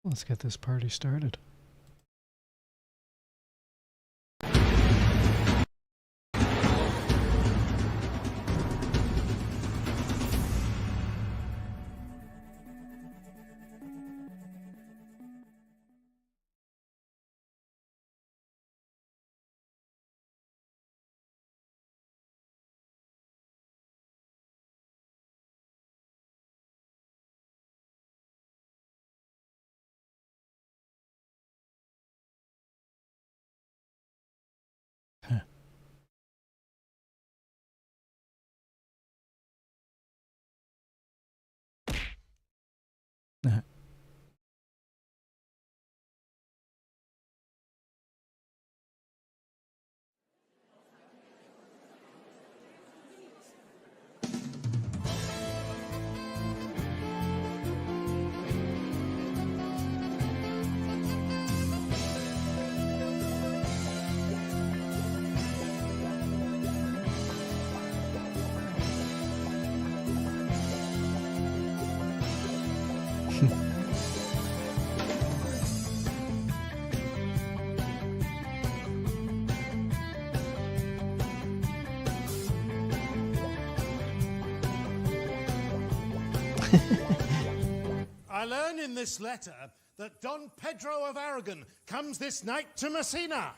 Let's get this party started. I learn in this letter that Don Pedro of Aragon comes this night to Messina.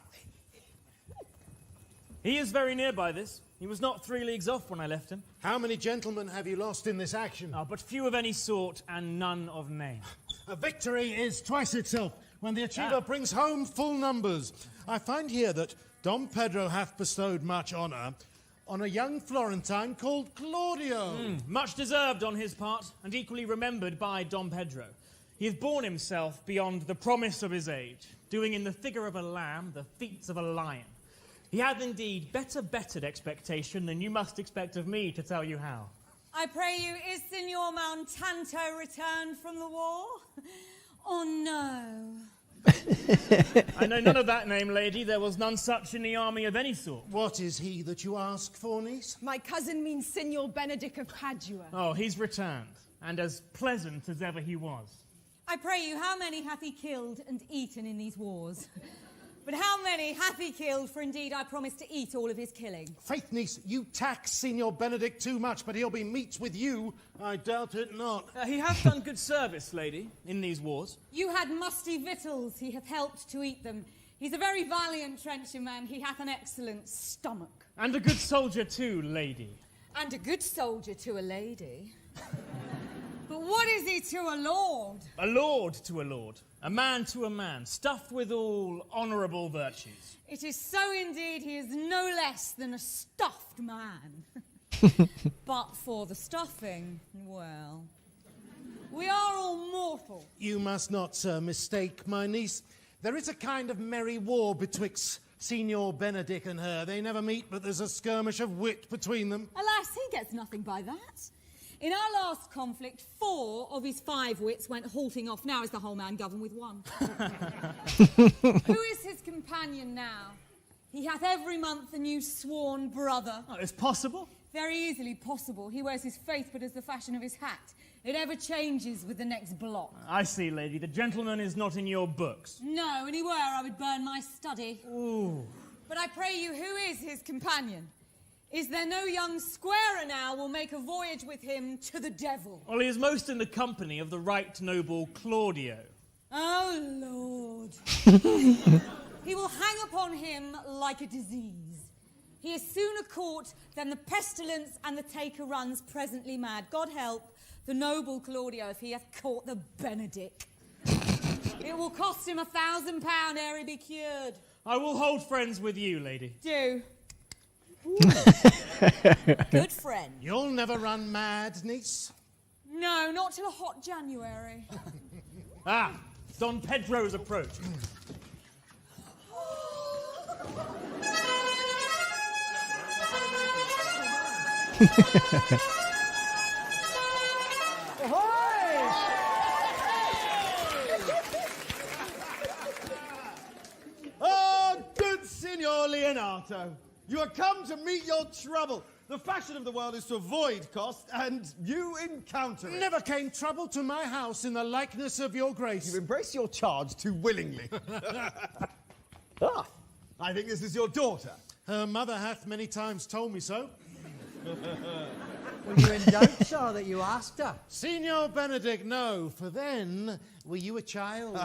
He is very near by this. He was not 3 leagues off when I left him. How many gentlemen have you lost in this action? But few of any sort, and none of name. A victory is twice itself, when the achiever brings home full numbers. I find here that Don Pedro hath bestowed much honour on a young Florentine called Claudio. Much deserved on his part, and equally remembered by Don Pedro. He hath borne himself beyond the promise of his age, doing in the figure of a lamb the feats of a lion. He hath indeed better bettered expectation than you must expect of me to tell you how. I pray you, is Signor Mountanto returned from the war? Or no? I know none of that name, lady. There was none such in the army of any sort. What is he that you ask for, niece? My cousin means Signor Benedict of Padua. Oh, he's returned, and as pleasant as ever he was. I pray you, how many hath he killed and eaten in these wars? But how many hath he killed, for indeed I promise to eat all of his killing? Faith, niece, you tax Signor Benedict too much, but he'll be meat with you. I doubt it not. He hath done good service, lady, in these wars. You had musty victuals, he hath helped to eat them. He's a very valiant trencherman, he hath an excellent stomach. And a good soldier too, lady. And a good soldier to a lady. But what is he to a lord? A lord to a lord. A man to a man, stuffed with all honourable virtues. It is so indeed, he is no less than a stuffed man. But for the stuffing, well, we are all mortal. You must not, sir, mistake my niece. There is a kind of merry war betwixt Signor Benedict and her. They never meet, but there's a skirmish of wit between them. Alas, he gets nothing by that. In our last conflict, 4 of his 5 wits went halting off. Now is the whole man governed with 1. Who is his companion now? He hath every month a new sworn brother. Oh, it's possible. Very easily possible. He wears his faith but as the fashion of his hat. It ever changes with the next block. I see, lady. The gentleman is not in your books. No, and he were, I would burn my study. Ooh. But I pray you, who is his companion? Is there no young squarer now will make a voyage with him to the devil? Well, he is most in the company of the right noble Claudio. Oh, Lord. He will hang upon him like a disease. He is sooner caught than the pestilence and the taker runs presently mad. God help the noble Claudio if he hath caught the Benedict. It will cost him £1,000 ere he be cured. I will hold friends with you, lady. Do. Good friend. You'll never run mad, niece. No, not till a hot January. Don Pedro's approach. Oh, good Signor Leonato. You are come to meet your trouble. The fashion of the world is to avoid cost, and you encounter it. Never came trouble to my house in the likeness of your grace. You embrace your charge too willingly. Ah, I think this is your daughter. Her mother hath many times told me so. Were you in doubt, sir, that you asked her? Signor Benedict, no, for then were you a child.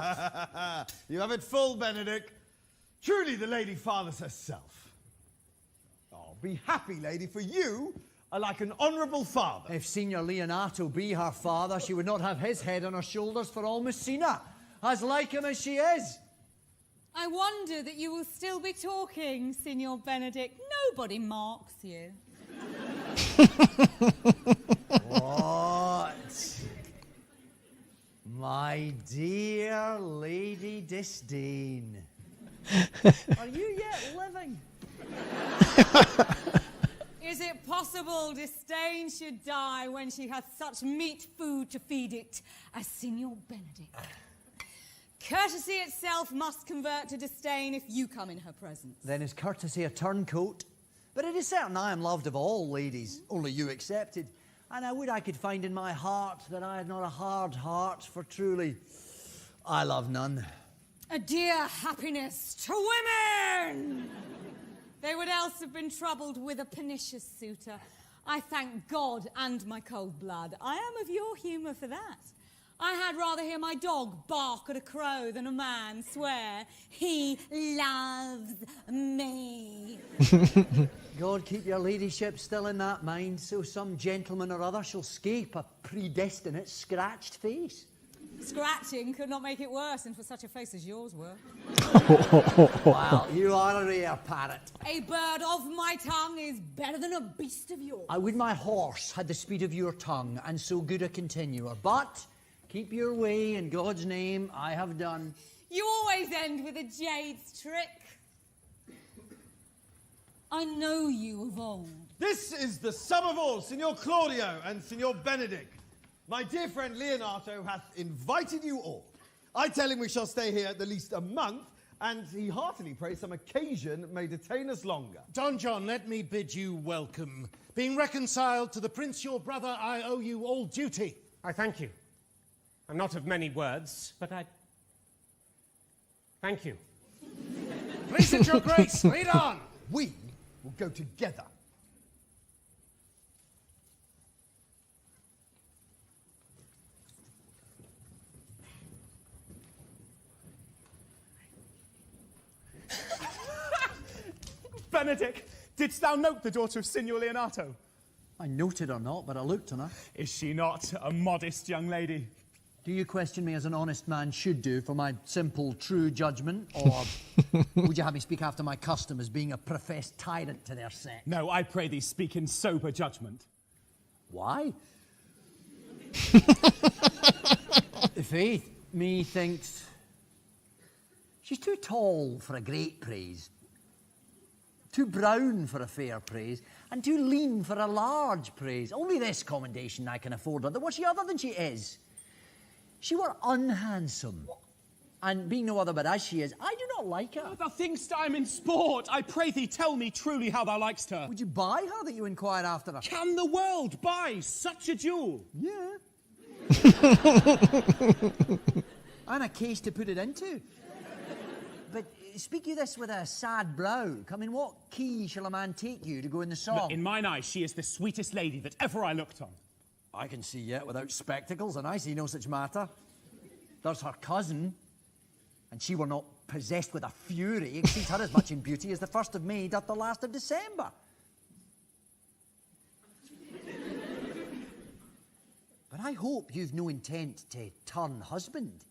You have it full, Benedict. Truly the lady fathers herself. Oh, be happy, lady, for you are like an honourable father. If Signor Leonato be her father, she would not have his head on her shoulders for all Messina, as like him as she is. I wonder that you will still be talking, Signor Benedict. Nobody marks you. What? My dear Lady Disdain. Are you yet living? Is it possible Disdain should die when she hath such meat food to feed it as Signor Benedict? Courtesy itself must convert to disdain if you come in her presence. Then is courtesy a turncoat? But it is certain I am loved of all ladies, only you excepted. And I would I could find in my heart that I had not a hard heart, for truly I love none. A dear happiness to women! They would else have been troubled with a pernicious suitor. I thank God and my cold blood. I am of your humour for that. I had rather hear my dog bark at a crow than a man swear he loves me. God keep your ladyship still in that mind, so some gentleman or other shall scape a predestinate scratched face. Scratching could not make it worse, and for such a face as yours were. Well, you are a rare parrot. A bird of my tongue is better than a beast of yours. I would my horse had the speed of your tongue, and so good a continuer. But keep your way, in God's name, I have done. You always end with a jade's trick. I know you of old. This is the sum of all, Signor Claudio and Signor Benedict. My dear friend Leonato hath invited you all. I tell him we shall stay here at the least a month, and he heartily prays some occasion may detain us longer. Don John, let me bid you welcome. Being reconciled to the prince your brother, I owe you all duty. I thank you. I'm not of many words, but I thank you. Please it your grace, lead on. We will go together. Benedict, didst thou note the daughter of Signor Leonato? I noted her not, but I looked on her. Is she not a modest young lady? Do you question me as an honest man should do for my simple, true judgment? Or would you have me speak after my custom as being a professed tyrant to their sex? No, I pray thee speak in sober judgment. Why? Faith, methinks she's too tall for a great praise, too brown for a fair praise, and too lean for a large praise. Only this commendation I can afford her. There was she other than she is. She were unhandsome, and being no other but as she is, I do not like her. Thou thinkst I am in sport. I pray thee tell me truly how thou likest her. Would you buy her that you inquire after her? Can the world buy such a jewel? Yeah. And a case to put it into. But speak you this with a sad brow. Come, in what key shall a man take you to go in the song? In mine eyes, she is the sweetest lady that ever I looked on. I can see yet without spectacles, and I see no such matter. There's her cousin, and she were not possessed with a fury, exceeds her as much in beauty as the 1st of May doth the last of December. But I hope you've no intent to turn husband.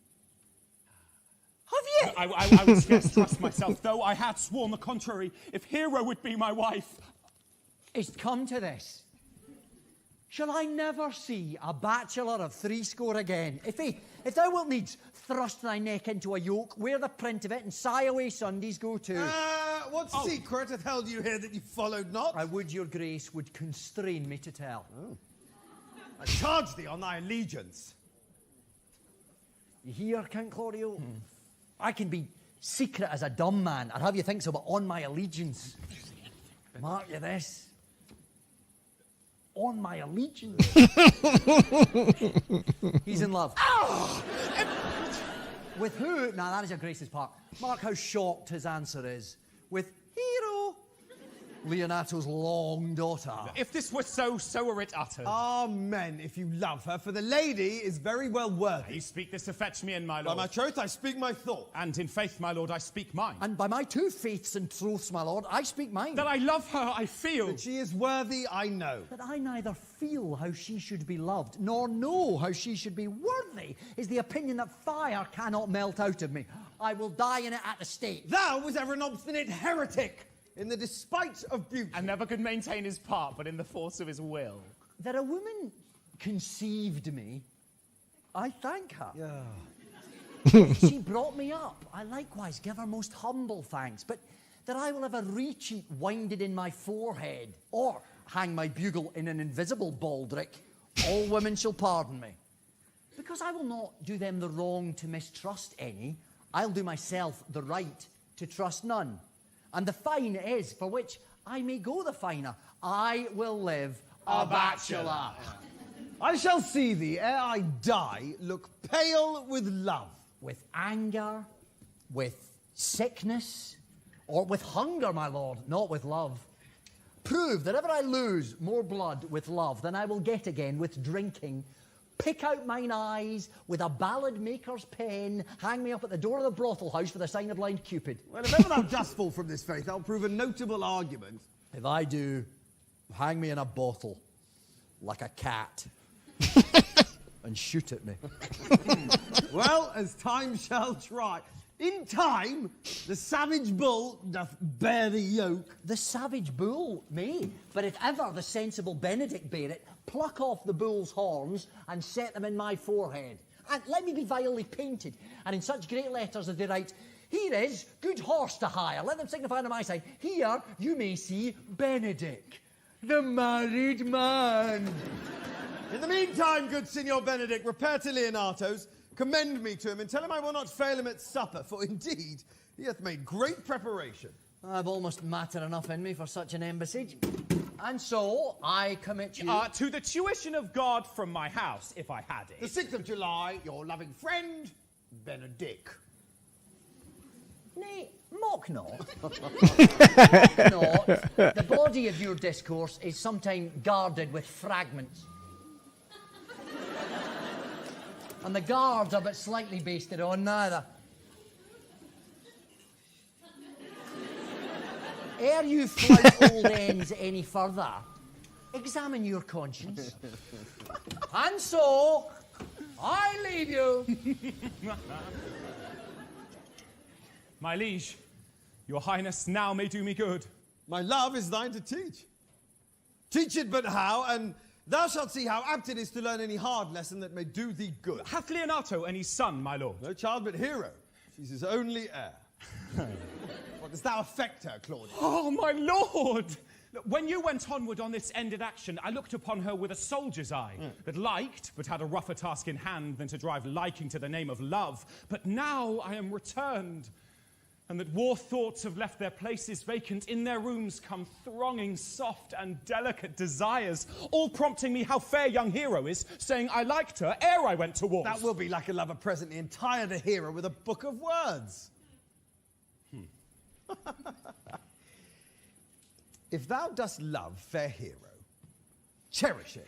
Have you? I would scarce trust myself, though I had sworn the contrary, if Hero would be my wife. It's come to this. Shall I never see a bachelor of threescore again? If thou wilt needs thrust thy neck into a yoke, wear the print of it, and sigh away Sundays go too. What secret hath held you here that you followed not? I would your grace would constrain me to tell. I charge thee on thy allegiance. You hear, Count Claudio? I can be secret as a dumb man, I'd have you think so, but on my allegiance. Mark you this. on my allegiance. He's in love. With who? Now that is your Grace's part. Mark how shocked his answer is. With Hero, Leonato's long daughter. If this were so, so were it uttered. Amen, if you love her, for the lady is very well worthy. You speak this to fetch me in, my By lord. my troth, I speak my thought. And in faith, my lord, I speak mine. And by my two faiths and troths, my lord, I speak mine. That I love her, I feel. That she is worthy, I know. But I neither feel how she should be loved, nor know how she should be worthy, is the opinion that fire cannot melt out of me. I will die in it at the stake. Thou was ever an obstinate heretic in the despite of beauty. And never could maintain his part, but in the force of his will. That a woman conceived me, I thank her. Yeah. She brought me up. I likewise give her most humble thanks. But that I will have a recheat winded in my forehead, or hang my bugle in an invisible baldric, all women shall pardon me. Because I will not do them the wrong to mistrust any, I'll do myself the right to trust none. And the fine is, for which I may go the finer, I will live a bachelor. I shall see thee, ere I die, look pale with love. With anger, with sickness, or with hunger, my lord, not with love. Prove that ever I lose more blood with love than I will get again with drinking. Pick out mine eyes with a ballad maker's pen, hang me up at the door of the brothel house for the sign of blind Cupid. Well, if ever thou dost fall from this faith, I'll prove a notable argument. If I do, hang me in a bottle, like a cat, and shoot at me. Well, as time shall try. In time, the savage bull doth bear the yoke. The savage bull may, but if ever the sensible Benedict bear it, pluck off the bull's horns and set them in my forehead. And let me be vilely painted, and in such great letters as they write, here is good horse to hire. Let them signify on my side. Here you may see Benedict, the married man. In the meantime, good Signor Benedict, repair to Leonato's, commend me to him, and tell him I will not fail him at supper, for indeed he hath made great preparation. I've almost matter enough in me for such an embassage. And so, I commit you... To the tuition of God from my house, if I had The it. 6th of July, your loving friend, Benedict. Nay, mock not. Mock not. The body of your discourse is sometime guarded with fragments. And the guards are but slightly basted on neither. Ere you flout old ends any further, examine your conscience. And so, I leave you. My liege, your highness now may do me good. My love is thine to teach. Teach it but how, and thou shalt see how apt it is to learn any hard lesson that may do thee good. Hath Leonato any son, my lord? No child but Hero. She's his only heir. What, dost thou affect her, Claudia? Oh, my lord! Look, when you went onward on this ended action, I looked upon her with a soldier's eye, that liked, but had a rougher task in hand than to drive liking to the name of love. But now I am returned, and that war thoughts have left their places vacant, in their rooms come thronging soft and delicate desires, all prompting me how fair young Hero is, saying I liked her ere I went to war. That will be like a lover presently entire to Hero with a book of words. If thou dost love fair Hero, cherish it,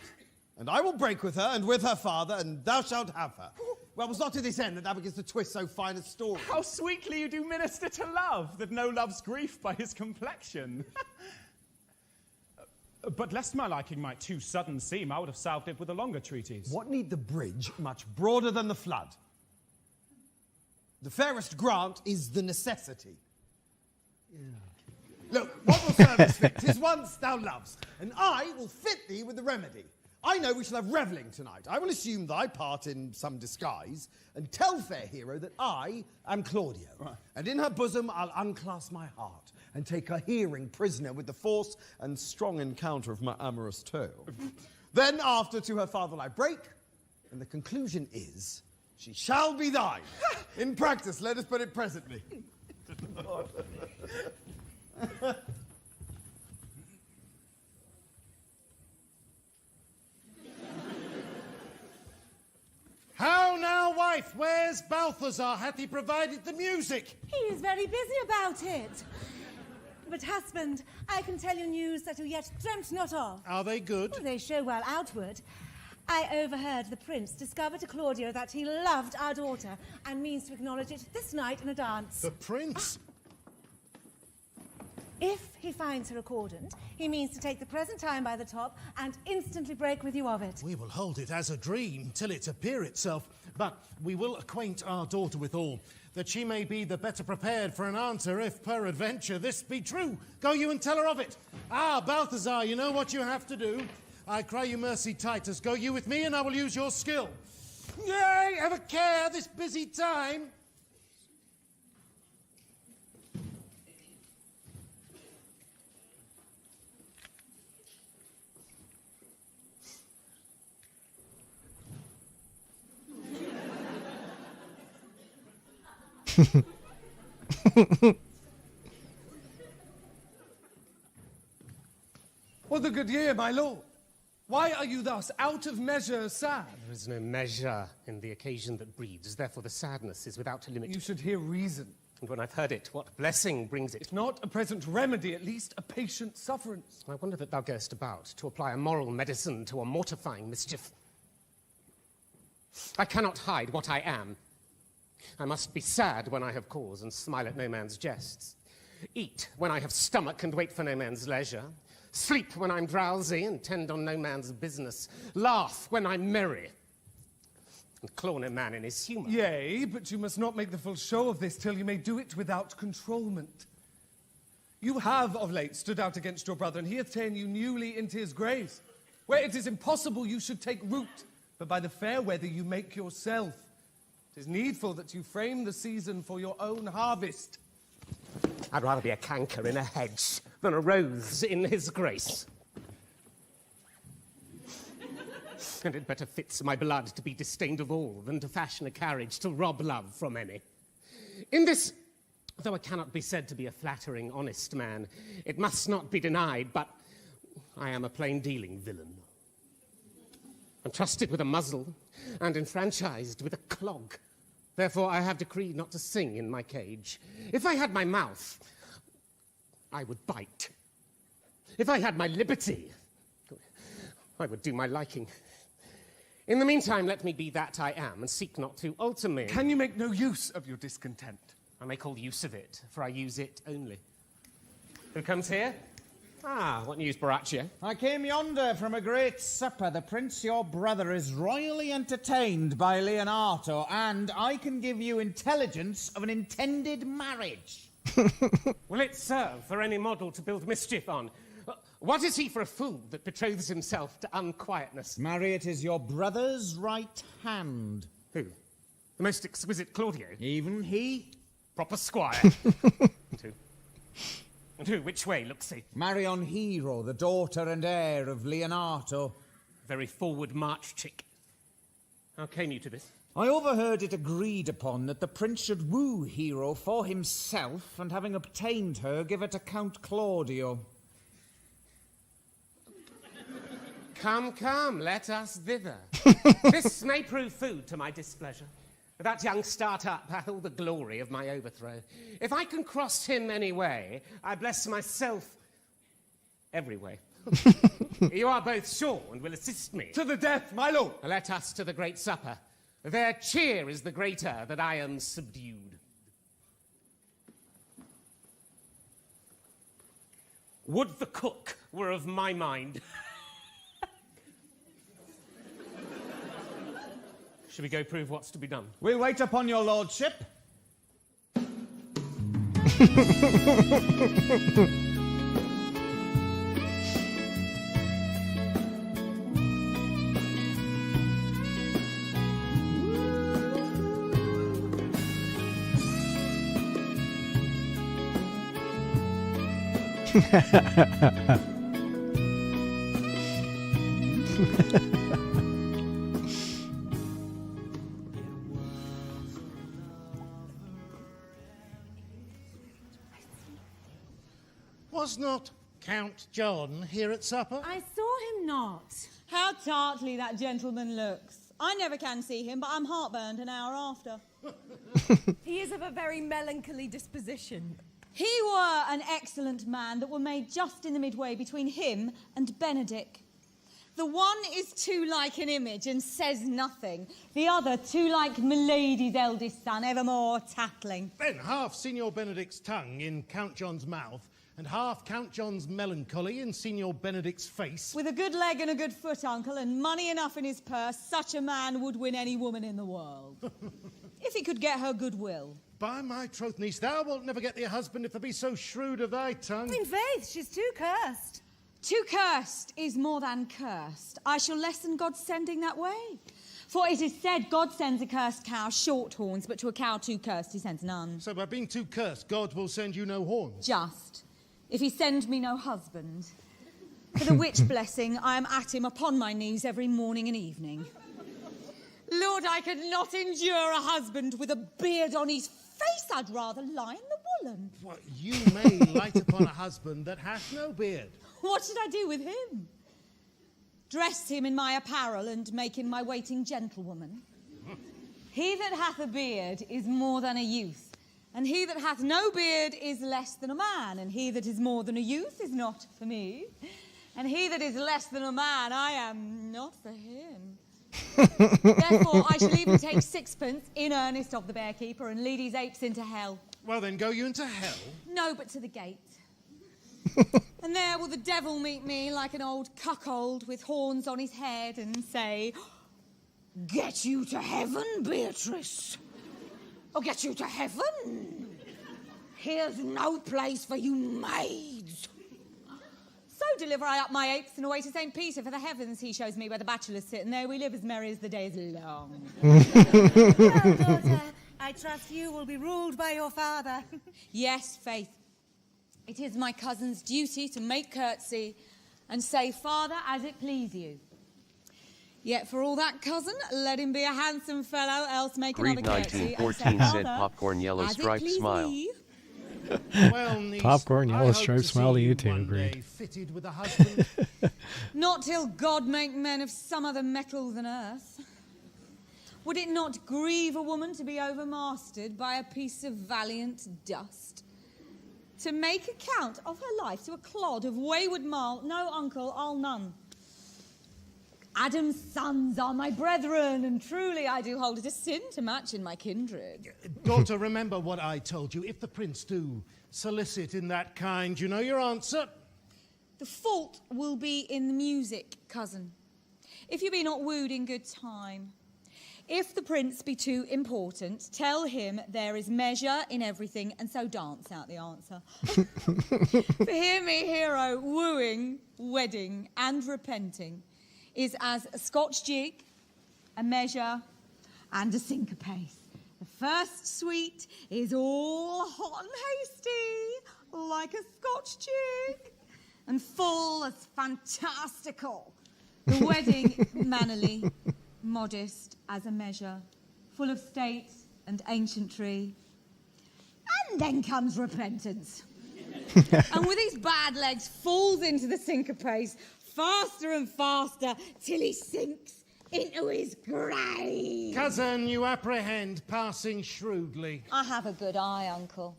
and I will break with her and with her father, and thou shalt have her. Well, it was not to this end that thou begins to twist so fine a story. How sweetly you do minister to love, that no loves grief by his complexion. But lest my liking might too sudden seem, I would have salved it with a longer treatise. What need the bridge much broader than the flood? The fairest grant is the necessity. Look, what will serve us fit? 'Tis once thou lovest, and I will fit thee with the remedy. I know we shall have revelling tonight. I will assume thy part in some disguise, and tell fair Hero that I am Claudio. Right. And in her bosom I'll unclasp my heart, and take her hearing prisoner with the force and strong encounter of my amorous tale. Then after to her father I break, and the conclusion is, she shall be thine. In practice, let us put it presently. wife, where's Balthazar? Hath he provided the music? He is very busy about it. But, husband, I can tell you news that you yet dreamt not of. Are they good? Oh, they show well outward. I overheard the prince discover to Claudio that he loved our daughter and means to acknowledge it this night in a dance. The prince? If he finds her accordant, he means to take the present time by the top and instantly break with you of it. We will hold it as a dream till it appear itself, but we will acquaint our daughter with all, that she may be the better prepared for an answer if peradventure this be true. Go you and tell her of it. Ah, Balthazar, you know what you have to do. I cry you mercy, Titus. Go you with me and I will use your skill. Yea, have a care this busy time. What the good year, my lord? Why are you thus out of measure sad? There is no measure in the occasion that breeds, therefore the sadness is without limit. You should hear reason. And when I've heard it, what blessing brings it? If not a present remedy, at least a patient sufferance. I wonder that thou goest about to apply a moral medicine to a mortifying mischief. I cannot hide what I am. I must be sad when I have cause and smile at no man's jests. Eat when I have stomach and wait for no man's leisure. Sleep when I'm drowsy and tend on no man's business. Laugh when I'm merry and claw no man in his humour. Yea, but you must not make the full show of this till you may do it without controlment. You have of late stood out against your brother, and he hath ta'en you newly into his grace, where it is impossible you should take root, but by the fair weather you make yourself. It is needful that you frame the season for your own harvest. I'd rather be a canker in a hedge than a rose in his grace. And it better fits my blood to be disdained of all than to fashion a carriage to rob love from any. In this, though I cannot be said to be a flattering, honest man, it must not be denied, but I am a plain-dealing villain. I'm trusted with a muzzle and enfranchised with a clog. Therefore, I have decreed not to sing in my cage. If I had my mouth, I would bite. If I had my liberty, I would do my liking. In the meantime, let me be that I am, and seek not to alter me. Can you make no use of your discontent? I make all use of it, for I use it only. Who comes here? Ah, what news, Borachio? I came yonder from a great supper. The prince, your brother, is royally entertained by Leonato, and I can give you intelligence of an intended marriage. Will it serve for any model to build mischief on? What is he for a fool that betroths himself to unquietness? Marry, it is your brother's right hand. Who? The most exquisite Claudio? Even he? Proper squire. And who? Which way looks he? Marry on Hero, the daughter and heir of Leonato. Very forward march chick. How came you to this? I overheard it agreed upon that the prince should woo Hero for himself, and having obtained her, give her to Count Claudio. Come, come, let us thither. This may prove food to my displeasure. That young start-up hath all the glory of my overthrow. If I can cross him any way, I bless myself every way. You are both sure and will assist me. To the death, my lord! Let us to the great supper. Their cheer is the greater that I am subdued. Would the cook were of my mind. Should we go prove what's to be done? We'll wait upon your lordship. Was not Count John here at supper? I saw him not. How tartly that gentleman looks. I never can see him, but I'm heartburned an hour after. He is of a very melancholy disposition. He were an excellent man that were made just in the midway between him and Benedick. The one is too like an image and says nothing. The other too like Milady's eldest son, evermore tattling. Then half Signor Benedict's tongue in Count John's mouth, and half Count John's melancholy in Signor Benedict's face. With a good leg and a good foot, uncle, and money enough in his purse, such a man would win any woman in the world. If he could get her goodwill. By my troth, niece, thou wilt never get thee a husband if there be so shrewd of thy tongue. In faith, she's too cursed. Too cursed is more than cursed. I shall lessen God's sending that way. For it is said, God sends a cursed cow short horns, but to a cow too cursed he sends none. So by being too cursed, God will send you no horns? Just. If he send me no husband. For the which blessing, I am at him upon my knees every morning and evening. Lord, I could not endure a husband with a beard on his face. I'd rather lie in the woolen. What, you may light upon a husband that hath no beard. What should I do with him? Dress him in my apparel and make him my waiting gentlewoman. He that hath a beard is more than a youth, and he that hath no beard is less than a man, and he that is more than a youth is not for me, and he that is less than a man, I am not for him. Therefore, I shall even take sixpence in earnest of the bearkeeper and lead his apes into hell. Well, then go you into hell? No, but to the gate. And there will the devil meet me like an old cuckold with horns on his head and say, "Get you to heaven, Beatrice. Oh, get you to heaven. Here's no place for you maids." So deliver I up my apes and away to St. Peter for the heavens. He shows me where the bachelors sit, and there we live as merry as the day is long. Well, daughter, I trust you will be ruled by your father. Yes, Faith. It is my cousin's duty to make curtsy and say, "Father, as it please you." Yet for all that, cousin, let him be a handsome fellow, else make Greed another curtsy and say, 1914 "Father, said popcorn yellow as it striped please smile. me." Well, niece, Popcorn, I yellow hope striped to smile see to you you too, one Greed. day fitted with a husband. Not till God make men of some other metal than earth. Would it not grieve a woman to be overmastered by a piece of valiant dust? To make account of her life to a clod of wayward marl? No, uncle, I'll none. Adam's sons are my brethren, and truly I do hold it a sin to match in my kindred. Daughter, remember what I told you. If the prince do solicit in that kind, you know your answer. The fault will be in the music, cousin, if you be not wooed in good time. If the prince be too important, tell him there is measure in everything, and so dance out the answer. For hear me, hero, wooing, wedding, and repenting is as a Scotch jig, a measure, and a syncope. The first suite is all hot and hasty, like a Scotch jig, and full as fantastical. The wedding mannerly, modest as a measure, full of state and ancientry. And then comes repentance. And with his bad legs falls into the syncopes faster and faster till he sinks into his grave. Cousin, you apprehend passing shrewdly. I have a good eye, uncle.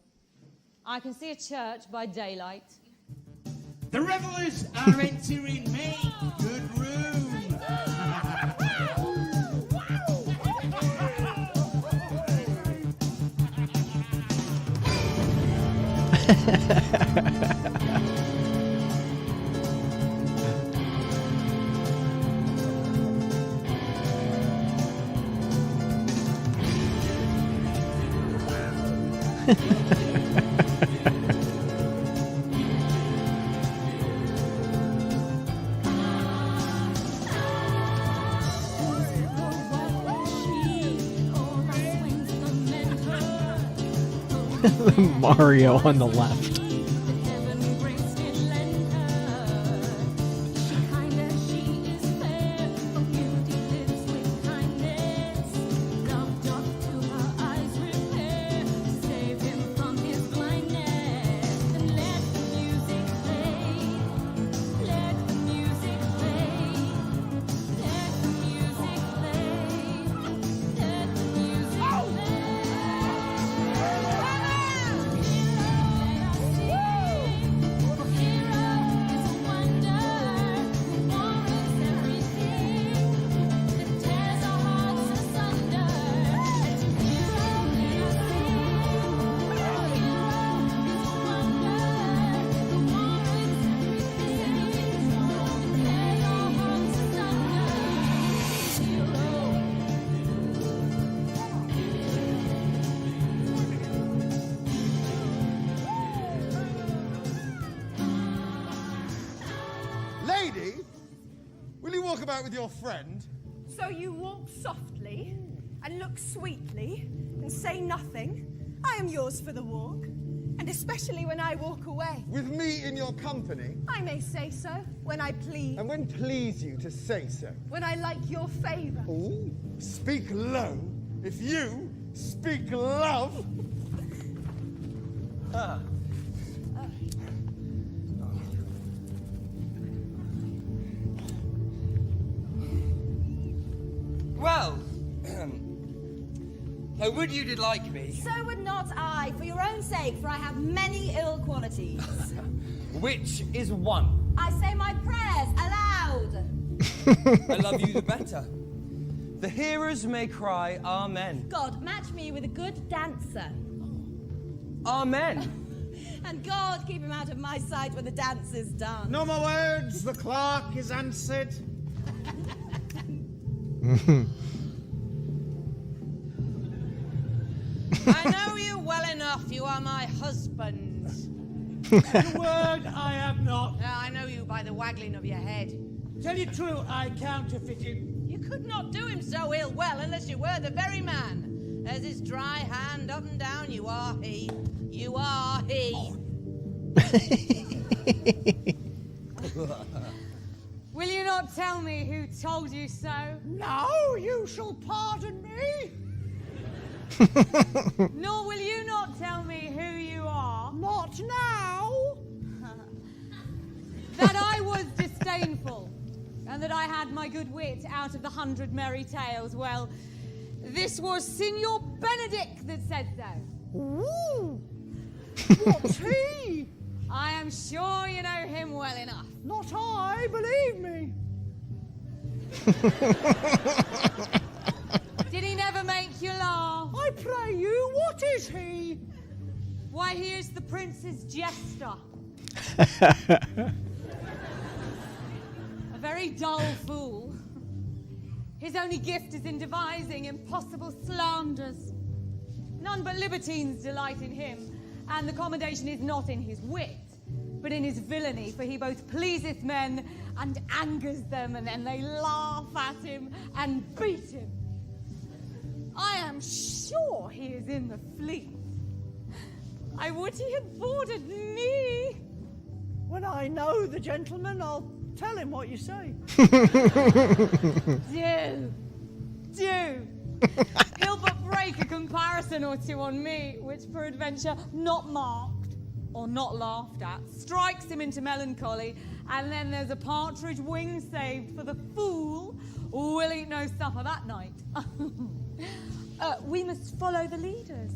I can see a church by daylight. The revellers are entering. Make good room. Mario on the left. Will you walk about with your friend? So you walk softly and look sweetly and say nothing. I am yours for the walk, and especially when I walk away. With me in your company? I may say so, when I please. And when please you to say so? When I like your favour. Ooh, speak low. If you speak love. Well, now would you did like me? So would not I, for your own sake, for I have many ill qualities. Which is one? I say my prayers aloud. I love you the better. The hearers may cry, Amen. God, match me with a good dancer. Amen. And God, keep him out of my sight when the dance is done. No more words, the clerk is answered. I know you well enough. You are my husband. The word I am not. I know you by the waggling of your head. Tell you true, I counterfeited. You could not do him so ill well unless you were the very man. As his dry hand up and down, you are he. You are he. Will you not tell me who told you so? Now you shall pardon me. Nor will you not tell me who you are. Not now. That I was disdainful, and that I had my good wit out of the 100 merry tales. Well, this was Signor Benedict that said so. Ooh. What's he? I am sure you know him well enough. Not I, believe me. Did he never make you laugh? I pray you, what is he? Why, he is the prince's jester. A very dull fool. His only gift is in devising impossible slanders. None but libertines delight in him, and the commendation is not in his wit, but in his villainy, for he both pleaseth men and angers them, and then they laugh at him and beat him. I am sure he is in the fleet. I would he had boarded me. When I know the gentleman, I'll tell him what you say. Do. He'll but break a comparison or two on me, which peradventure not marked or not laughed at, strikes him into melancholy, and then there's a partridge wing saved for the fool who will eat no supper that night. We must follow the leaders.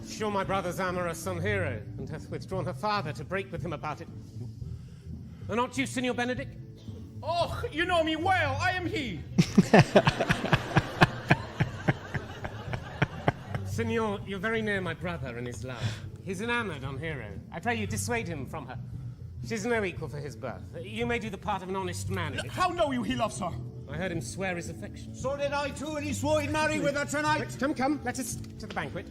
Sure my brother's amorous some hero, and hath withdrawn her father to break with him about it. Are not you, Signor Benedict? Oh, you know me well. I am he. Signor, you're very near my brother in his love. He's enamoured on Hero. I pray you dissuade him from her. She's no equal for his birth. You may do the part of an honest man in it. How know you he loves her? I heard him swear his affection. So did I too, and he swore he'd marry with her tonight. Wait, come, let us to the banquet.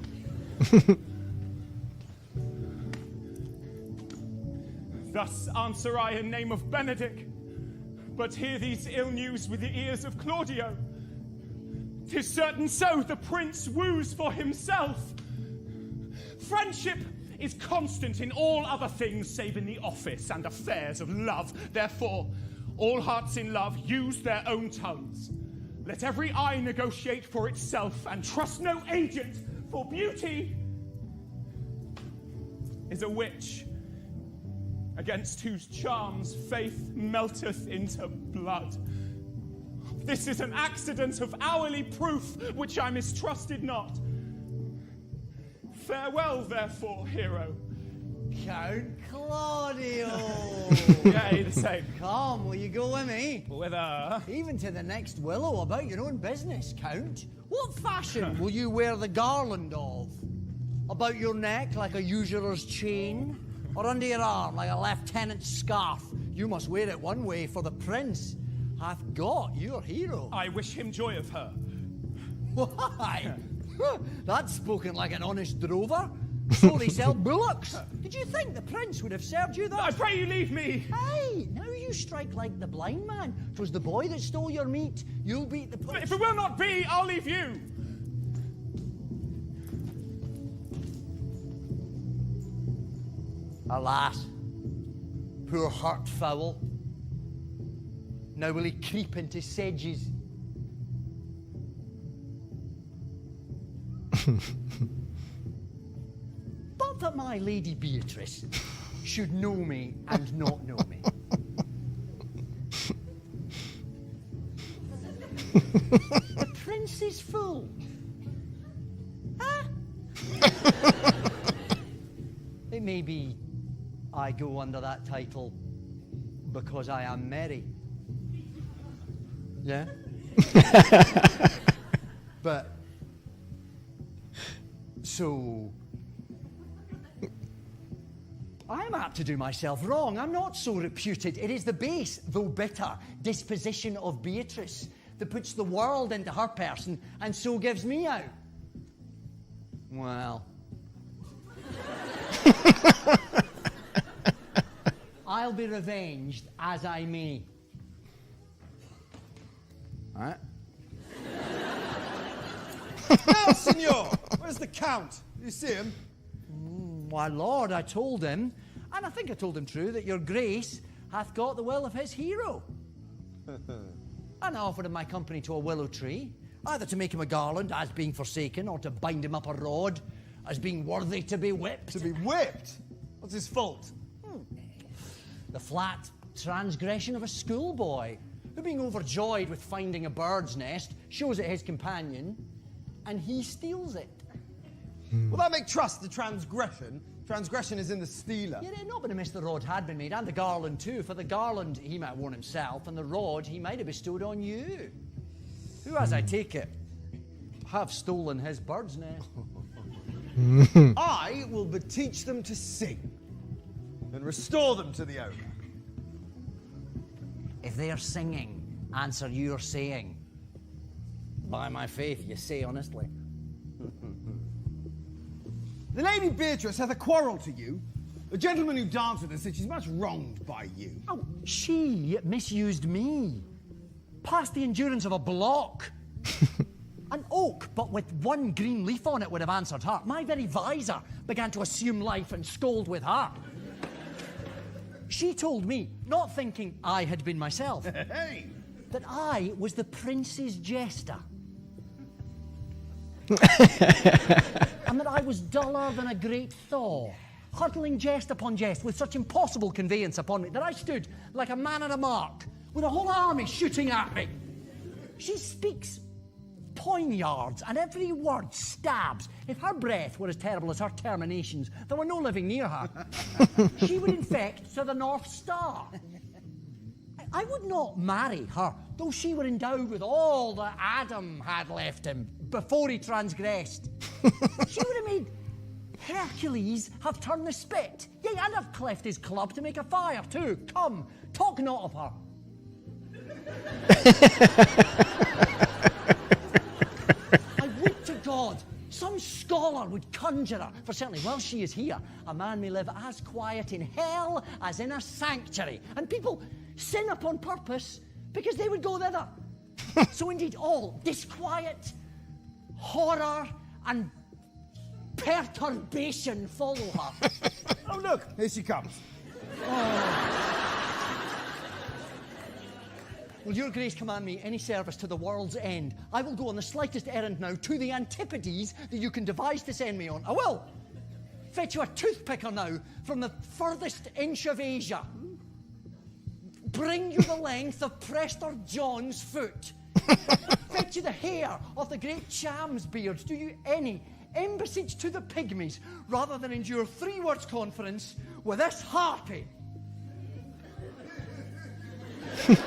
Thus answer I in name of Benedict, but hear these ill news with the ears of Claudio. 'Tis certain so the prince woos for himself. Friendship is constant in all other things save in the office and affairs of love. Therefore, all hearts in love use their own tongues. Let every eye negotiate for itself, and trust no agent, for beauty is a witch, against whose charms faith melteth into blood. This is an accident of hourly proof, which I mistrusted not. Farewell, therefore, hero. Count Claudio. Yea, the same. Come, will you go with me? Whither? Even to the next willow, about your own business, Count. What fashion will you wear the garland of? About your neck like a usurer's chain? Or under your arm like a lieutenant's scarf? You must wear it one way for the prince. hath got your hero. I wish him joy of her. Why? That's spoken like an honest drover. So they sell bullocks. Did you think the prince would have served you that? I pray you leave me. Hey, now you strike like the blind man. 'Twas the boy that stole your meat. You'll beat the prince. If it will not be, I'll leave you. Alas, poor hurt fowl. Now will he creep into sedges? But that my Lady Beatrice should know me and not know me. The prince is full. Huh? It may be I go under that title because I am merry. Yeah? But, so, I am apt to do myself wrong. I'm not so reputed. It is the base, though bitter, disposition of Beatrice that puts the world into her person and so gives me out. Well. I'll be revenged as I may. Right? Now, Signor, where's the Count? You see him? Why, Lord, I told him, and I think I told him true, that your grace hath got the will of his hero. And I offered him my company to a willow tree, either to make him a garland as being forsaken, or to bind him up a rod as being worthy to be whipped. To be whipped? What's his fault? The flat transgression of a schoolboy, who, being overjoyed with finding a bird's nest, shows it his companion, and he steals it. Will that make trust the transgression? Transgression is in the stealer. Yeah, it'd not been amiss the rod had been made, and the garland too, for the garland he might have worn himself, and the rod he might have bestowed on you, who, as I take it, have stolen his bird's nest. I will beteach them to sing and restore them to the owner. If they are singing, answer your saying. By my faith, you say honestly. The Lady Beatrice hath a quarrel to you. The gentleman who danced with her said she's much wronged by you. Oh, she misused me. Past the endurance of a block. An oak, but with one green leaf on it, would have answered her. My very visor began to assume life and scold with her. She told me, not thinking I had been myself, Hey! that I was the prince's jester. And that I was duller than a great thaw, hurtling jest upon jest with such impossible conveyance upon me that I stood like a man at a mark, with a whole army shooting at me. She speaks poignards, and every word stabs. If her breath were as terrible as her terminations, there were no living near her. She would infect to the North Star. I would not marry her, though she were endowed with all that Adam had left him before he transgressed. She would have made Hercules have turned the spit, yea, and have cleft his club to make a fire too. Come, talk not of her. I would to God some scholar would conjure her, for certainly while she is here, a man may live as quiet in hell as in a sanctuary, and people sin upon purpose because they would go thither. So indeed all disquiet, horror, and perturbation follow her. Oh, look, here she comes. Will your grace command me any service to the world's end? I will go on the slightest errand now to the antipodes that you can devise to send me on. I will fetch you a toothpicker now from the furthest inch of Asia. Bring you the length of Prester John's foot. Fetch you the hair of the great Cham's beard. Do you any embassage to the pygmies rather than endure 3 words conference with this harpy? You've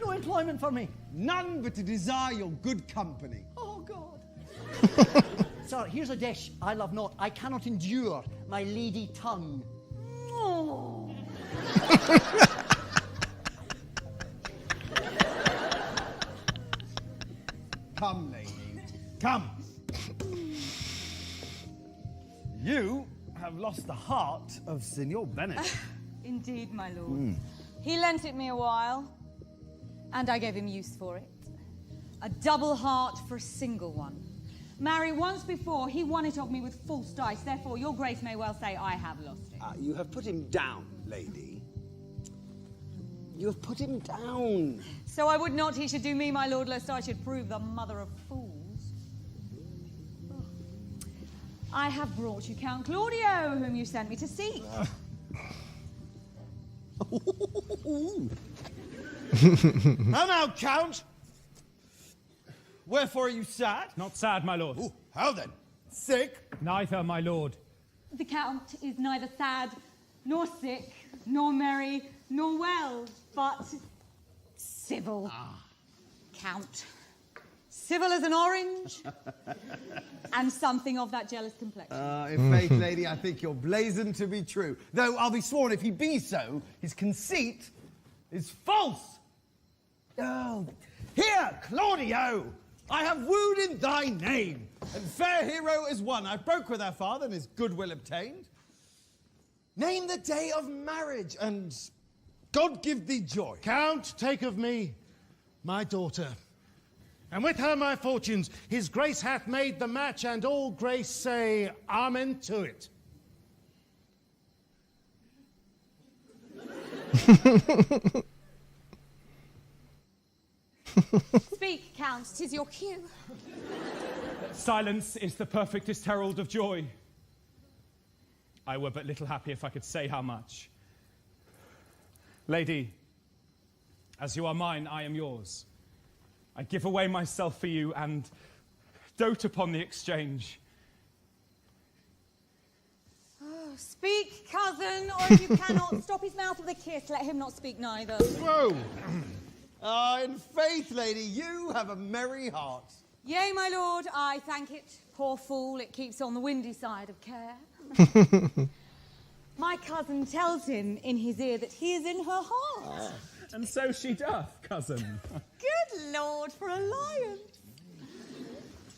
no employment for me. None but to desire your good company. Oh, God. Sir, here's a dish I love not. I cannot endure my lady tongue. Oh. Come, lady. Come. You have lost the heart of Signor Benedict. Indeed, my lord. He lent it me a while, and I gave him use for it. A double heart for a single one. Marry, once before, he won it of me with false dice. Therefore, your grace may well say I have lost it. You have put him down, lady. You have put him down. So I would not he should do me, my lord, lest I should prove the mother of fools. I have brought you Count Claudio, whom you sent me to seek. Now, Count. Wherefore are you sad? Not sad, my lord. Ooh, how then? Sick? Neither, my lord. The Count is neither sad, nor sick, nor merry, nor well, but civil. Count. Civil as an orange, and something of that jealous complexion. In faith, lady, I think you're blazoned to be true. Though I'll be sworn, if he be so, his conceit is false. Oh, here, Claudio, I have wooed in thy name, and fair hero is one. I broke with our father, and his goodwill obtained. Name the day of marriage, and God give thee joy. Count, take of me my daughter, and with her my fortunes. His grace hath made the match, and all grace say amen to it. Speak, Count, 'tis your cue. Silence is the perfectest herald of joy. I were but little happy if I could say how much. Lady, as you are mine, I am yours. I give away myself for you and dote upon the exchange. Oh, speak, cousin, or if you cannot, stop his mouth with a kiss. Let him not speak neither. Whoa! In faith, lady, you have a merry heart. Yea, my lord, I thank it. Poor fool, it keeps on the windy side of care. My cousin tells him in his ear that he is in her heart. And so she doth, cousin. Good lord, for alliance.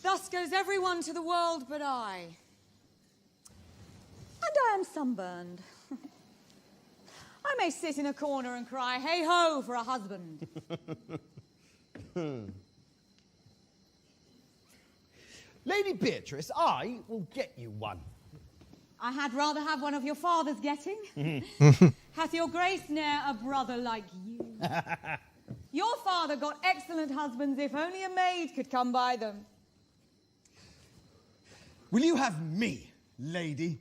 Thus goes everyone to the world but I. And I am sunburned. I may sit in a corner and cry, hey ho, for a husband. Lady Beatrice, I will get you one. I had rather have one of your father's getting. Hath your grace ne'er a brother like you? Your father got excellent husbands, if only a maid could come by them. Will you have me, lady?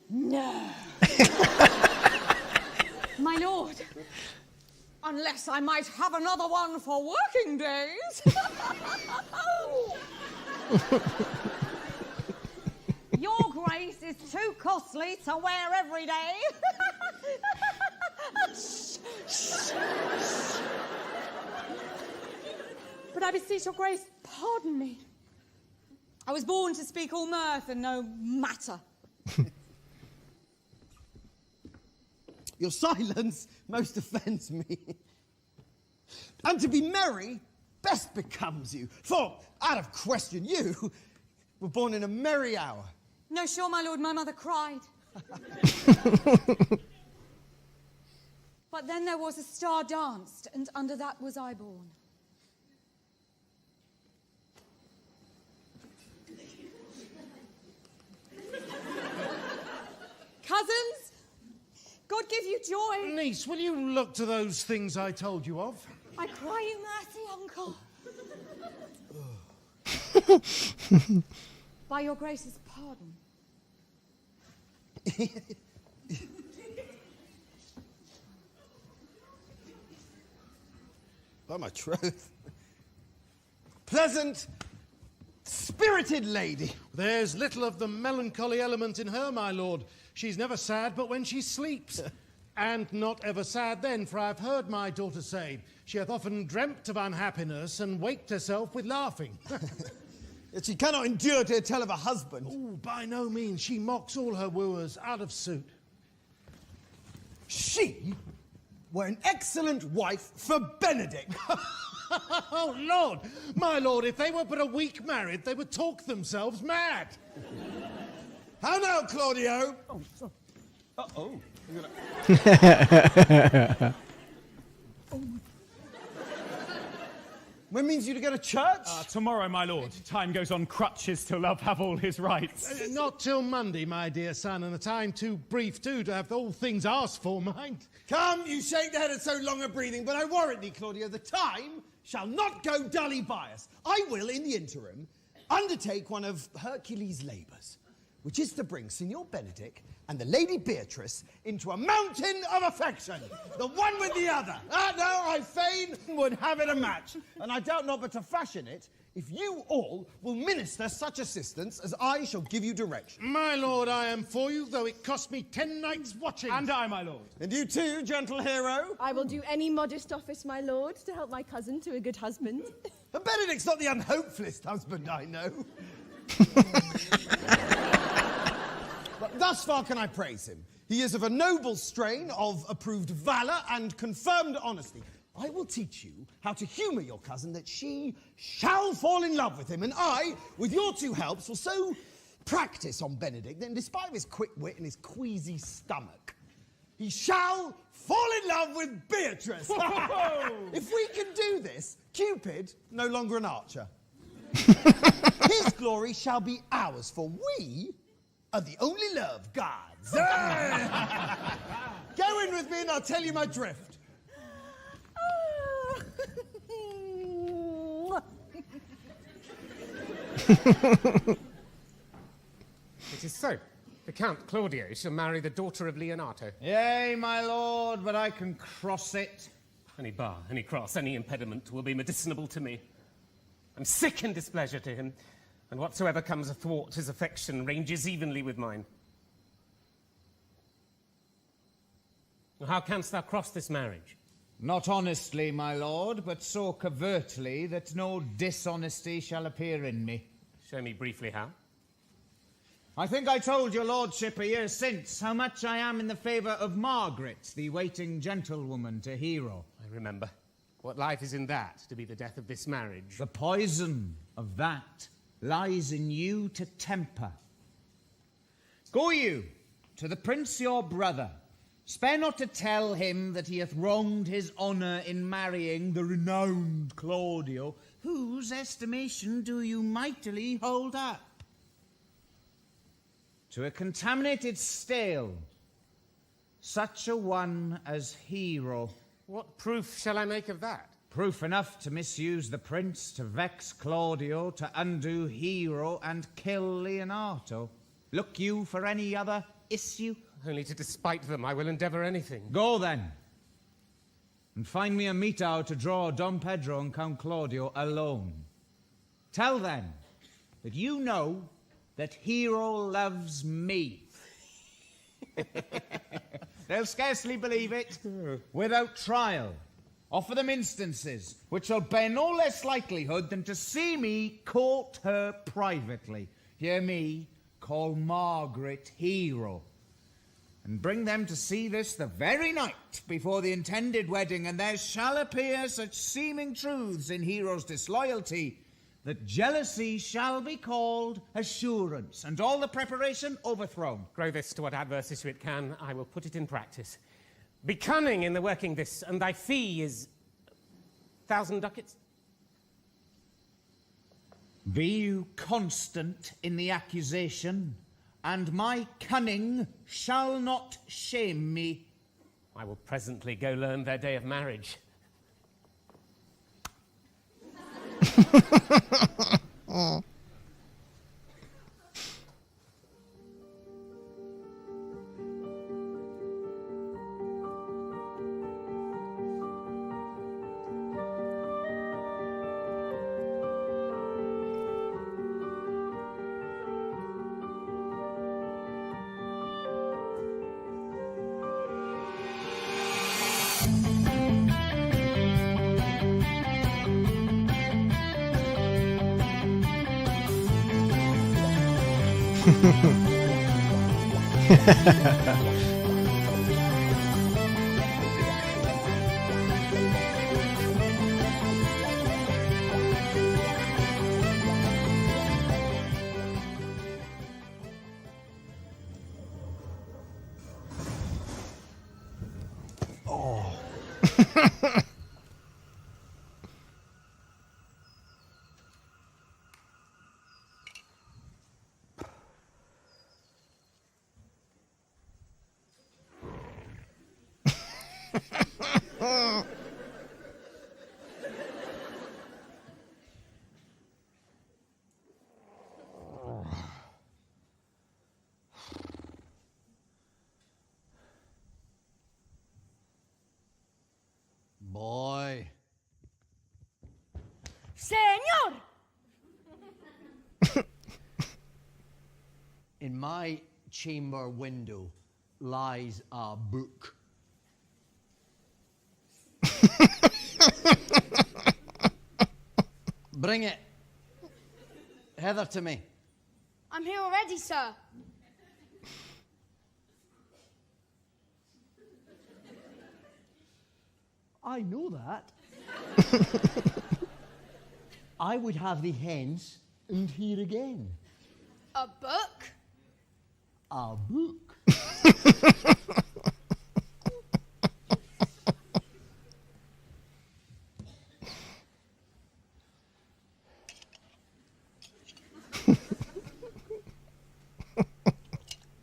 No. My lord, unless I might have another one for working days. Your grace is too costly to wear every day. But I beseech your grace, pardon me. I was born to speak all mirth and no matter. Your silence most offends me. And to be merry best becomes you. For, out of question, you were born in a merry hour. No, sure, my lord, my mother cried. But then there was a star danced, and under that was I born. Cousins, God give you joy. Niece, will you look to those things I told you of? I cry you mercy, uncle. By your grace's pardon. By my troth. Pleasant, spirited lady. There's little of the melancholy element in her, my lord. She's never sad but when she sleeps. And not ever sad then, for I've heard my daughter say, she hath often dreamt of unhappiness and waked herself with laughing. Yet she cannot endure to tell of her husband. Oh, by no means. She mocks all her wooers out of suit. She were an excellent wife for Benedict. Oh, Lord! My lord, if they were but a week married, they would talk themselves mad. How now, Claudio? Oh, sorry. Uh-oh. When means you to go to church? Tomorrow, my lord. Time goes on crutches till love have all his rights. Not till Monday, my dear son, and a time too brief, too, to have all things asked for, mind. Come, you shake the head at so long a breathing, but I warrant thee, Claudio, the time shall not go dully by us. I will, in the interim, undertake one of Hercules' labours, which is to bring Signor Benedict and the Lady Beatrice into a mountain of affection, the one with the other. No, I fain would have it a match, and I doubt not but to fashion it, if you all will minister such assistance as I shall give you direction. My lord, I am for you, though it cost me 10 nights' watching. And I, my lord. And you too, gentle hero. I will do any modest office, my lord, to help my cousin to a good husband. But Benedict's not the unhopefullest husband I know. But thus far can I praise him. He is of a noble strain of approved valour and confirmed honesty. I will teach you how to humour your cousin that she shall fall in love with him, and I, with your two helps, will so practice on Benedict that in despite of his quick wit and his queasy stomach, he shall fall in love with Beatrice. If we can do this, Cupid, no longer an archer. His glory shall be ours, for we are the only love gods. Go in with me and I'll tell you my drift. It is so. The Count Claudio shall marry the daughter of Leonato. Yea, my lord, but I can cross it. Any bar, any cross, any impediment will be medicinable to me. I'm sick in displeasure to him, and whatsoever comes athwart his affection ranges evenly with mine. How canst thou cross this marriage? Not honestly, my lord, but so covertly that no dishonesty shall appear in me. Show me briefly how. I think I told your lordship a year since how much I am in the favour of Margaret, the waiting gentlewoman to Hero. I remember. What life is in that to be the death of this marriage? The poison of that lies in you to temper. Go you to the prince your brother. Spare not to tell him that he hath wronged his honour in marrying the renowned Claudio, whose estimation do you mightily hold up. To a contaminated stale, such a one as Hero. What proof shall I make of that? Proof enough to misuse the prince, to vex Claudio, to undo Hero, and kill Leonato. Look you for any other issue? Only to despite them I will endeavour anything. Go then, and find me a meet-out to draw Dom Pedro and Count Claudio alone. Tell them that you know that Hero loves me. They'll scarcely believe it. Without trial, offer them instances which shall bear no less likelihood than to see me court her privately. Hear me call Margaret Hero. And bring them to see this the very night before the intended wedding, and there shall appear such seeming truths in Hero's disloyalty that jealousy shall be called assurance, and all the preparation overthrown. Grow this to what adverse issue it can, I will put it in practice. Be cunning in the working this, and thy fee is 1,000 ducats. Be you constant in the accusation, and my cunning shall not shame me. I will presently go learn their day of marriage. Boy. Señor! In my chamber window lies a book. Bring it hither to me. I'm here already, sir. I know that. I would have thee hence and here again. A book? A book.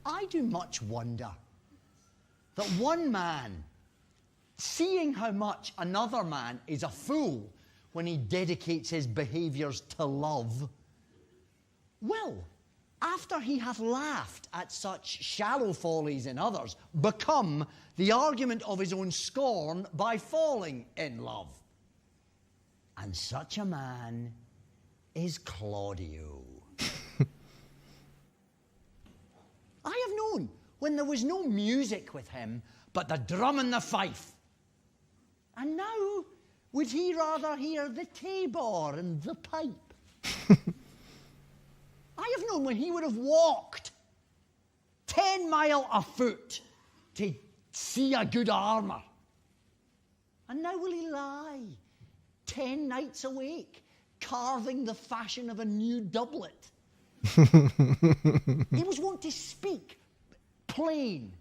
I do much wonder that one man, seeing how much another man is a fool when he dedicates his behaviours to love, will, after he hath laughed at such shallow follies in others, become the argument of his own scorn by falling in love. And such a man is Claudio. I have known when there was no music with him but the drum and the fife. And now would he rather hear the tabor and the pipe? I have known when he would have walked 10 mile afoot to see a good armour. And now will he lie 10 nights awake, carving the fashion of a new doublet. He was wont to speak plain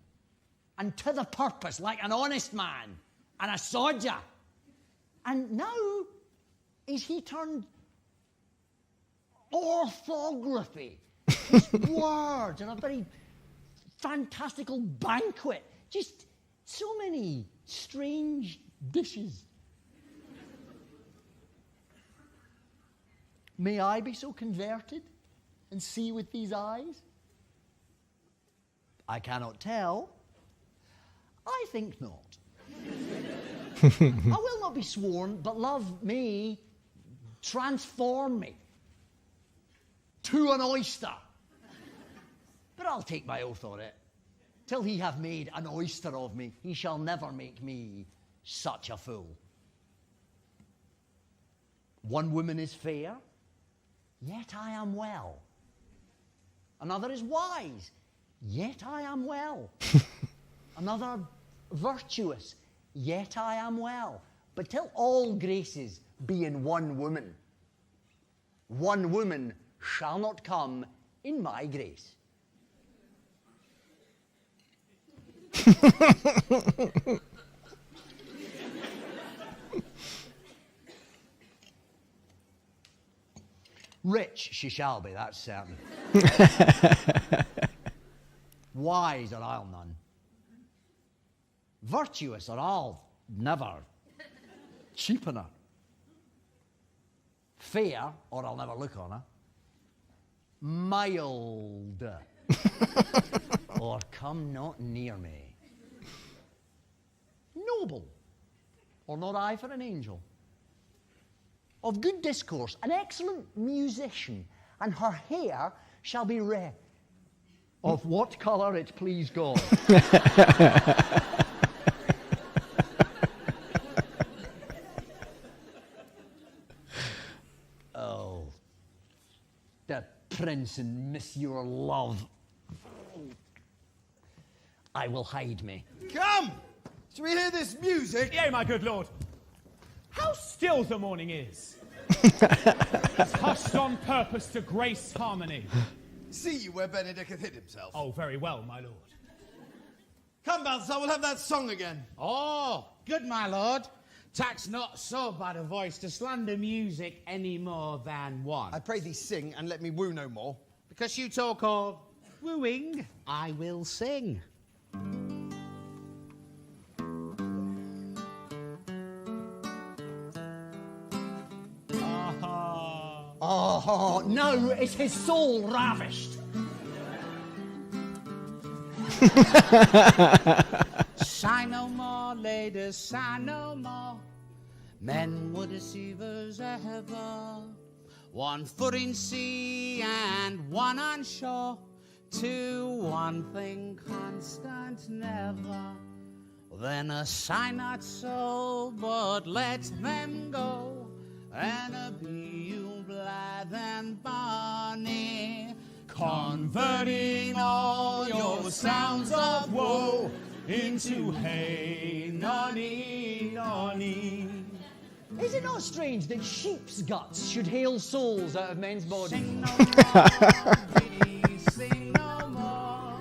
and to the purpose like an honest man and a soldier. And now is he turned orthography. His words are a very fantastical banquet. Just so many strange dishes. May I be so converted and see with these eyes? I cannot tell. I think not. I will not be sworn, but love may transform me to an oyster. But I'll take my oath on it. Till he have made an oyster of me, he shall never make me such a fool. One woman is fair, yet I am well. Another is wise, yet I am well. Another virtuous, yet I am well. But till all graces be in one woman shall not come in my grace. Rich she shall be, that's certain. Wise or I'll none. Virtuous or I'll never cheapen her. Fair or I'll never look on her. Mild or come not near me. Noble or not I for an angel. Of good discourse, an excellent musician, and her hair shall be red. Of what colour it please God. Oh, the prince and miss your love. I will hide me. Come! Shall we hear this music? Yea, my good lord. How still the morning is. It's hushed on purpose to grace harmony. See you where Benedict hath hid himself. Oh, very well, my lord. Come, Balthazar, we'll have that song again. Oh, good, my lord. Tax not so bad a voice to slander music any more than one. I pray thee sing, and let me woo no more. Because you talk of wooing, I will sing. Oh, now is his soul ravished. Sigh no more, ladies, sigh no more. Men were deceivers ever. One foot in sea and one on shore. To one thing constant never. Then sigh not so, but let them go. And be you blithe and bonny, converting all your sounds of woe into hey, nonny, nonny. Is it not strange that sheep's guts should hail souls out of men's bodies? Sing no more, biddy, sing no more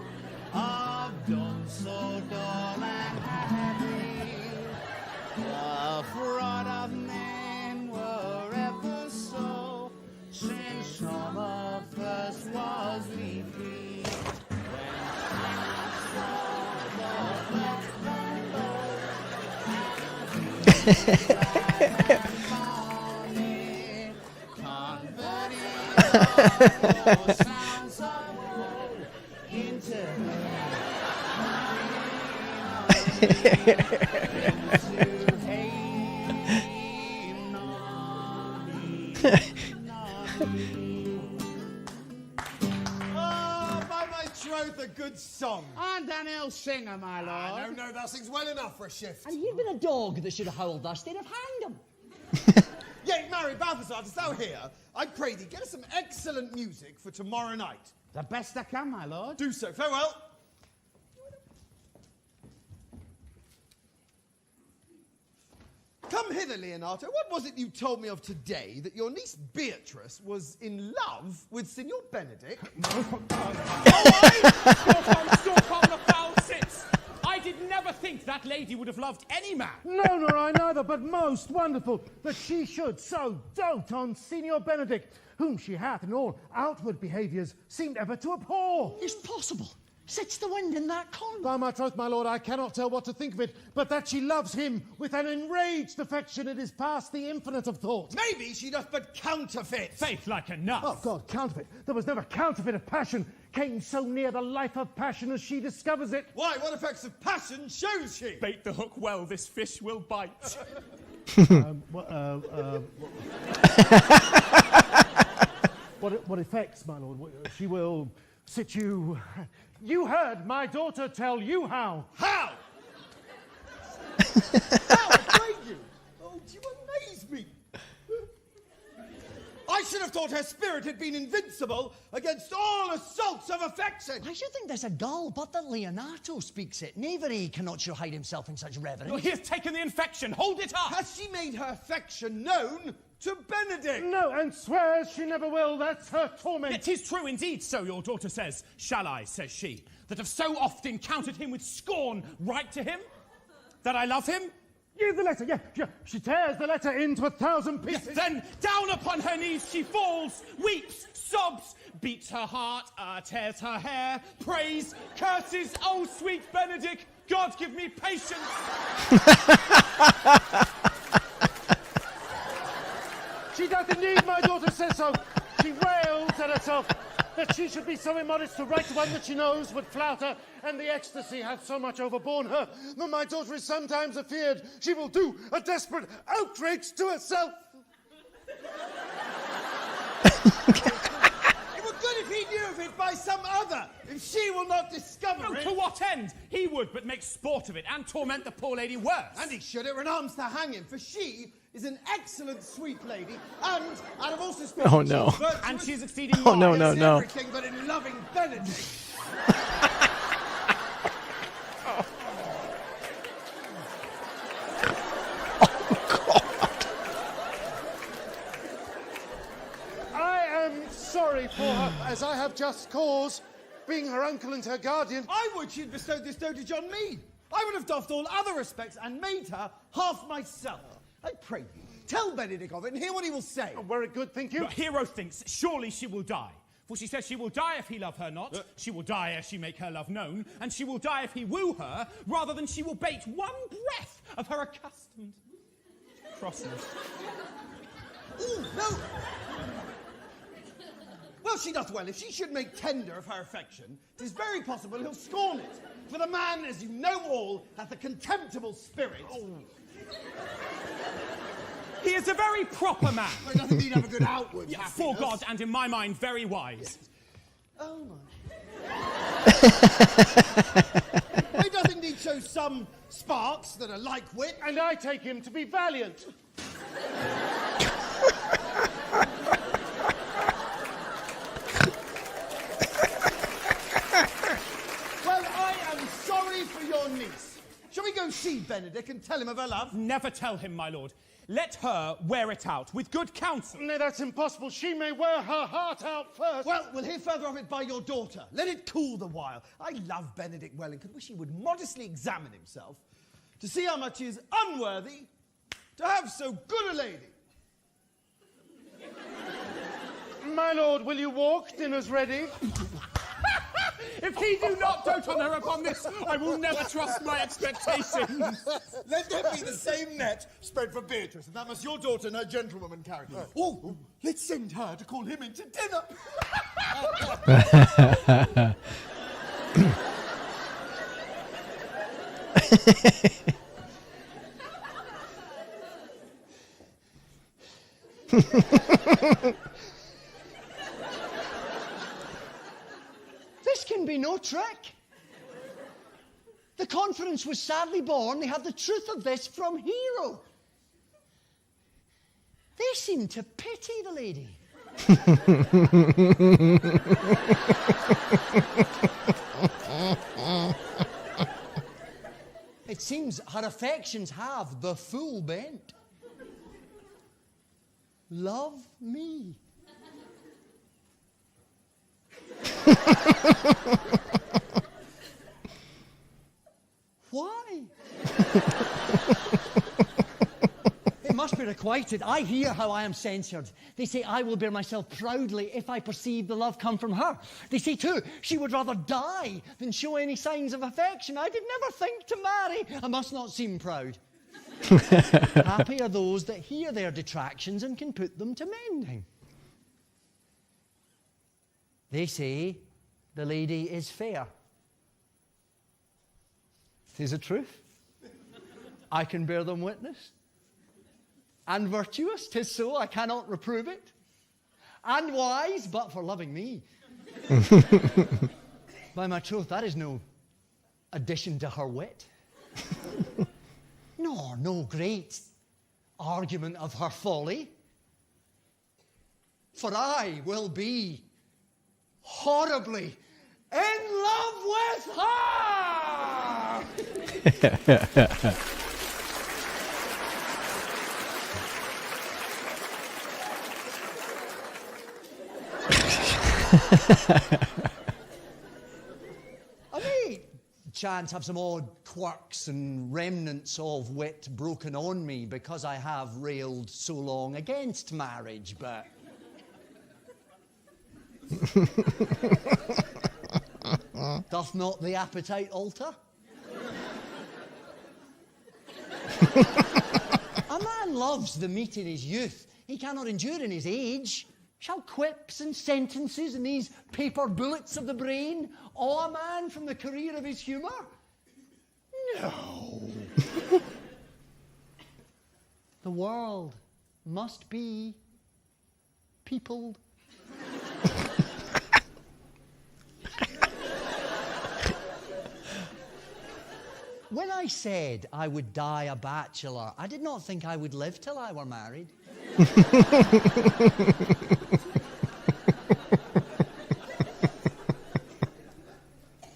of dumb so dull and heavy. The fraud of men were ever so, since summer first was leafy. When I saw the sounds of woe into Oh, by my troth, a good song. And an ill singer, my lord. No, thou sings well enough for a shift. And he'd been a dog that should have howled thus, they'd have hanged him. Yea, marry, Balthazar, dost thou hear? I pray thee, get us some excellent music for tomorrow night. The best I can, my lord. Do so. Farewell. Come hither, Leonardo. What was it you told me of today, that your niece Beatrice was in love with Signor Benedict? Stop on the foul sits! I did never think that lady would have loved any man. No, nor I neither, but most wonderful that she should so dote on Signor Benedict, whom she hath in all outward behaviours seemed ever to abhor. It's possible. Sits the wind in that con? By my troth, my lord, I cannot tell what to think of it, but that she loves him with an enraged affection, it is past the infinite of thought. Maybe she doth but counterfeit. Faith like enough. Oh, God, counterfeit. There was never counterfeit of passion came so near the life of passion as she discovers it. Why, what effects of passion shows she? Bait the hook well, this fish will bite. What effects, my lord? She will sit you... You heard my daughter tell you how. How? How, I pray you? Oh, you amaze me. I should have thought her spirit had been invincible against all assaults of affection. I should think there's a gull, but that Leonardo speaks it. Never he cannot sure hide himself in such reverence. Oh, he has taken the infection. Hold it up. Has she made her affection known to Benedict? No, and swears she never will. That's her torment. It is true indeed, so your daughter says. Shall I, says she, that have so often counted him with scorn, write to him? That I love him? Yeah, the letter, yeah. She tears the letter into 1,000 pieces. Yes, then down upon her knees she falls, weeps, sobs, beats her heart, tears her hair, prays, curses. Oh, sweet Benedict, God give me patience. She doth indeed, my daughter says so. She rails at herself that she should be so immodest to write to one that she knows would flout her, and the ecstasy hath so much overborne her that my daughter is sometimes afeard she will do a desperate outrage to herself. It were good if he knew of it by some other, if she will not discover it. To what end? He would but make sport of it and torment the poor lady worse. And he should, it were an arms to hang him, for she is an excellent, sweet lady, and out of all suspicion, Oh, no. she's virtuous, And she's exceeding Oh, no, wise. no, is no. everything but in loving Benedict. I am sorry for her, as I have just cause, being her uncle and her guardian. I would she'd bestowed this dotage on me. I would have doffed all other respects and made her half myself. I pray you, tell Benedict of it and hear what he will say. Oh, very good, thank you. Your hero thinks surely she will die. For she says she will die if he love her not, she will die ere she make her love known, and she will die if he woo her, rather than she will bate one breath of her accustomed crossness. Ooh, no! Well, she doth well. If she should make tender of her affection, 'tis very possible he'll scorn it. For the man, as you know all, hath a contemptible spirit. Oh. He is a very proper man. Well, it doesn't mean have a good outward Yeah, happiness. for God, and in my mind, very wise. Oh, my. He doth indeed show some sparks that are like wit. And I take him to be valiant. Well, I am sorry for your niece. Shall we go see Benedict and tell him of her love? Never tell him, my lord. Let her wear it out with good counsel. No, that's impossible. She may wear her heart out first. Well, we'll hear further of it by your daughter. Let it cool the while. I love Benedict well and could wish he would modestly examine himself to see how much he is unworthy to have so good a lady. My lord, will you walk? Dinner's ready. If he do not dote on her upon this, I will never trust my expectations. Let there be the same net spread for Beatrice, and that must your daughter and her gentlewoman carry. Oh, let's send her to call him into dinner. This can be no trick. The conference was sadly born. They have the truth of this from Hero. They seem to pity the lady. It seems her affections have the full bent. Love me. Why? It must be requited. I hear how I am censured. They say I will bear myself proudly if I perceive the love come from her. They say too, she would rather die than show any signs of affection. I did never think to marry. I must not seem proud. Happy are those that hear their detractions and can put them to mending. They say the lady is fair. 'Tis a truth. I can bear them witness. And virtuous, 'tis so, I cannot reprove it. And wise, but for loving me. By my troth, that is no addition to her wit. Nor no great argument of her folly. For I will be horribly in love with her! I may chance have some odd quirks and remnants of wit broken on me because I have railed so long against marriage, but... Doth not the appetite alter? A man loves the meat in his youth. He cannot endure in his age. Shall quips and sentences and these paper bullets of the brain awe a man from the career of his humour? No. The world must be peopled. When I said I would die a bachelor, I did not think I would live till I were married.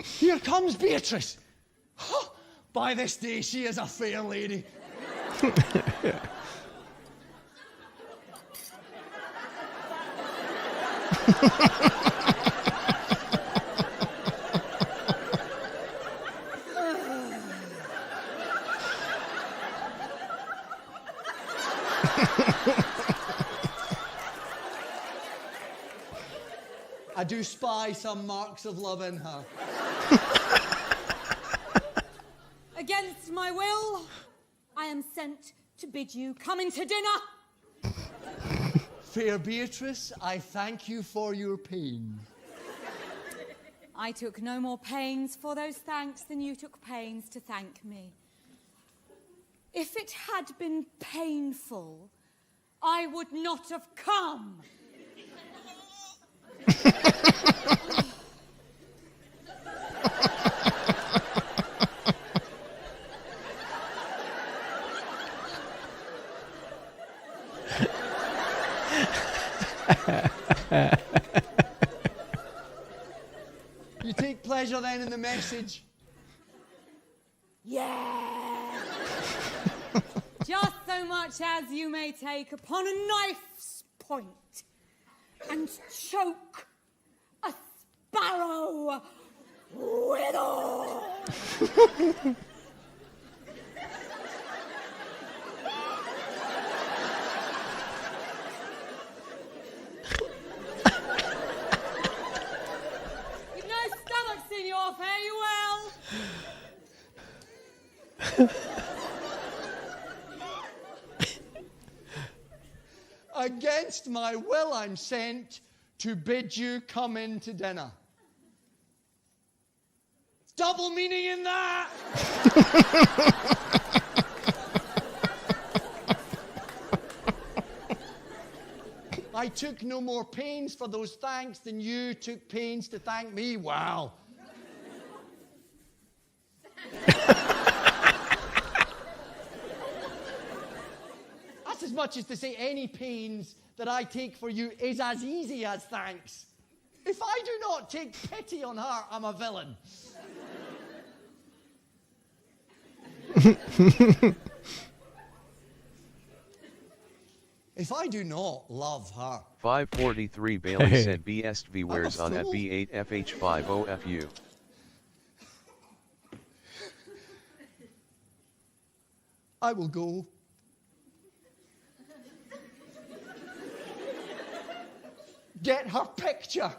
Here comes Beatrice. By this day, she is a fair lady. I do spy some marks of love in her. Against my will, I am sent to bid you come in to dinner. Fair Beatrice, I thank you for your pain. I took no more pains for those thanks than you took pains to thank me. If it had been painful, I would not have come. You take pleasure then in the message? Yeah. Just so much as you may take upon a knife's point and choke a sparrow withal. You've no stomach, Signor, fare you well. Against my will, I'm sent to bid you come in to dinner. Double meaning in that! I took no more pains for those thanks than you took pains to thank me. Wow. That's as much as to say any pains that I take for you is as easy as thanks. If I do not take pity on her, I'm a villain. If I do not love her. 543 Bailey said BSV wears on at B8FH50FU. I will go. Get her picture.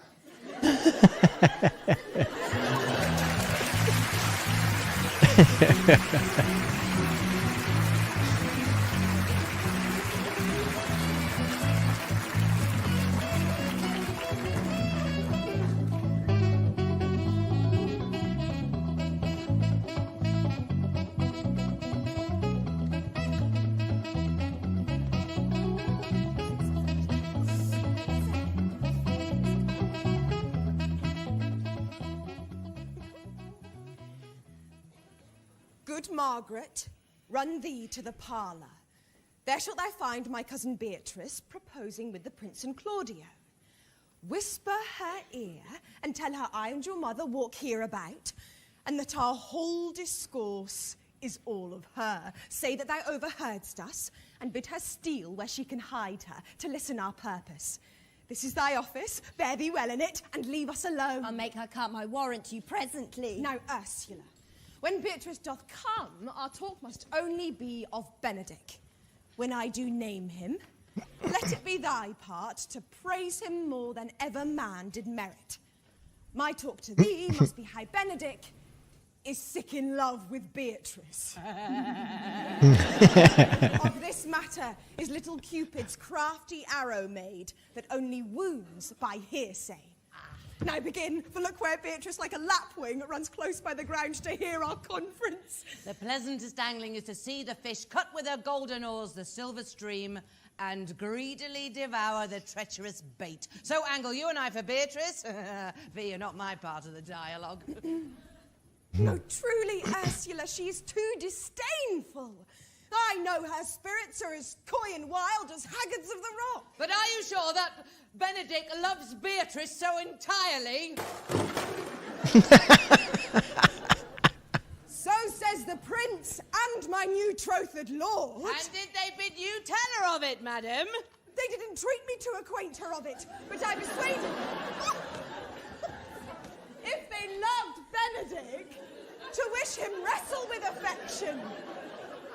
Good Margaret, run thee to the parlour. There shalt thou find my cousin Beatrice proposing with the Prince and Claudio. Whisper her ear and tell her I and your mother walk hereabout, and that our whole discourse is all of her. Say that thou overheardst us, and bid her steal where she can hide her, to listen our purpose. This is thy office, bear thee well in it, and leave us alone. I'll make her come, I warrant you presently. Now, Ursula, when Beatrice doth come, our talk must only be of Benedick. When I do name him, let it be thy part to praise him more than ever man did merit. My talk to thee must be how Benedick is sick in love with Beatrice. Of this matter is little Cupid's crafty arrow made that only wounds by hearsay. Now begin, for look where Beatrice like a lapwing runs close by the ground to hear our conference. The pleasantest angling is to see the fish cut with her golden oars the silver stream and greedily devour the treacherous bait. So angle you and I for Beatrice, for you're not my part of the dialogue. No, truly, Ursula, she is too disdainful. I know her spirits are as coy and wild as haggards of the rock. But are you sure that Benedict loves Beatrice so entirely? So says the prince and my new betrothed lord. And did they bid you tell her of it, madam? They didn't treat me to acquaint her of it, but I persuaded them. If they loved Benedict, to wish him wrestle with affection,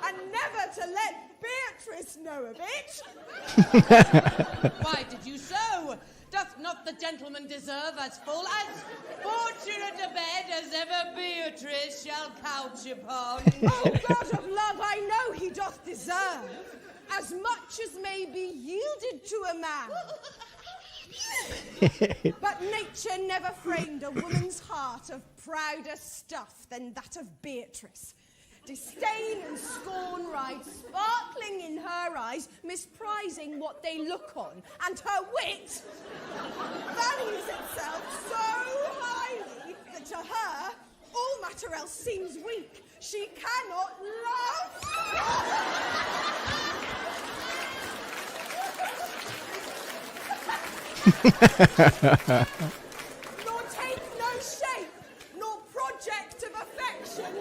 and never to let Beatrice know of it. Why did you so? Doth not the gentleman deserve as full, as fortunate a bed as ever Beatrice shall couch upon? Oh, God of love, I know he doth deserve as much as may be yielded to a man. But nature never framed a woman's heart of prouder stuff than that of Beatrice. Disdain and scorn ride sparkling in her eyes, misprizing what they look on, and her wit values itself so highly that to her all matter else seems weak. She cannot love. Nor take no shape, nor project of affection.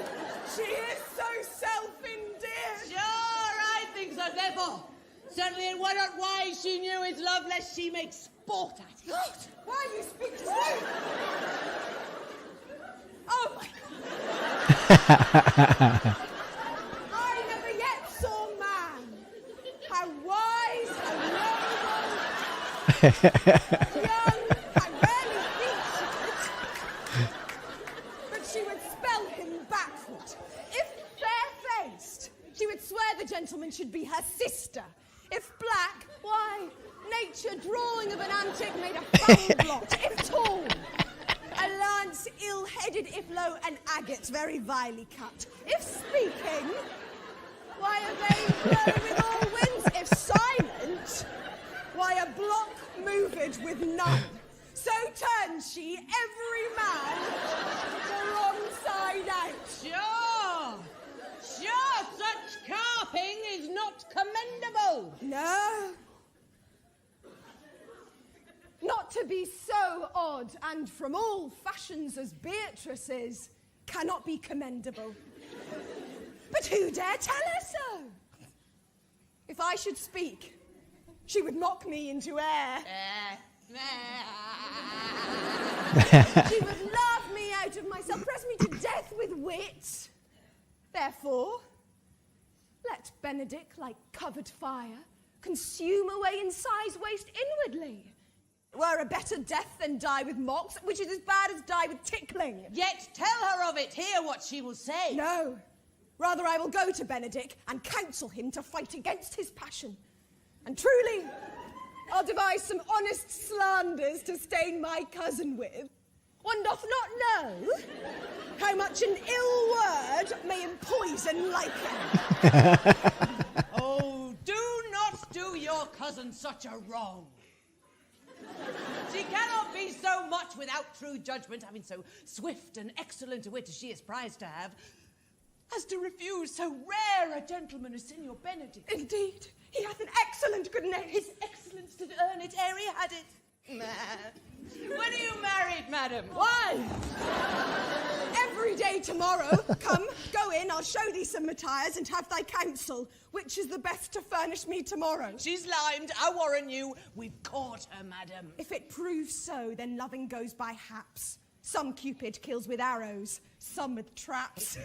She is so self-endeared. Sure, I think so, therefore. Certainly it were not wise she knew his love, lest she make sport at it. God, why do you speak to me? Oh, my God. I never yet saw man. How wise, how noble, young, how rarely featured. But she would spell him backward. If fair-faced, she would swear the gentleman should be her sister. If black, why, nature drawing of an antic made a foul blot. If tall, a lance ill-headed, if low, an agate very vilely cut. If speaking, why a vein blow with all winds. If silent, why a block moved with none. So turns she every man the wrong side out. Sure, such carping is not commendable. No. Not to be so odd and from all fashions as Beatrice is, cannot be commendable. But who dare tell her so? If I should speak, she would mock me into air. She would laugh me out of myself, press me to death with wit. Therefore, let Benedict, like covered fire, consume away in size waste inwardly. Were a better death than die with mocks, which is as bad as die with tickling. Yet tell her of it, hear what she will say. No, rather I will go to Benedict and counsel him to fight against his passion. And truly, I'll devise some honest slanders to stain my cousin with. One doth not know how much an ill word may empoison lichen. Oh, do not do your cousin such a wrong. She cannot be so much without true judgment, having so swift and excellent a wit as she is prized to have, as to refuse so rare a gentleman as Signor Benedict. Indeed, he hath an excellent good name. His excellence did earn it ere he had it. When are you married, madam? Why? Every day tomorrow. Come, go in, I'll show thee some attires and have thy counsel. Which is the best to furnish me tomorrow? She's limed, I warrant you. We've caught her, madam. If it proves so, then loving goes by haps. Some Cupid kills with arrows, some with traps.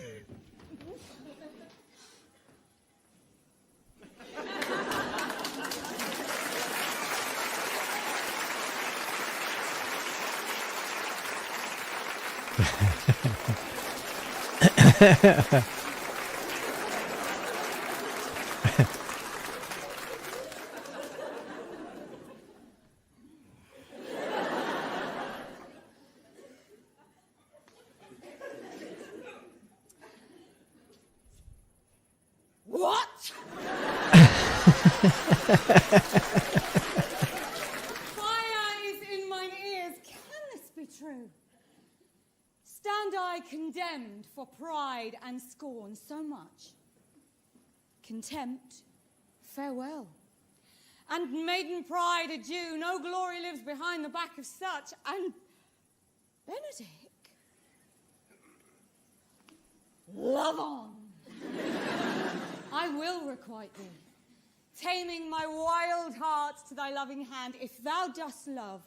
What? Fire is in mine ears. Can this be true? Stand I I condemned for pride and scorn so much? Contempt, farewell. And maiden pride adieu, no glory lives behind the back of such. And Benedick, love on. I will requite thee, taming my wild heart to thy loving hand. If thou dost love,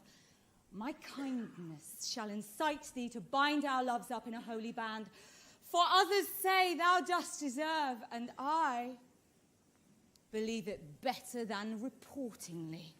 my kindness shall incite thee to bind our loves up in a holy band. For others say thou dost deserve, and I believe it better than reportingly.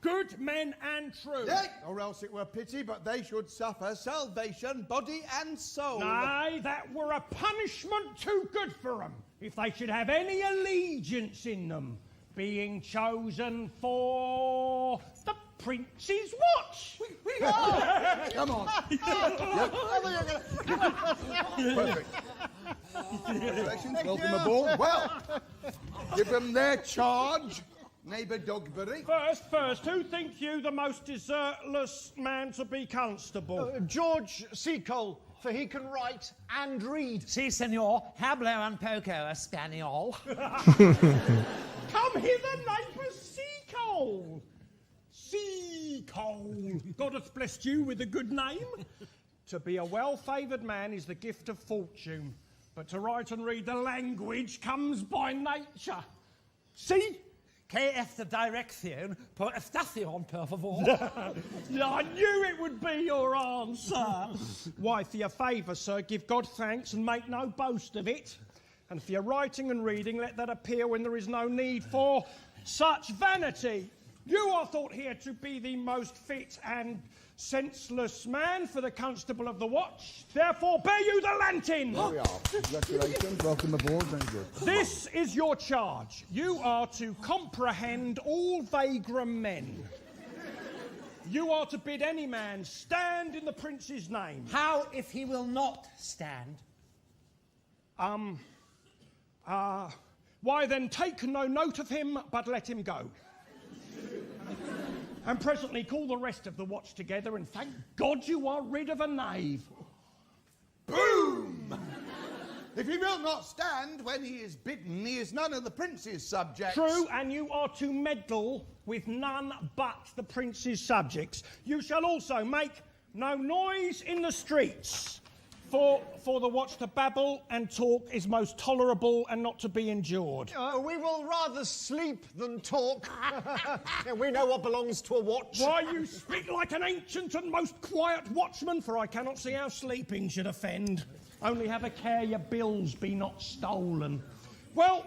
Good men and true. Yea, or else it were pity, but they should suffer salvation, body and soul. Nay, that were a punishment too good for them, if they should have any allegiance in them, being chosen for the Prince's watch. We are! Come on. Perfect. Congratulations, welcome aboard. Well, give them their charge. Neighbour Dogberry. First, who think you the most desertless man to be constable? George Seacole, for he can write and read. Si, senor. Hablo un poco español. Come hither, neighbour Seacole. Seacole. God hath blessed you with a good name. To be a well-favoured man is the gift of fortune, but to write and read the language comes by nature. See? KF the direction, por estación, per favor. I knew it would be your answer. Why, for your favour, sir, give God thanks and make no boast of it. And for your writing and reading, let that appear when there is no need for such vanity. You are thought here to be the most fit and senseless man for the constable of the watch. Therefore, bear you the lantern. There we are. Congratulations. Welcome aboard. Very good. This is your charge. You are to comprehend all vagrom men. You are to bid any man stand in the prince's name. How if he will not stand? Why then take no note of him, but let him go. And presently call the rest of the watch together, and thank God you are rid of a knave. Boom! If he will not stand when he is bidden, he is none of the prince's subjects. True, and you are to meddle with none but the prince's subjects. You shall also make no noise in the streets, for the watch to babble and talk is most tolerable and not to be endured. We will rather sleep than talk. We know what belongs to a watch. Why, you speak like an ancient and most quiet watchman, for I cannot see how sleeping should offend. Only have a care your bills be not stolen. Well,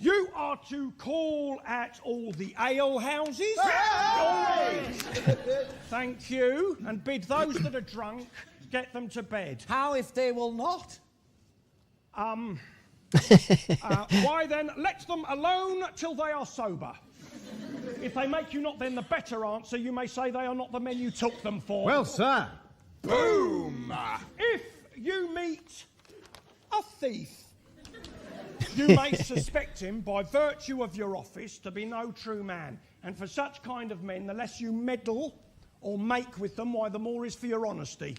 you are to call at all the ale houses. Thank you, and bid those that are drunk get them to bed. How if they will not? Why then, let them alone till they are sober. If they make you not then the better answer, you may say they are not the men you took them for. Well, sir. Boom! If you meet a thief, you may suspect him by virtue of your office to be no true man. And for such kind of men, the less you meddle or make with them, why, the more is for your honesty.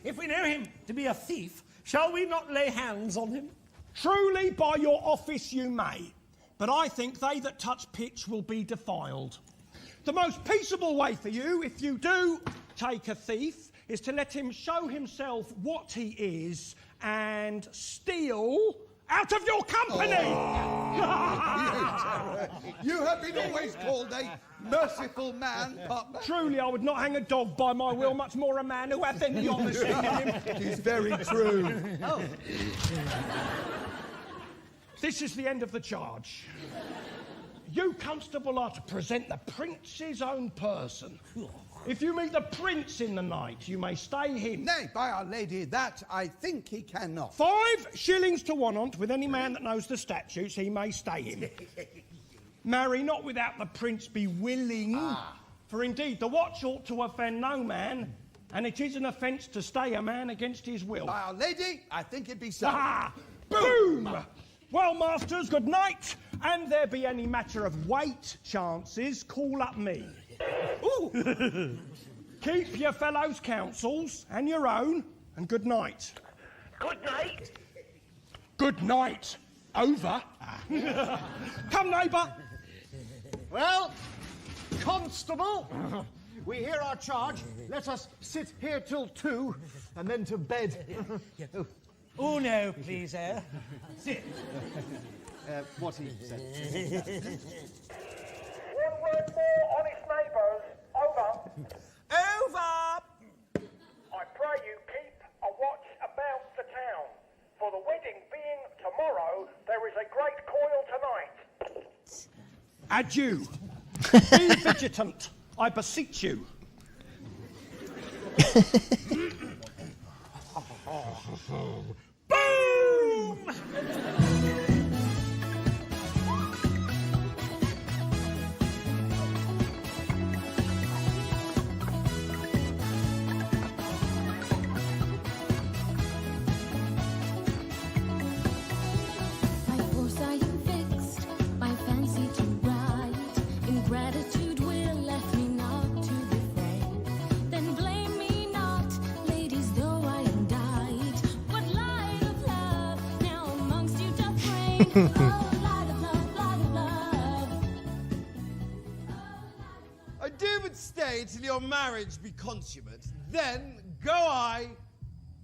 If we know him to be a thief, shall we not lay hands on him? Truly, by your office you may. but I think they that touch pitch will be defiled. The most peaceable way for you, if you do take a thief, is to let him show himself what he is and steal out of your company! You have been always called a merciful man, partner. Truly, I would not hang a dog by my will, much more a man who hath any honesty in him. It is very true. Oh. This is the end of the charge. You, constable, are to present the prince's own person. If you meet the prince in the night, you may stay him. Nay, by our lady, that I think he cannot. 5 shillings to 1 on't with any man that knows the statutes, he may stay him. Marry not without the prince be willing, for indeed the watch ought to offend no man, and it is an offence to stay a man against his will. By our lady, I think it be so. Ah! Boom! Well, masters, good night, and there be any matter of weight chances, call up me. Ooh. Keep your fellows' counsels and your own, and good night. Good night. Good night. Over. Come, neighbour. Well, constable, we hear our charge. Let us sit here till 2 and then to bed. Oh, no, please, Sit. What he said. 1 word more, honest neighbours. Over. Over! I pray you keep a watch about the town. For the wedding being tomorrow, there is a great coil tonight. Adieu. Be vigilant, I beseech you. Boom! I do but stay till your marriage be consummate, then go I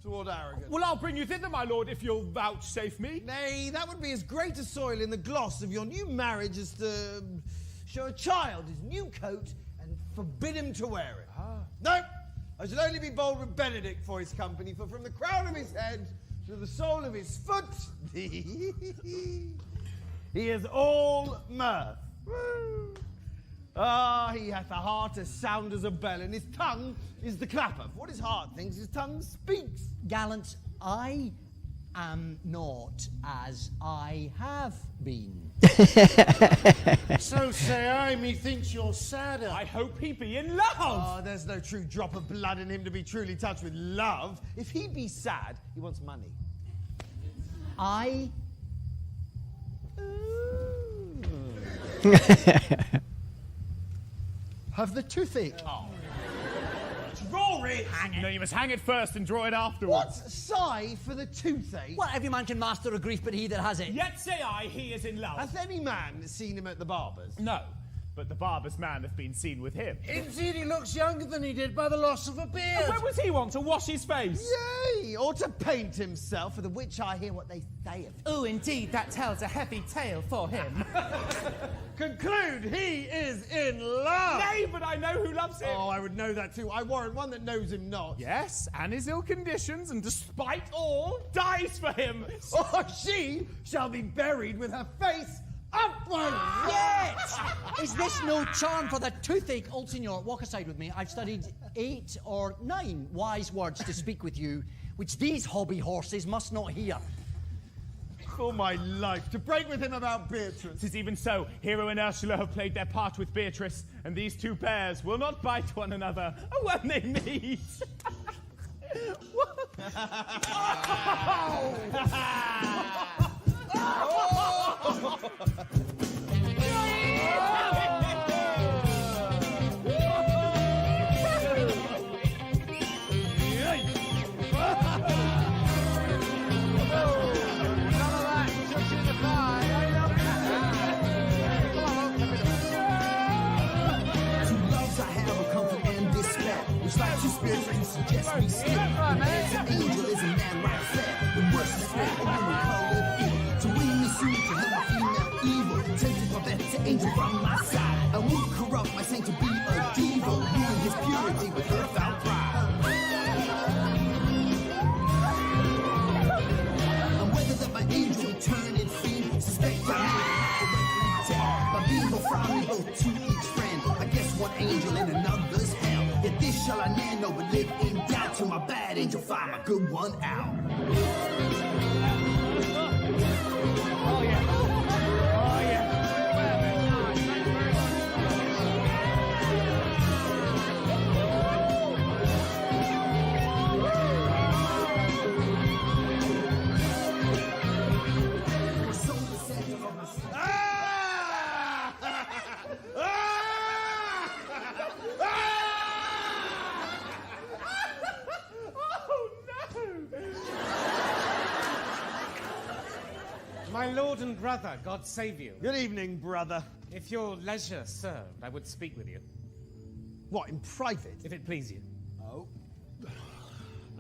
toward Aragon. Well, I'll bring you thither, my lord, if you'll vouchsafe me. Nay, that would be as great a soil in the gloss of your new marriage as to show a child his new coat and forbid him to wear it. No, I shall only be bold with Benedict for his company, for from the crown of his head to the sole of his foot, he is all mirth. Ah, he hath a heart as sound as a bell, and his tongue is the clapper. For what his heart thinks, his tongue speaks. Gallant, I am not as I have been. So say I, methinks you're sadder. I hope he be in love. Oh, there's no true drop of blood in him to be truly touched with love. If he be sad, he wants money. I... have the toothache. Oh. Draw it! No, you must hang it first and draw it afterwards. What's sigh for the toothache? Well, every man can master a grief, but he that has it. Yet say I, he is in love. Hath any man seen him at the barber's? No, but the barber's man hath been seen with him. Indeed, he looks younger than he did by the loss of a beard. And where was he want to wash his face? Yea, or to paint himself, for the which I hear what they say of him. Oh, indeed, that tells a heavy tale for him. Conclude, he is in love! Nay, but I know who loves him. Oh, I would know that too. I warrant one that knows him not. Yes, and his ill conditions, and despite all, dies for him. Or she shall be buried with her face upwards! Yet! Is this no charm for the toothache? Old Signor, walk aside with me. I've studied 8 or 9 wise words to speak with you, which these hobby horses must not hear. For my life, to break with him about Beatrice. 'Tis even so. Hero and Ursula have played their part with Beatrice, and these two bears will not bite one another when they meet. test me still. It's an angel is a man right fair. The worst is fair, a woman colored evil. To win me soon to have a female evil. Tempted my better angel from my side. I won't corrupt my saint to be a diva. Ruin his purity with her foul pride. And whether that my angel will turn in fiend, suspect I may dead. My being will frown me both to each friend. I guess one angel in another's hell. Yet this shall I ne'er know but live in doubt. Till my bad angel find my good one out. Oh yeah. Oh yeah. My lord and brother, God save you. Good evening, brother. If your leisure served, I would speak with you. What, in private? If it please you. Oh.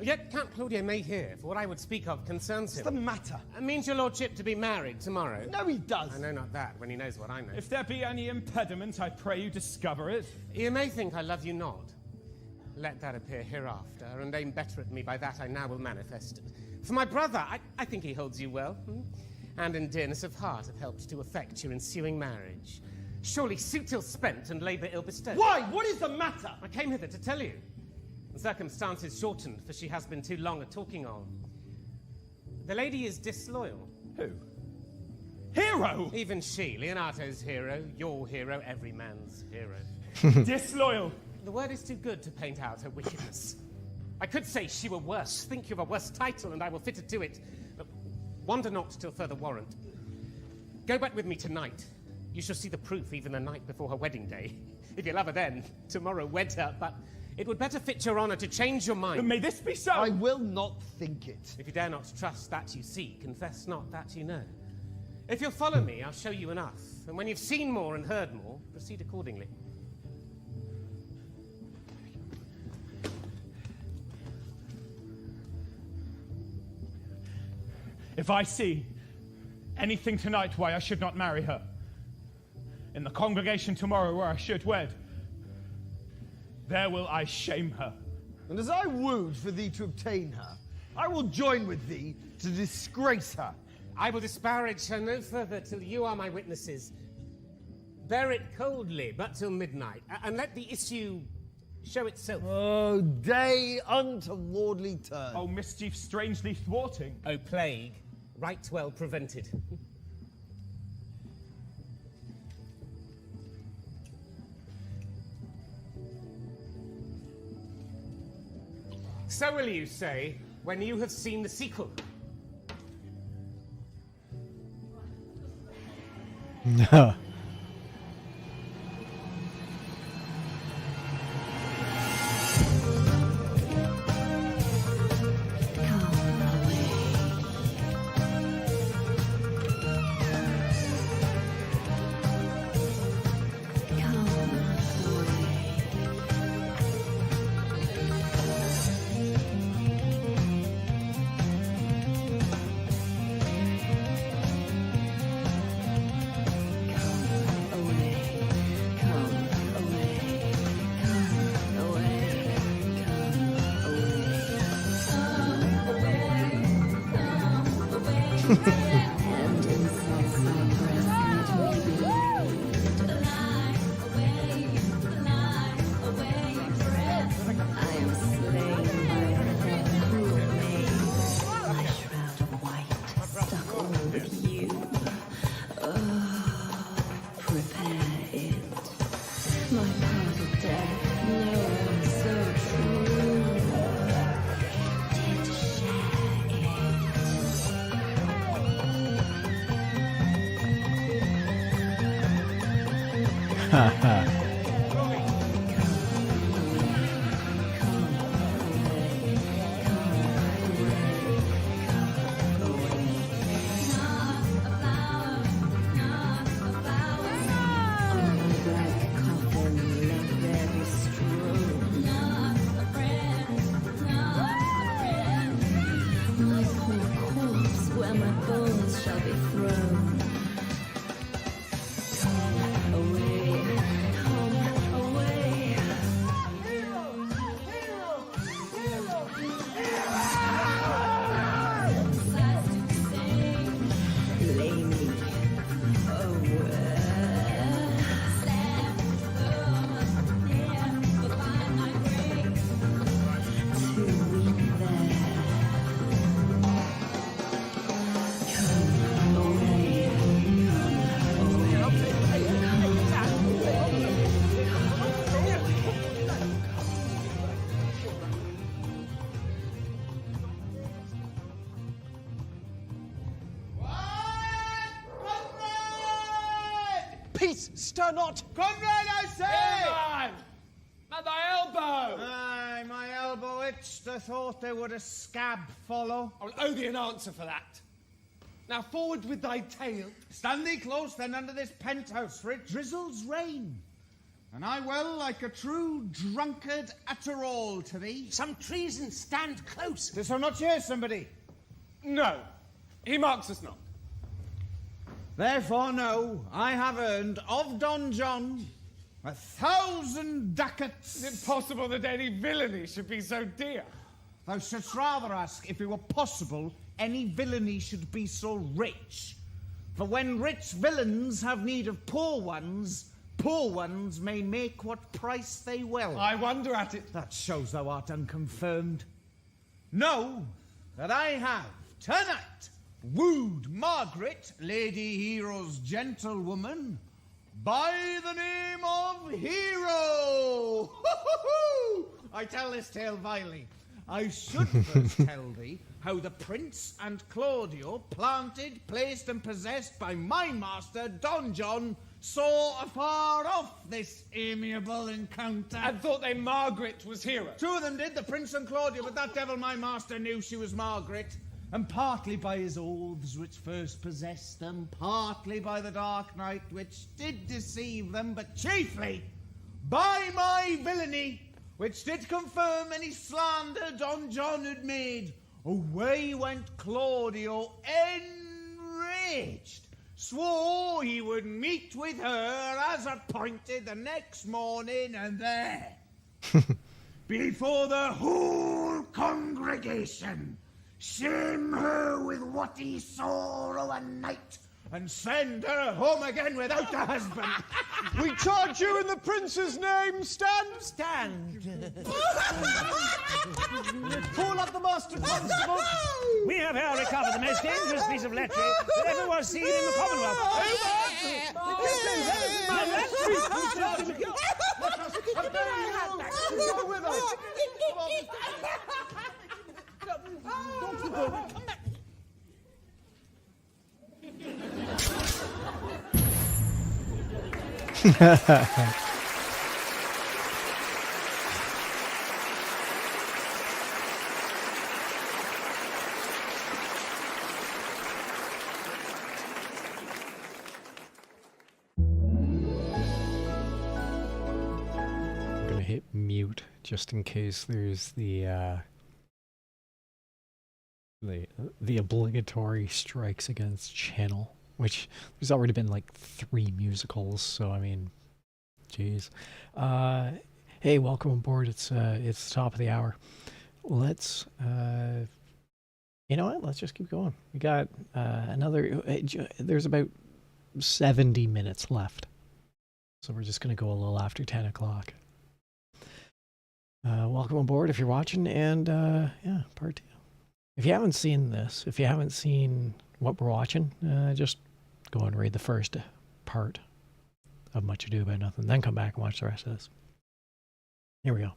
Yet Count Claudio may hear, for what I would speak of concerns him. What's the matter? It means your lordship to be married tomorrow. No, he does. I know not that, when he knows what I know. If there be any impediment, I pray you discover it. You may think I love you not. Let that appear hereafter, and aim better at me by that I now will manifest. For my brother, I think he holds you well, and in dearness of heart have helped to effect your ensuing marriage. Surely suit ill spent and labour ill bestowed. Why? What is the matter? I came hither to tell you. The circumstances shortened, for she has been too long a talking on. The lady is disloyal. Who? Hero? Even she, Leonato's hero, your hero, every man's hero. Disloyal? The word is too good to paint out her wickedness. I could say she were worse, think you of a worse title, and I will fit her to it. But wander not till further warrant. Go back with me tonight. You shall see the proof even the night before her wedding day. If you love her then, tomorrow wed her, but it would better fit your honour to change your mind. But may this be so? I will not think it. If you dare not trust that you see, confess not that you know. If you'll follow me, I'll show you enough. And when you've seen more and heard more, proceed accordingly. If I see anything tonight why I should not marry her, in the congregation tomorrow where I should wed, there will I shame her. And as I wooed for thee to obtain her, I will join with thee to disgrace her. I will disparage her no further till you are my witnesses. Bear it coldly, but till midnight, and let the issue show itself. Oh, day untowardly turned. Oh, mischief strangely thwarting. Oh, plague, right well prevented. So will you say, when you have seen the sequel? No. and my bones shall be thrown. Come away, come away. Lay me away. Peace, stir not! Conrad, I say! Conrad! At thy elbow! Aye, my elbow itched. I thought there would a scab follow. I will owe thee an answer for that. Now forward with thy tale. Stand thee close then under this penthouse, for it drizzles rain. And I well like a true drunkard utter all to thee. Some treason, stand close. Dost thou not hear somebody? No, he marks us not. Therefore, know, I have earned of Don John 1,000 ducats. Is it possible that any villainy should be so dear? Thou shouldst rather ask if it were possible any villainy should be so rich. For when rich villains have need of poor ones may make what price they will. I wonder at it. That shows thou art unconfirmed. Know that I have tonight wooed Margaret, Lady Hero's gentlewoman, by the name of Hero. I tell this tale vilely. I should first tell thee how the prince and Claudio, planted, placed, and possessed by my master, Don John, saw afar off this amiable encounter. And thought they Margaret was Hero. Two of them did, the prince and Claudio, but that devil my master knew she was Margaret. And partly by his oaths which first possessed them, partly by the dark night which did deceive them, but chiefly by my villainy, which did confirm any slander Don John had made, away went Claudio enraged, swore he would meet with her as appointed the next morning, and there, before the whole congregation, shame her with what he saw o' a night, and send her home again without a husband. We charge you in the prince's name, stand! Stand! Call up the master constable! We have here recovered the most dangerous piece of lechery that ever was seen in the Commonwealth. Go with us! I'm gonna hit mute just in case there's the obligatory strikes against channel, which there's already been like 3 musicals, so I mean, jeez. Hey, welcome aboard. It's the top of the hour. Let's you know what? Let's just keep going. We got another. There's about 70 minutes left, so we're just gonna go a little after 10 o'clock. Welcome aboard if you're watching, and yeah, part 2. If you haven't seen this, if you haven't seen what we're watching, just go and read the first part of Much Ado About Nothing, then come back and watch the rest of this. Here we go.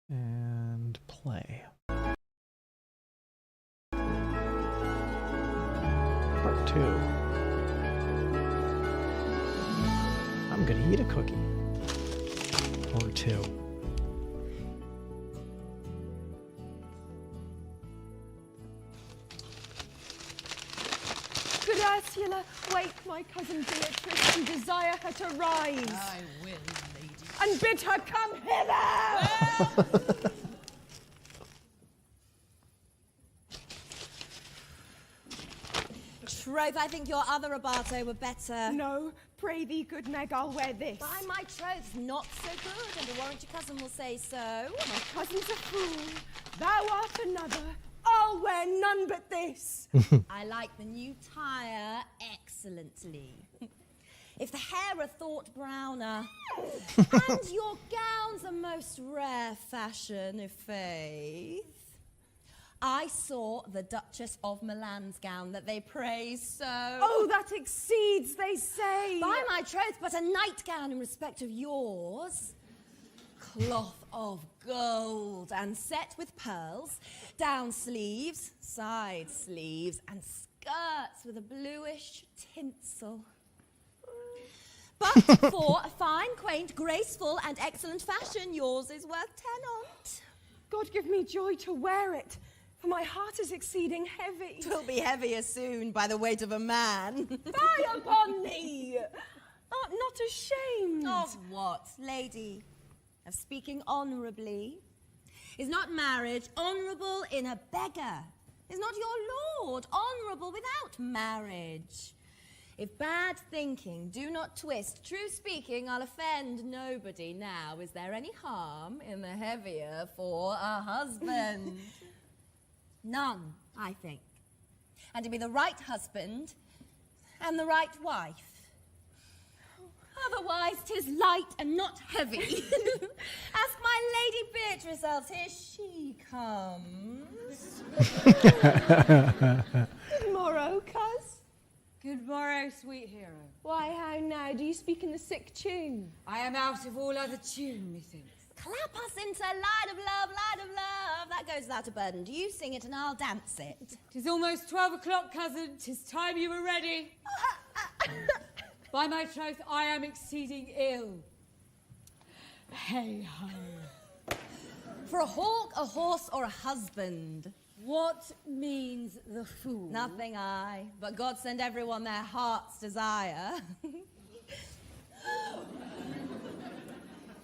And play. Part 2. I'm gonna eat a cookie. Or 2. Could Ursula wake my cousin Beatrice and desire her to rise? I will, lady. And bid her come hither! Troth, I think your other abato were better. No, pray thee, good Meg, I'll wear this. By my troth, not so good, and the warrant your cousin will say so. My cousin's a fool. Thou art another. I'll wear none but this. I like the new tire excellently. If the hair are thought browner, and your gown's a most rare fashion, if faith. I saw the Duchess of Milan's gown that they praise so. Oh, that exceeds, they say. By my troth, but a nightgown in respect of yours. Cloth of gold and set with pearls, down sleeves, side sleeves, and skirts with a bluish tinsel. But for a fine, quaint, graceful, and excellent fashion, yours is worth 10 on't. God give me joy to wear it, for my heart is exceeding heavy. 'Twill be heavier soon by the weight of a man. Fie upon thee! Art not ashamed? Of what, lady? Of speaking honourably? Is not marriage honourable in a beggar? Is not your lord honourable without marriage? If bad thinking do not twist, true speaking, I'll offend nobody now. Is there any harm in the heavier for a husband? None, I think. And to be the right husband and the right wife. Otherwise, 'tis light and not heavy. Ask my Lady Beatrice, else here she comes. Good morrow, cuz. Good morrow, sweet hero. Why, how now? Do you speak in the sick tune? I am out of all other tune, methinks. Clap us into light of love, light of love. That goes without a burden. Do you sing it and I'll dance it? 'Tis almost 12 o'clock, cousin. 'Tis time you were ready. By my troth, I am exceeding ill. Hey ho. For a hawk, a horse, or a husband. What means the fool? Nothing, but God send everyone their heart's desire.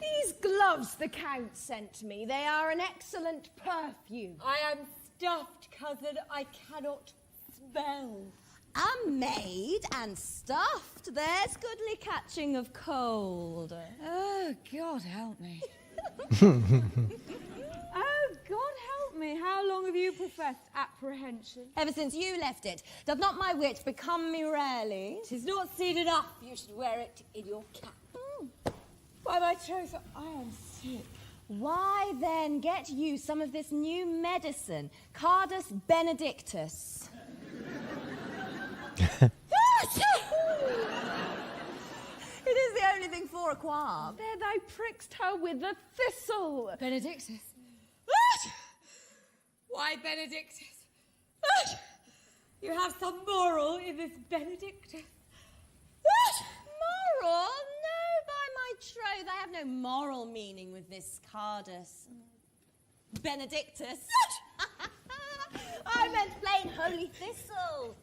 These gloves the Count sent me, they are an excellent perfume. I am stuffed, cousin. I cannot smell. A maid and stuffed, there's goodly catching of cold. Oh, God help me. Oh, God help me, how long have you professed apprehension? Ever since you left it. Doth not my wit become me rarely? 'Tis not seen enough. You should wear it in your cap. By my troth, I am sick. Why then get you some of this new medicine, Cardus Benedictus. It is the only thing for a qualm. There thou prick'st her with a thistle. Benedictus. Why, Benedictus? You have some moral in this Benedictus. Moral? No, by my troth, I have no moral meaning with this Cardus Benedictus. I meant plain holy thistle.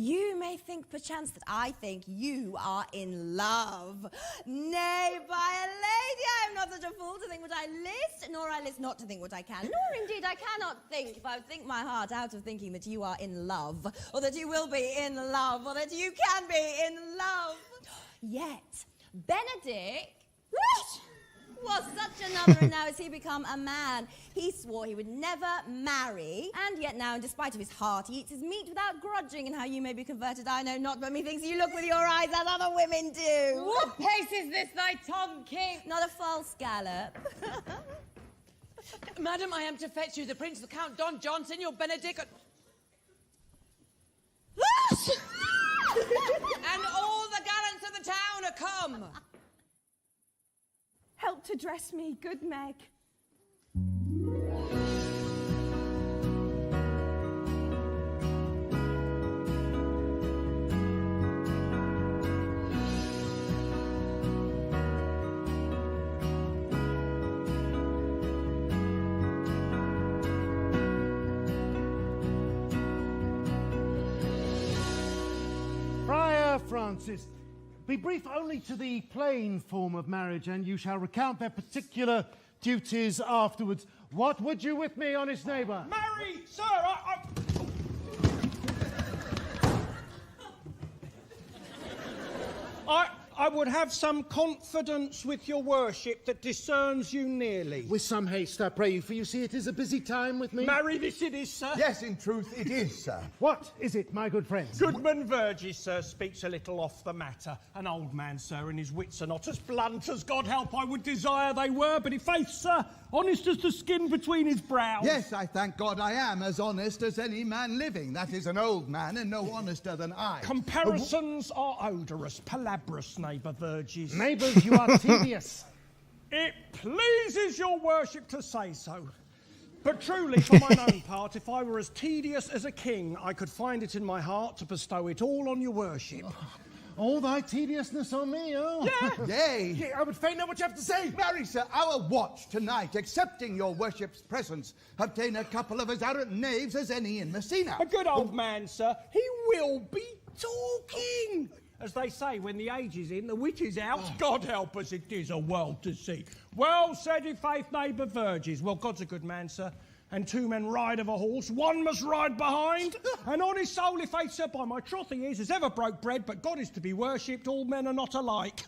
You may think perchance that I think you are in love. Nay, by a lady, I am not such a fool to think what I list, nor I list not to think what I can, nor indeed I cannot think, if I would think my heart out of thinking that you are in love, or that you will be in love, or that you can be in love. Yet, Benedict was such another, and now has he become a man. He swore he would never marry, and yet now, in despite of his heart, he eats his meat without grudging, and how you may be converted I know not, but methinks you look with your eyes as other women do. What pace is this thy tongue, king? Not a false gallop. Madam, I am to fetch you the Prince, the Count Don Johnson, your Benedict... and all the gallants of the town are come. Help to dress me, good Meg. Friar Francis, be brief only to the plain form of marriage, and you shall recount their particular duties afterwards. What would you with me, honest neighbour? Marry, sir, I would have some confidence with your worship that discerns you nearly. With some haste, I pray you, for you see it is a busy time with me. Marry, this it is, sir. Yes, in truth, it is, sir. What is it, my good friend? Goodman Verges, sir, speaks a little off the matter. An old man, sir, and his wits are not as blunt as God help I would desire they were, but in faith, sir, honest as the skin between his brows. Yes, I thank God I am as honest as any man living. That is an old man and no honester than I. Comparisons are odorous, palabrous, neighbour Verges. Neighbours, you are tedious. It pleases your worship to say so. But truly, for mine own part, if I were as tedious as a king, I could find it in my heart to bestow it all on your worship. All thy tediousness on me, oh? Yeah. Yea. Yeah, I would fain know what you have to say. Marry, sir, our watch tonight, accepting your worship's presence, have ta'en a couple of as arrant knaves as any in Messina. A good old man, sir. He will be talking. As they say, when the age is in, the wit is out. God help us, it is a world to see. Well said, in faith, neighbour Verges. Well, God's a good man, sir. And two men ride of a horse, one must ride behind. An honest soul, if faith, sir, by my troth he is, as ever broke bread, but God is to be worshipped, all men are not alike.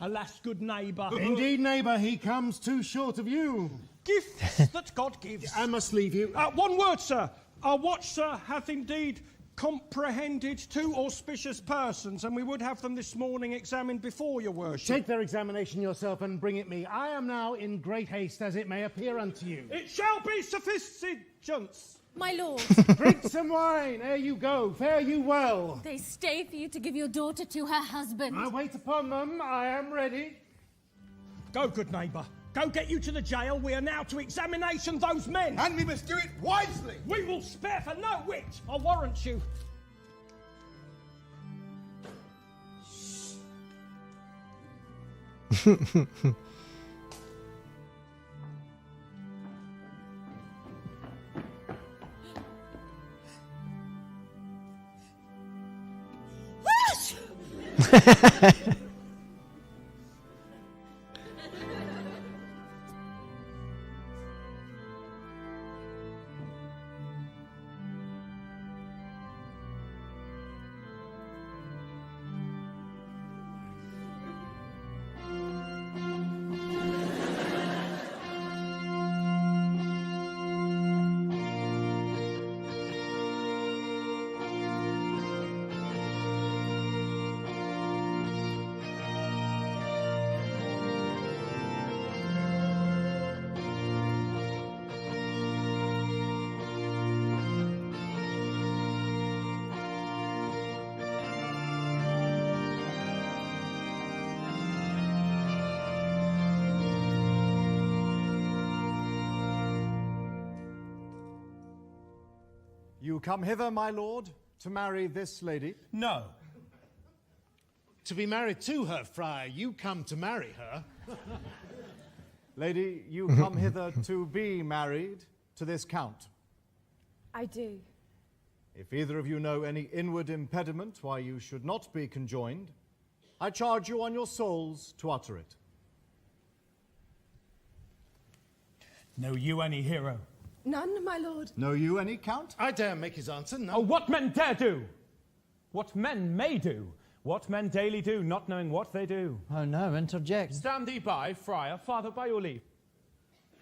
Alas, good neighbour. Indeed, neighbour, he comes too short of you. Gifts that God gives. I must leave you. One word, sir. Our watch, sir, hath indeed comprehended two auspicious persons, and we would have them this morning examined before your worship. Take their examination yourself and bring it me. I am now in great haste, as it may appear unto you. It shall be sufficient. My lord. Drink some wine, ere you go. Fare you well. They stay for you to give your daughter to her husband. I wait upon them. I am ready. Go, good neighbour. Go get you to the jail. We are now to examination those men. And we must do it wisely. We will spare for no wit, I warrant you. You come hither, my lord, to marry this lady? No. To be married to her, friar. You come to marry her. Lady, you come hither to be married to this count. I do. If either of you know any inward impediment why you should not be conjoined, I charge you on your souls to utter it. Know you any hero? None, my lord. Know you any count? I dare make his answer, no. Oh, what men dare do! What men may do! What men daily do, not knowing what they do. Oh no, interject. Stand thee by, friar, father, by your leave.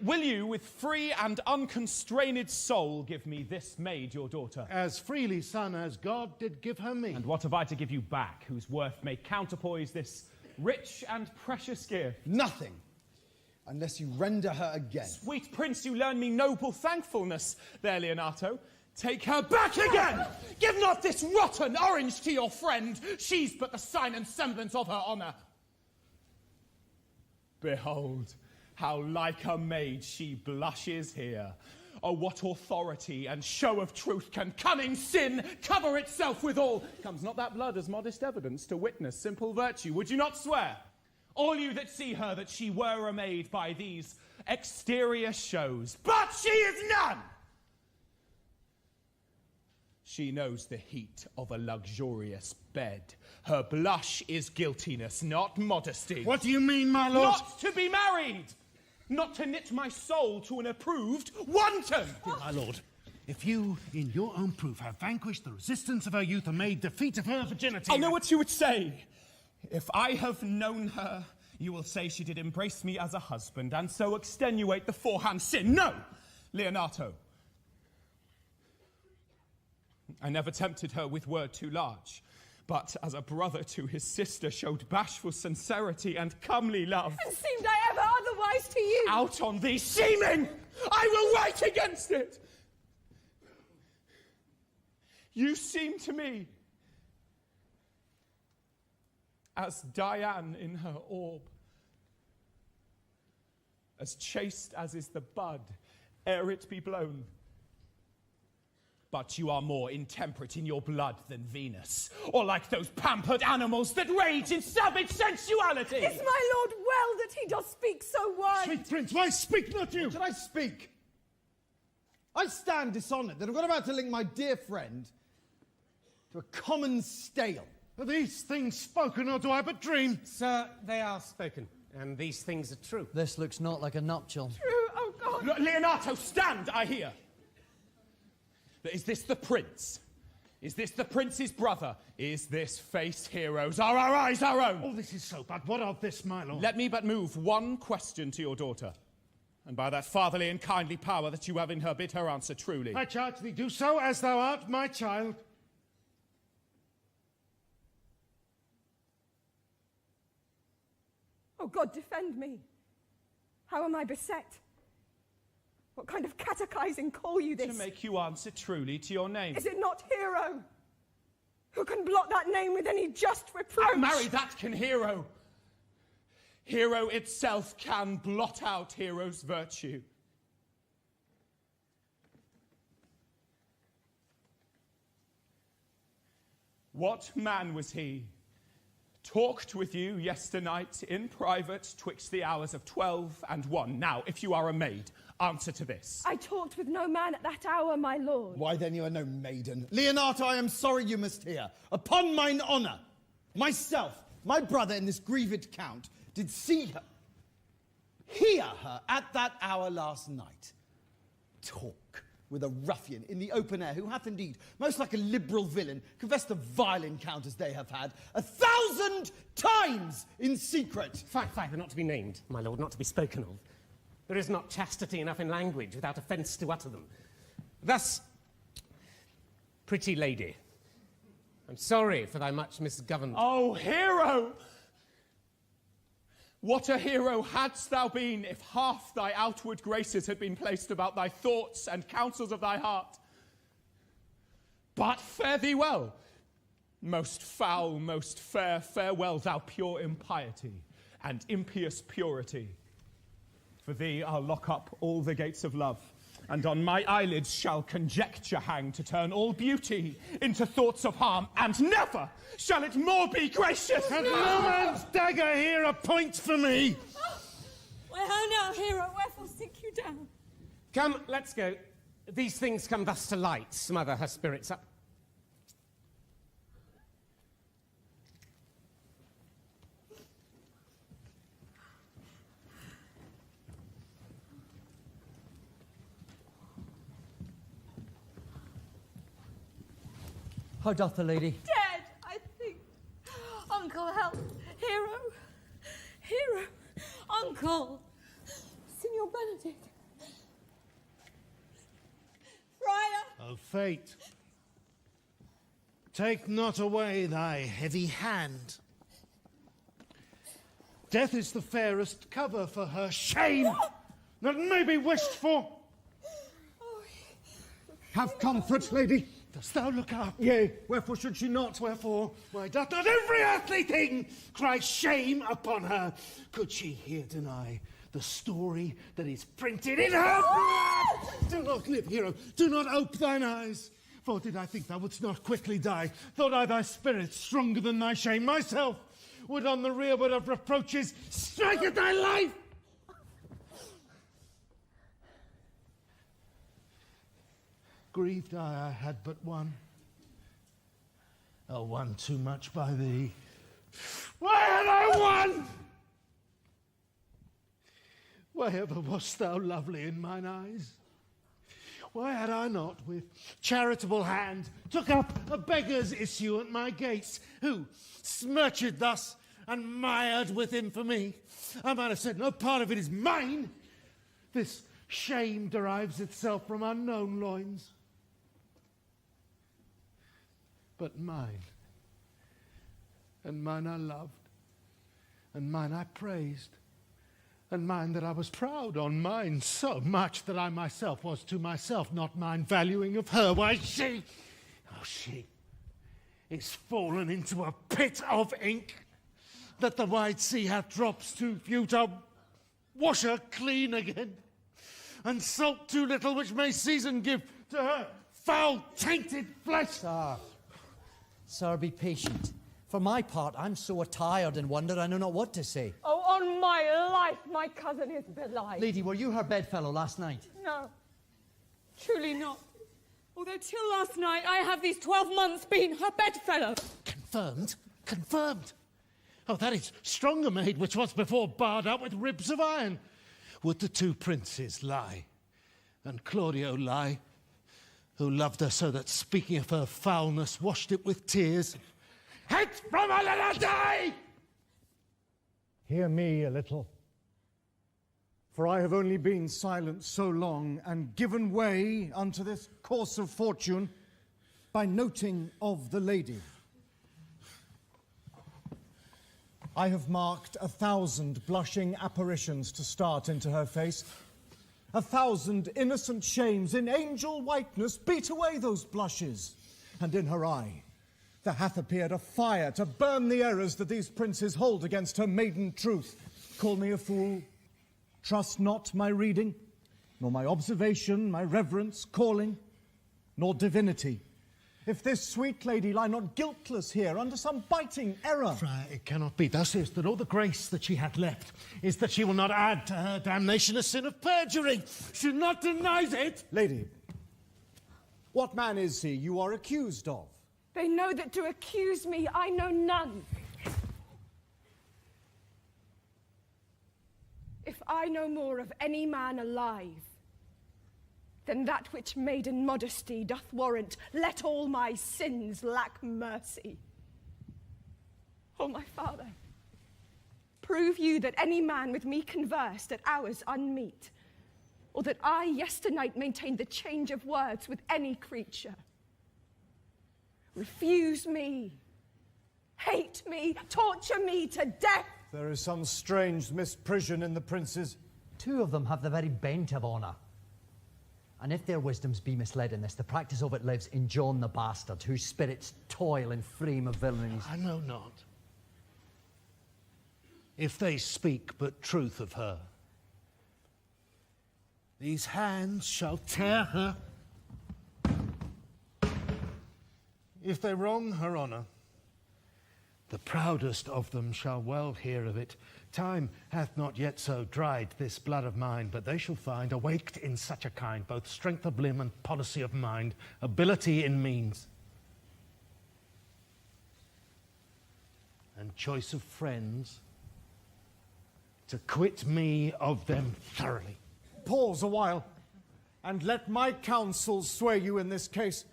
Will you, with free and unconstrained soul, give me this maid, your daughter? As freely, son, as God did give her me. And what have I to give you back, whose worth may counterpoise this rich and precious gift? Nothing, unless you render her again. Sweet prince, you learn me noble thankfulness there, Leonato. Take her back again! Give not this rotten orange to your friend. She's but the sign and semblance of her honour. Behold, how like a maid she blushes here. Oh, what authority and show of truth can cunning sin cover itself withal? Comes not that blood as modest evidence to witness simple virtue? Would you not swear, all you that see her, that she were a maid by these exterior shows? But she is none! She knows the heat of a luxurious bed. Her blush is guiltiness, not modesty. What do you mean, my lord? Not to be married! not to knit my soul to an approved wanton. My lord, if you, in your own proof, have vanquished the resistance of her youth and made defeat of her virginity... I know what you would say. If I have known her, you will say she did embrace me as a husband, and so extenuate the forehand sin. No, Leonato. I never tempted her with word too large, but as a brother to his sister showed bashful sincerity and comely love. And seemed I ever otherwise to you? Out on thee, seeming! I will write against it! You seem to me as Diane in her orb, as chaste as is the bud ere it be blown. But you are more intemperate in your blood than Venus, or like those pampered animals that rage in savage sensuality. Is my lord well that he does speak so wide? Sweet prince, why speak not you? What should I speak? I stand dishonoured that I've got about to link my dear friend to a common stale. Are these things spoken, or do I but dream? Sir, they are spoken, and these things are true. This looks not like a nuptial. True, oh God. Leonato, stand, I hear. Is this the prince? Is this the prince's brother? Is this face hero's? Are our eyes our own? Oh, this is so bad. What of this, my lord? Let me but move one question to your daughter, and by that fatherly and kindly power that you have in her, bid her answer truly. I charge thee, do so as thou art my child. Oh God, defend me. How am I beset? What kind of catechizing call you this? To make you answer truly to your name. Is it not Hero? Who can blot that name with any just reproach? Oh, marry, that can Hero. Hero itself can blot out Hero's virtue. What man was he? Talked with you yesternight in private twixt the hours of 12 and 1. Now, if you are a maid, answer to this. I talked with no man at that hour, my lord. Why then you are no maiden. Leonato, I am sorry you must hear. Upon mine honour, myself, my brother and this grieved count, did see her, hear her at that hour last night, talk with a ruffian in the open air, who hath indeed, most like a liberal villain, confessed the vile encounters they have had 1,000 times in secret. Fie, they're not to be named, my lord, not to be spoken of. There is not chastity enough in language without offence to utter them. Thus, pretty lady, I'm sorry for thy much misgoverned... Oh, Hero! What a hero hadst thou been if half thy outward graces had been placed about thy thoughts and counsels of thy heart. But fare thee well. Most foul, most fair, farewell, thou pure impiety and impious purity. For thee I'll lock up all the gates of love, and on my eyelids shall conjecture hang to turn all beauty into thoughts of harm, and never shall it more be gracious. And no man's dagger here appoints for me. Well, how now, Hero? Wherefore sink you down? Come, let's go. These things come thus to light, smother her spirits up. How doth the lady? Dead, I think. Uncle, help. Hero. Hero. Uncle. Signor Benedict. Friar. O fate, take not away thy heavy hand. Death is the fairest cover for her shame that may be wished for. Have comfort, lady. Dost thou look up? Yea, wherefore should she not? Wherefore? Why doth not every earthly thing cry shame upon her? Could she here deny the story that is printed in her blood? Do not live, Hero. Do not ope thine eyes. For did I think thou wouldst not quickly die, thought I thy spirit stronger than thy shame, myself would on the rearward of reproaches strike at thy life. Grieved I had but one. Oh, one too much by thee. Why had I one? Why ever wast thou lovely in mine eyes? Why had I not, with charitable hand, took up a beggar's issue at my gates, who, smirched thus and mired with infamy, I might have said, no part of it is mine. This shame derives itself from unknown loins. But mine, and mine I loved, and mine I praised, and mine that I was proud on, mine so much that I myself was to myself not mine valuing of her. Why, she is fallen into a pit of ink, that the wide sea hath drops too few to wash her clean again, and salt too little which may season give to her foul tainted flesh. Sir, be patient. For my part, I'm so attired in wonder I know not what to say. Oh, on my life, my cousin is belied. Lady, were you her bedfellow last night? No, truly not. Although till last night I have these 12 months been her bedfellow. Confirmed? Confirmed. Oh, that is stronger maid, which was before barred up with ribs of iron. Would the two princes lie, and Claudio lie, who loved her so that, speaking of her foulness, washed it with tears? Hence from a little day! Hear me a little. For I have only been silent so long, and given way unto this course of fortune by noting of the lady. I have marked 1,000 blushing apparitions to start into her face. 1,000 innocent shames in angel whiteness beat away those blushes, and in her eye there hath appeared a fire to burn the errors that these princes hold against her maiden truth. Call me a fool, trust not my reading, nor my observation, my reverence, calling, nor divinity. If this sweet lady lie not guiltless here under some biting error. Friar, it cannot be. Thou sayest that all the grace that she hath left is that she will not add to her damnation a sin of perjury. She not denies it. Lady, what man is he you are accused of? They know that to accuse me, I know none. If I know more of any man alive than that which maiden modesty doth warrant, let all my sins lack mercy. O my father, prove you that any man with me conversed at hours unmeet, or that I yesternight maintained the change of words with any creature. Refuse me, hate me, torture me to death. There is some strange misprision in the princes. Two of them have the very bent of honour. And if their wisdoms be misled in this, the practice of it lives in John the Bastard, whose spirits toil in frame of villainies. I know not. If they speak but truth of her, these hands shall tear her. If they wrong her honour, the proudest of them shall well hear of it. Time hath not yet so dried this blood of mine, but they shall find, awaked in such a kind, both strength of limb and policy of mind, ability in means, and choice of friends, to quit me of them thoroughly. Pause a while, and let my counsels sway you in this case.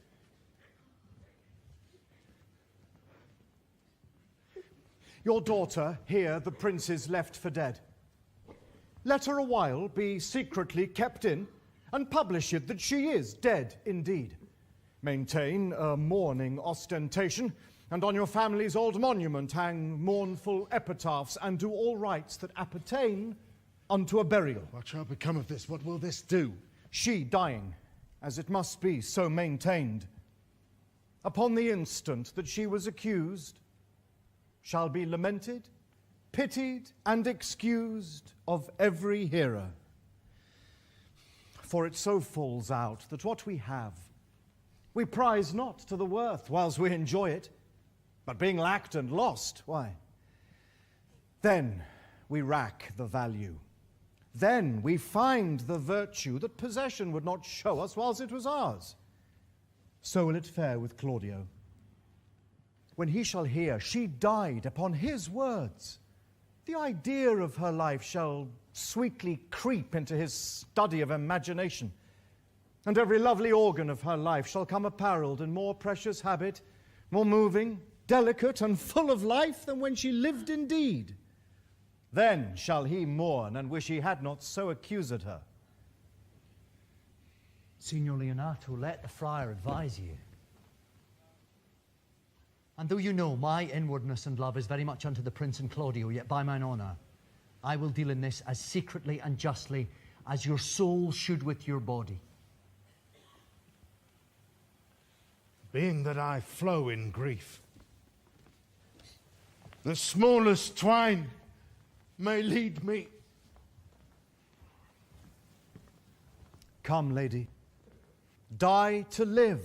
Your daughter, here the princes left for dead. Let her a while be secretly kept in, and publish it that she is dead indeed. Maintain a mourning ostentation, and on your family's old monument hang mournful epitaphs, and do all rites that appertain unto a burial. What shall become of this? What will this do? She dying, as it must be, so maintained, upon the instant that she was accused, shall be lamented, pitied, and excused of every hearer. For it so falls out that what we have, we prize not to the worth whilst we enjoy it, but being lacked and lost, why, then we rack the value. Then we find the virtue that possession would not show us whilst it was ours. So will it fare with Claudio. When he shall hear she died upon his words, The idea of her life shall sweetly creep into his study of imagination, and every lovely organ of her life shall come apparelled in more precious habit, more moving, delicate, and full of life than when she lived indeed. Then shall he mourn and wish he had not so accused her. Signor Leonato, let the friar advise you. And though you know my inwardness and love is very much unto the Prince and Claudio, yet by mine honour, I will deal in this as secretly and justly as your soul should with your body. Being that I flow in grief, the smallest twine may lead me. Come, lady, die to live.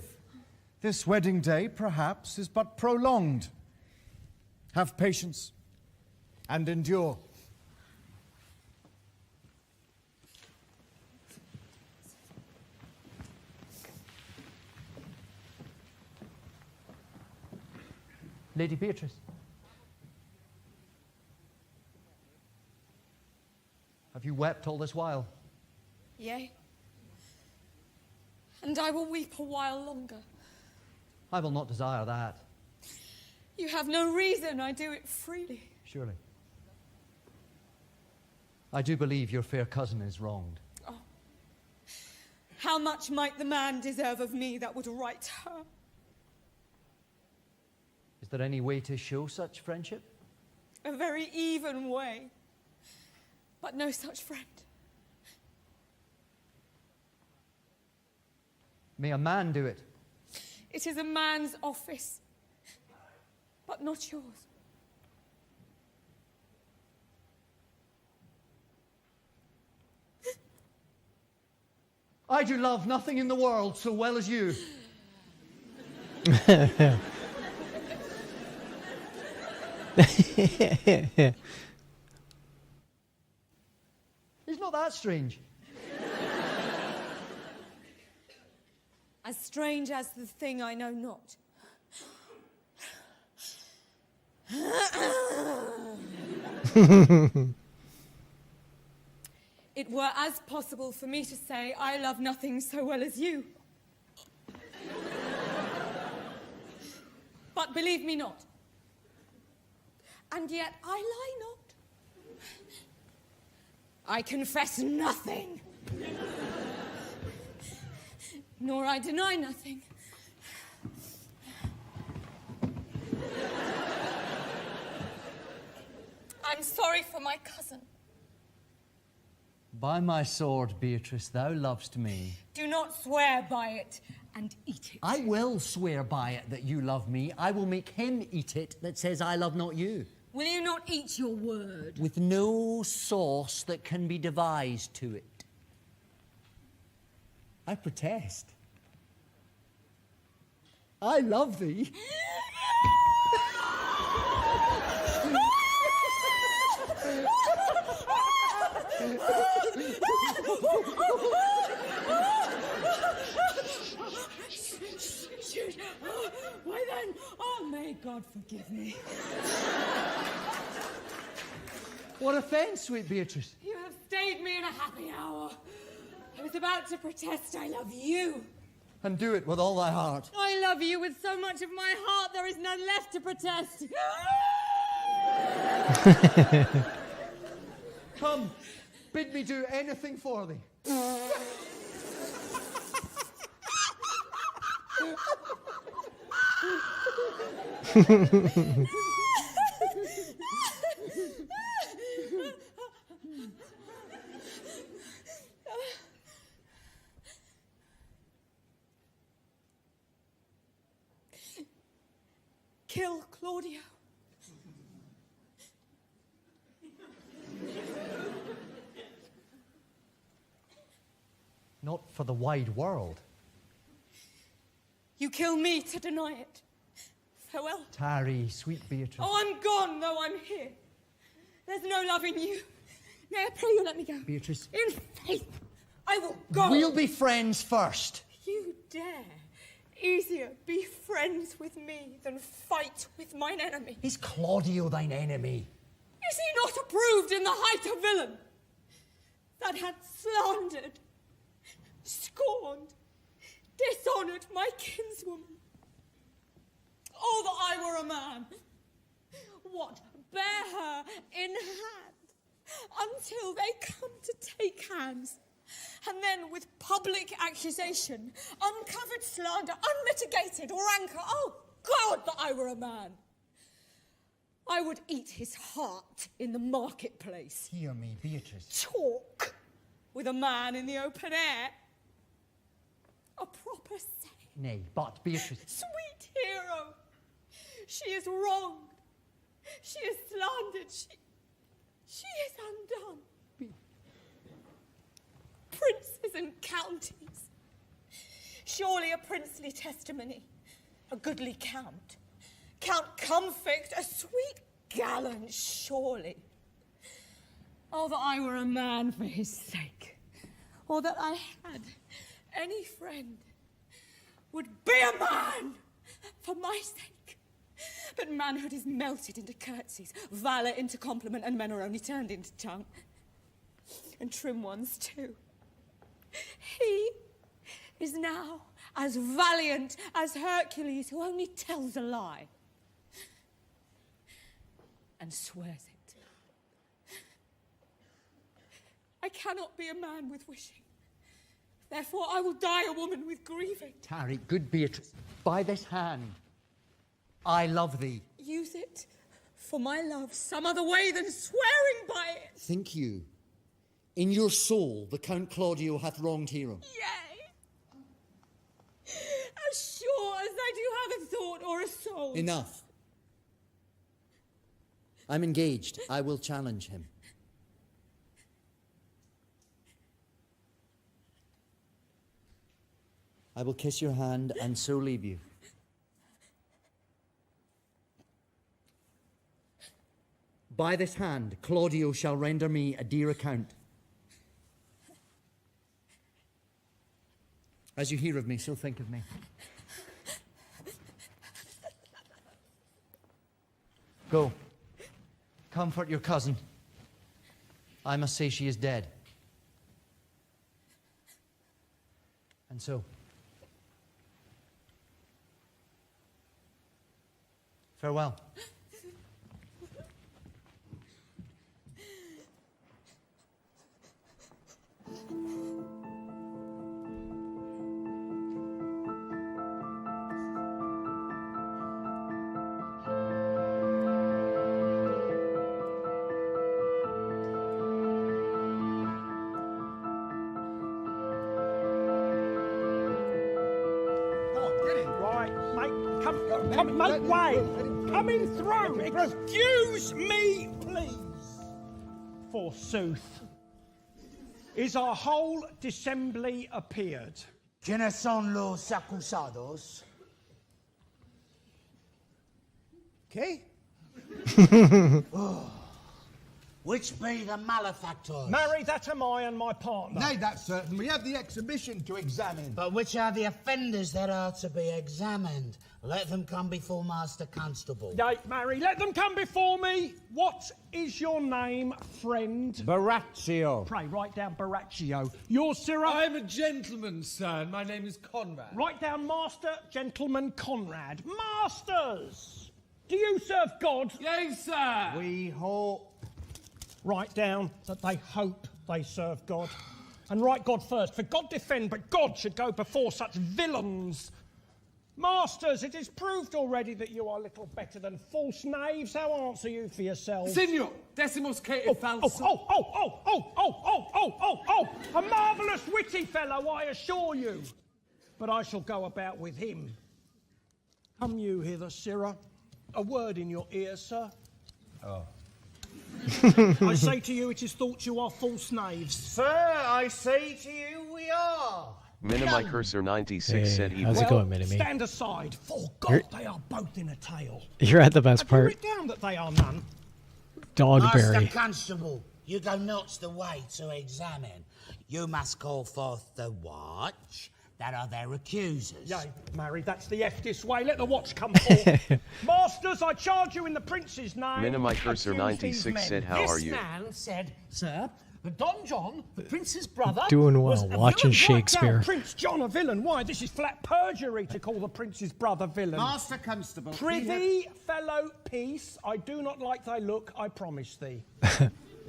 This wedding day, perhaps, is but prolonged. Have patience and endure. Lady Beatrice. Have you wept all this while? Yea. And I will weep a while longer. I will not desire that. You have no reason, I do it freely. Surely. I do believe your fair cousin is wronged. Oh. How much might the man deserve of me that would right her? Is there any way to show such friendship? A very even way, but no such friend. May a man do it? It is a man's office, but not yours. I do love nothing in the world so well as you. It's not that strange. As strange as the thing I know not. It were as possible for me to say I love nothing so well as you. But believe me not. And yet I lie not. I confess nothing. Nor I deny nothing. I'm sorry for my cousin. By my sword, Beatrice, thou lovest me. Do not swear by it and eat it. I will swear by it that you love me. I will make him eat it that says I love not you. Will you not eat your word? With no sauce that can be devised to it. I protest. I love thee. Shoot. Why then? Oh, may God forgive me. What offence, sweet Beatrice? You have stayed me in a happy hour. I was about to protest I love you. And do it with all thy heart. I love you with so much of my heart there is none left to protest. Come, bid me do anything for thee. Kill Claudio. Not for the wide world. You kill me to deny it. Farewell. Tarry, sweet Beatrice. Oh, I'm gone, though I'm here. There's no love in you. May I pray you let me go? Beatrice. In faith, I will go. We'll be friends first. You dare. Easier be friends with me than fight with mine enemy. Is Claudio thine enemy? Is he not approved in the height of villain that hath slandered, scorned, dishonoured my kinswoman? Oh, that I were a man! What, bear her in hand until they come to take hands, and then with public accusation, uncovered slander, unmitigated rancour, oh God, that I were a man! I would eat his heart in the marketplace. Hear me, Beatrice. Talk with a man in the open air. A proper say. Nay, but Beatrice. Sweet hero, she is wronged. She is slandered. She is undone. Princes and counties. Surely a princely testimony. A goodly count. Count Comfort, a sweet gallant, surely. Oh, that I were a man for his sake. Or that I had any friend would be a man for my sake. But manhood is melted into curtsies, valour into compliment, and men are only turned into tongue. And trim ones too. He is now as valiant as Hercules, who only tells a lie and swears it. I cannot be a man with wishing. Therefore I will die a woman with grieving. Tarry, good Beatrice, by this hand, I love thee. Use it for my love some other way than swearing by it. Think you, in your soul, the Count Claudio hath wronged Hero? Yea. As sure as I do have a thought or a soul. Enough. I'm engaged. I will challenge him. I will kiss your hand and so leave you. By this hand, Claudio shall render me a dear account. As you hear of me, so think of me. Go. Comfort your cousin. I must say she is dead. And so, farewell. Come, make way! Coming through! Excuse me, please! Forsooth, is our whole dissembly appeared? ¿Quiénes son los acusados? ¿Qué? Which be the malefactors? Marry, that am I and my partner. Nay, that's certain. We have the exhibition to examine. But which are the offenders that are to be examined? Let them come before Master Constable. Nay, Mary, let them come before me. What is your name, friend? Baraccio. Pray, write down Baraccio. Your Sirrah? I'm a gentleman, sir, and my name is Conrad. Write down Master, Gentleman Conrad. Masters! Do you serve God? Yea, sir. We hope. Write down that they hope they serve God. And write God first, for God defend, but God should go before such villains. Masters, it is proved already that you are little better than false knaves. How answer you for yourselves? Signor, decimos que falso. A marvellous witty fellow, I assure you. But I shall go about with him. Come you hither, Sirrah. A word in your ear, sir. Oh. I say to you, it is thought you are false knaves. Sir, I say to you, we are. Minimi Cursor 96 said he how's it going, Minimi? Stand aside. For God, they are both in a tale. You're at the best Have part. you written down that they are none? Dogberry. Master Constable, you go not the way to examine. You must call forth the watch, that are their accusers. Yea, marry, that's the eftest way. Let the watch come forth. Masters, I charge you in the prince's name. Minimi Cursor 96 said, how are you? This man said, sir, that Don John, the prince's brother, Doing was well, a watching villain. Right Shakespeare. now, Prince John a villain. Why, this is flat perjury to call the prince's brother villain. Master Constable. Prithee, fellow peace, I do not like thy look, I promise thee.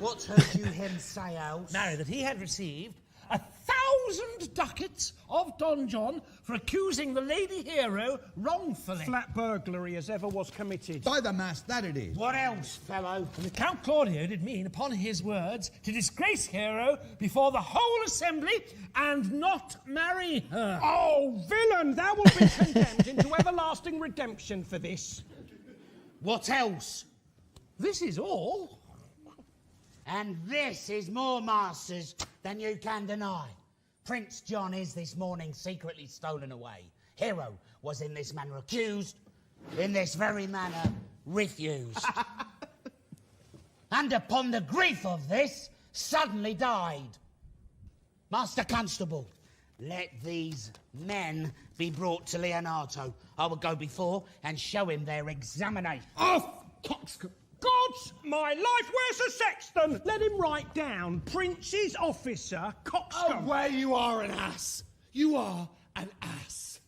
What heard you him say else? No, that he had received 1,000 ducats of Don John for accusing the lady hero wrongfully. Flat burglary as ever was committed. By the mass, that it is. What else, fellow? And the Count Claudio did mean, upon his words, to disgrace Hero before the whole assembly and not marry her. Oh, villain, thou wilt be condemned into everlasting redemption for this. What else? This is all. And this is more, masters, than you can deny. Prince John is this morning secretly stolen away. Hero was in this manner accused, in this very manner refused. And upon the grief of this, suddenly died. Master Constable, let these men be brought to Leonardo. I will go before and show him their examination. Off, coxcomb! God's my life, where's the sexton? Let him write down, Prince's officer, coxcomb. Oh, where you are an ass. You are an ass.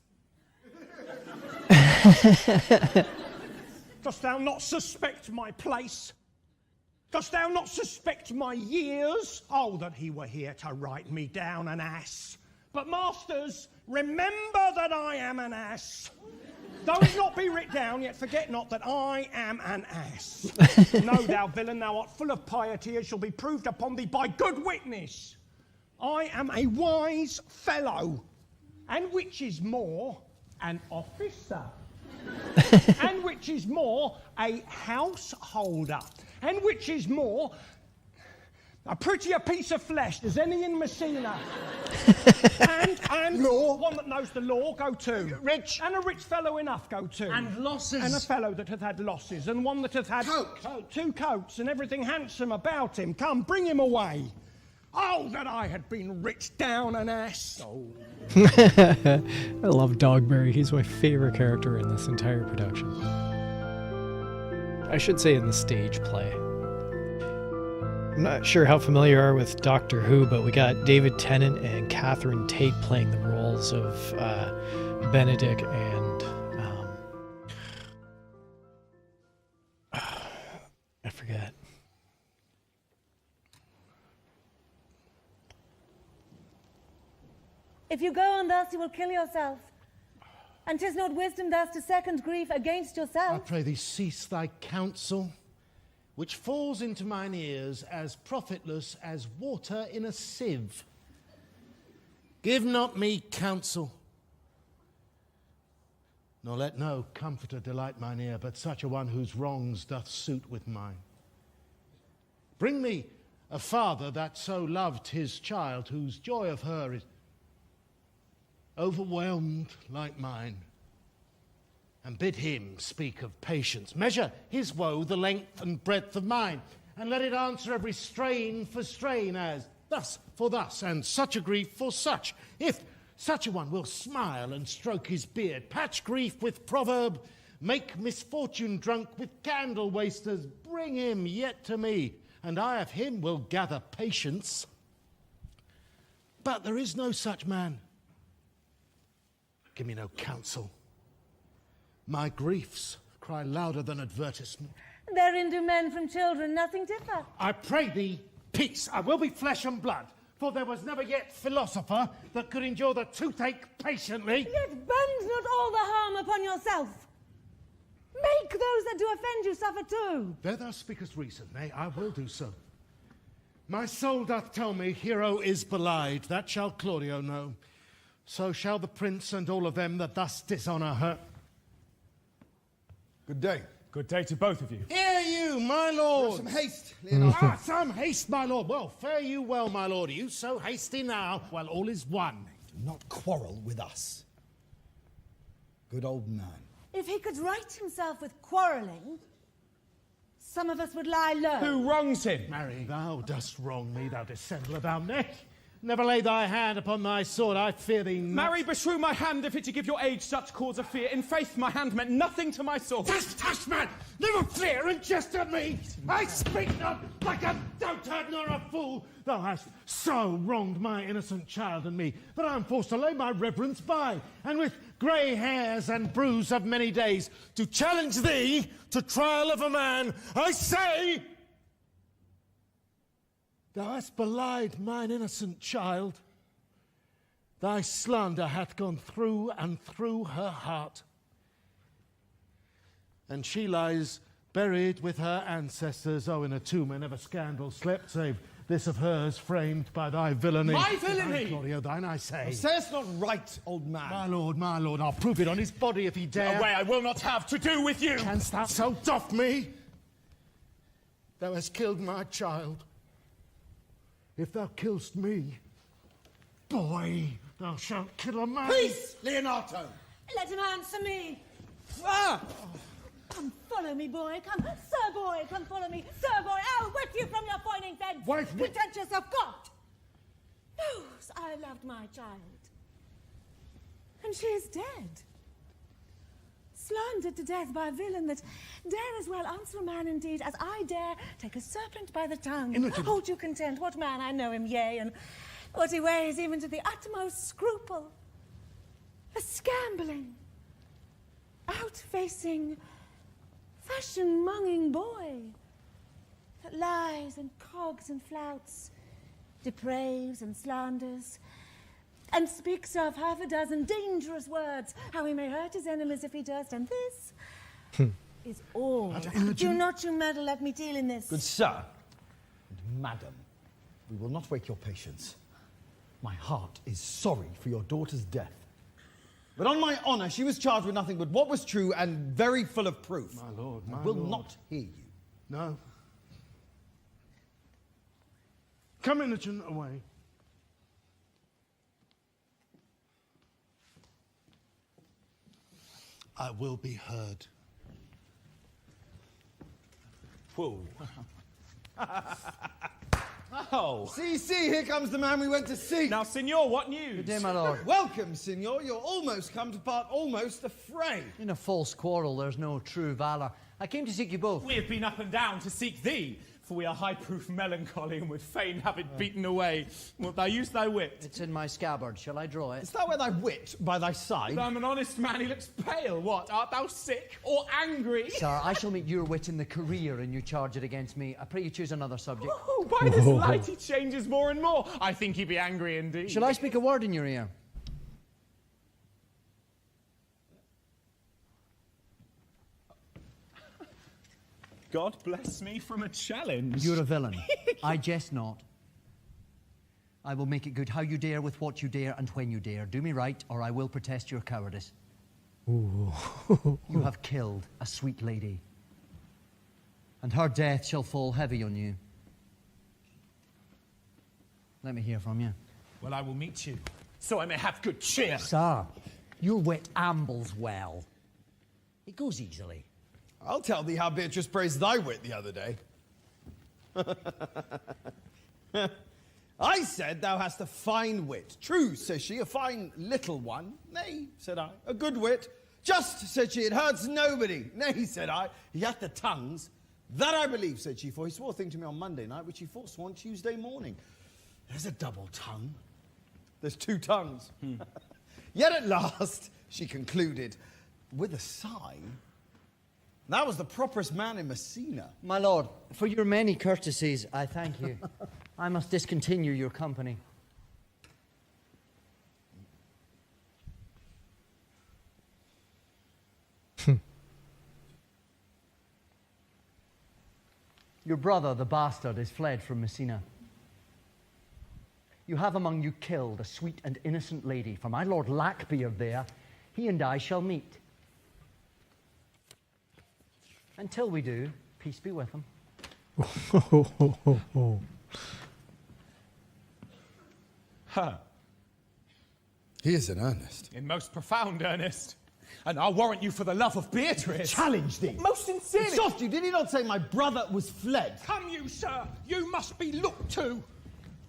Dost thou not suspect my place? Dost thou not suspect my years? Oh, that he were here to write me down an ass. But masters, remember that I am an ass. Though it not be writ down, yet forget not that I am an ass. No, thou villain, thou art full of piety, as shall be proved upon thee by good witness. I am a wise fellow, and which is more, an officer. And which is more, a householder. And which is more, a prettier piece of flesh as any in Messina. and law. One that knows the law, go to. Rich. And a rich fellow enough, go to. And losses. And a fellow that hath had losses, and one that hath had... Two coats, and everything handsome about him. Come, bring him away. Oh, that I had been writ down an ass. Oh. I love Dogberry. He's my favorite character in this entire production. I should say in the stage play. I'm not sure how familiar you are with Doctor Who, but we got David Tennant and Catherine Tate playing the roles of Benedict and I forget. If you go on thus, you will kill yourself. And 'tis not wisdom thus to second grief against I yourself. pray thee cease thy counsel, which falls into mine ears as profitless as water in a sieve. Give not me counsel, nor let no comforter delight mine ear, but such a one whose wrongs doth suit with mine. Bring me a father that so loved his child, whose joy of her is overwhelmed like mine, and bid him speak of patience. Measure his woe the length and breadth of mine, and let it answer every strain for strain, as thus for thus, and such a grief for such. If such a one will smile and stroke his beard, patch grief with proverb, make misfortune drunk with candle wasters, bring him yet to me, and I of him will gather patience. But there is no such man. Give me no counsel. My griefs cry louder than advertisement. Therein do men from children nothing differ. I pray thee, peace. I will be flesh and blood, for there was never yet philosopher that could endure the toothache patiently. Yet bend not all the harm upon yourself. Make those that do offend you suffer too. There thou speakest reason. Nay, I will do so. My soul doth tell me Hero is belied. That shall Claudio know. So shall the prince and all of them that thus dishonour her. Good day. Good day to both of you. Hear you, my lord. Some haste, Leonardo. Some haste, my lord. Well, fare you well, my lord. Are you so hasty now? Well, all is one. Do not quarrel with us. Good old man. If he could right himself with quarrelling, some of us would lie low. Who wrongs him? Marry, thou dost wrong me, thou dissembler, thou neck. Never lay thy hand upon thy sword, I fear thee not. Marry, beshrew my hand if it to give your age such cause of fear. In faith, my hand meant nothing to my sword. Tush, man! Never fear and jest at me! I speak not like a dotard nor a fool! Thou hast so wronged my innocent child and me that I am forced to lay my reverence by, and with grey hairs and bruise of many days, to challenge thee to trial of a man, I say... Thou hast belied mine innocent child. Thy slander hath gone through and through her heart. And she lies buried with her ancestors, oh, in a tomb where never scandal slept, save this of hers framed by thy villainy. My villainy! Thine, Claudio, thine I say. Sayest not right, old man. My lord, I'll prove it on his body if he dare. Away, I will not have to do with you. Canst thou so doff me? Thou hast killed my child. If thou killst me, boy, thou shalt kill a man. Peace, Leonardo! Let him answer me. Ah! Come follow me, boy. Come, sir boy, come follow me. Sir boy, I'll whip you from your foining fence. Wife, Pretentious of God. Knows I loved my child. And she is dead. Slandered to death by a villain that dare as well answer a man indeed as I dare take a serpent by the tongue. Hold you content, what man I know him, yea, and what he weighs even to the utmost scruple. A scambling, out-facing, fashion-monging boy that lies and cogs and flouts, depraves and slanders, and speaks of half a dozen dangerous words, how he may hurt his enemies if he does, and this is all. Do not you meddle, let me deal in this. Good sir, and madam, we will not wake your patience. My heart is sorry for your daughter's death. But on my honour, she was charged with nothing but what was true and very full of proof. My lord, I will not hear you. No. Come, Imogen, away. I will be heard. Whoa. Oh. See, here comes the man we went to see. Now, Signor, what news? Good day, my lord. Welcome, Signor. You're almost come to part almost a fray. In a false quarrel, there's no true valour. I came to seek you both. We have been up and down to seek thee, for we are high-proof melancholy and would fain have it beaten away. Wilt thou use thy wit? It's in my scabbard. Shall I draw it? Is thou wear thy wit by thy side? I'm an honest man. He looks pale. What? Art thou sick or angry? Sir, I shall meet your wit in the career and you charge it against me. I pray you choose another subject. Oh, by this light he changes more and more. I think he be angry indeed. Shall I speak a word in your ear? God bless me from a challenge. You're a villain. I jest not. I will make it good how you dare with what you dare and when you dare. Do me right or I will protest your cowardice. Ooh. You have killed a sweet lady, and her death shall fall heavy on you. Let me hear from you. Well, I will meet you, so I may have good cheer. Sir, your wit ambles well. It goes easily. I'll tell thee how Beatrice praised thy wit the other day. I said thou hast a fine wit. True, says she, a fine little one. Nay, said I, a good wit. Just, said she, it hurts nobody. Nay, said I, he hath the tongues. That I believe, said she, for he swore a thing to me on Monday night, which he forsworn Tuesday morning. There's a double tongue. There's two tongues. Yet at last, she concluded, with a sigh, that was the properest man in Messina. My lord, for your many courtesies, I thank you. I must discontinue your company. Your brother, the bastard, is fled from Messina. You have among you killed a sweet and innocent lady. For my lord Lackbeard there, he and I shall meet. Until we do, peace be with him. Huh. He is in earnest. In most profound earnest. And I'll warrant you for the love of Beatrice. Challenge thee. Most sincerely. Soft you, did he not say my brother was fled? Come you, sir. You must be looked to.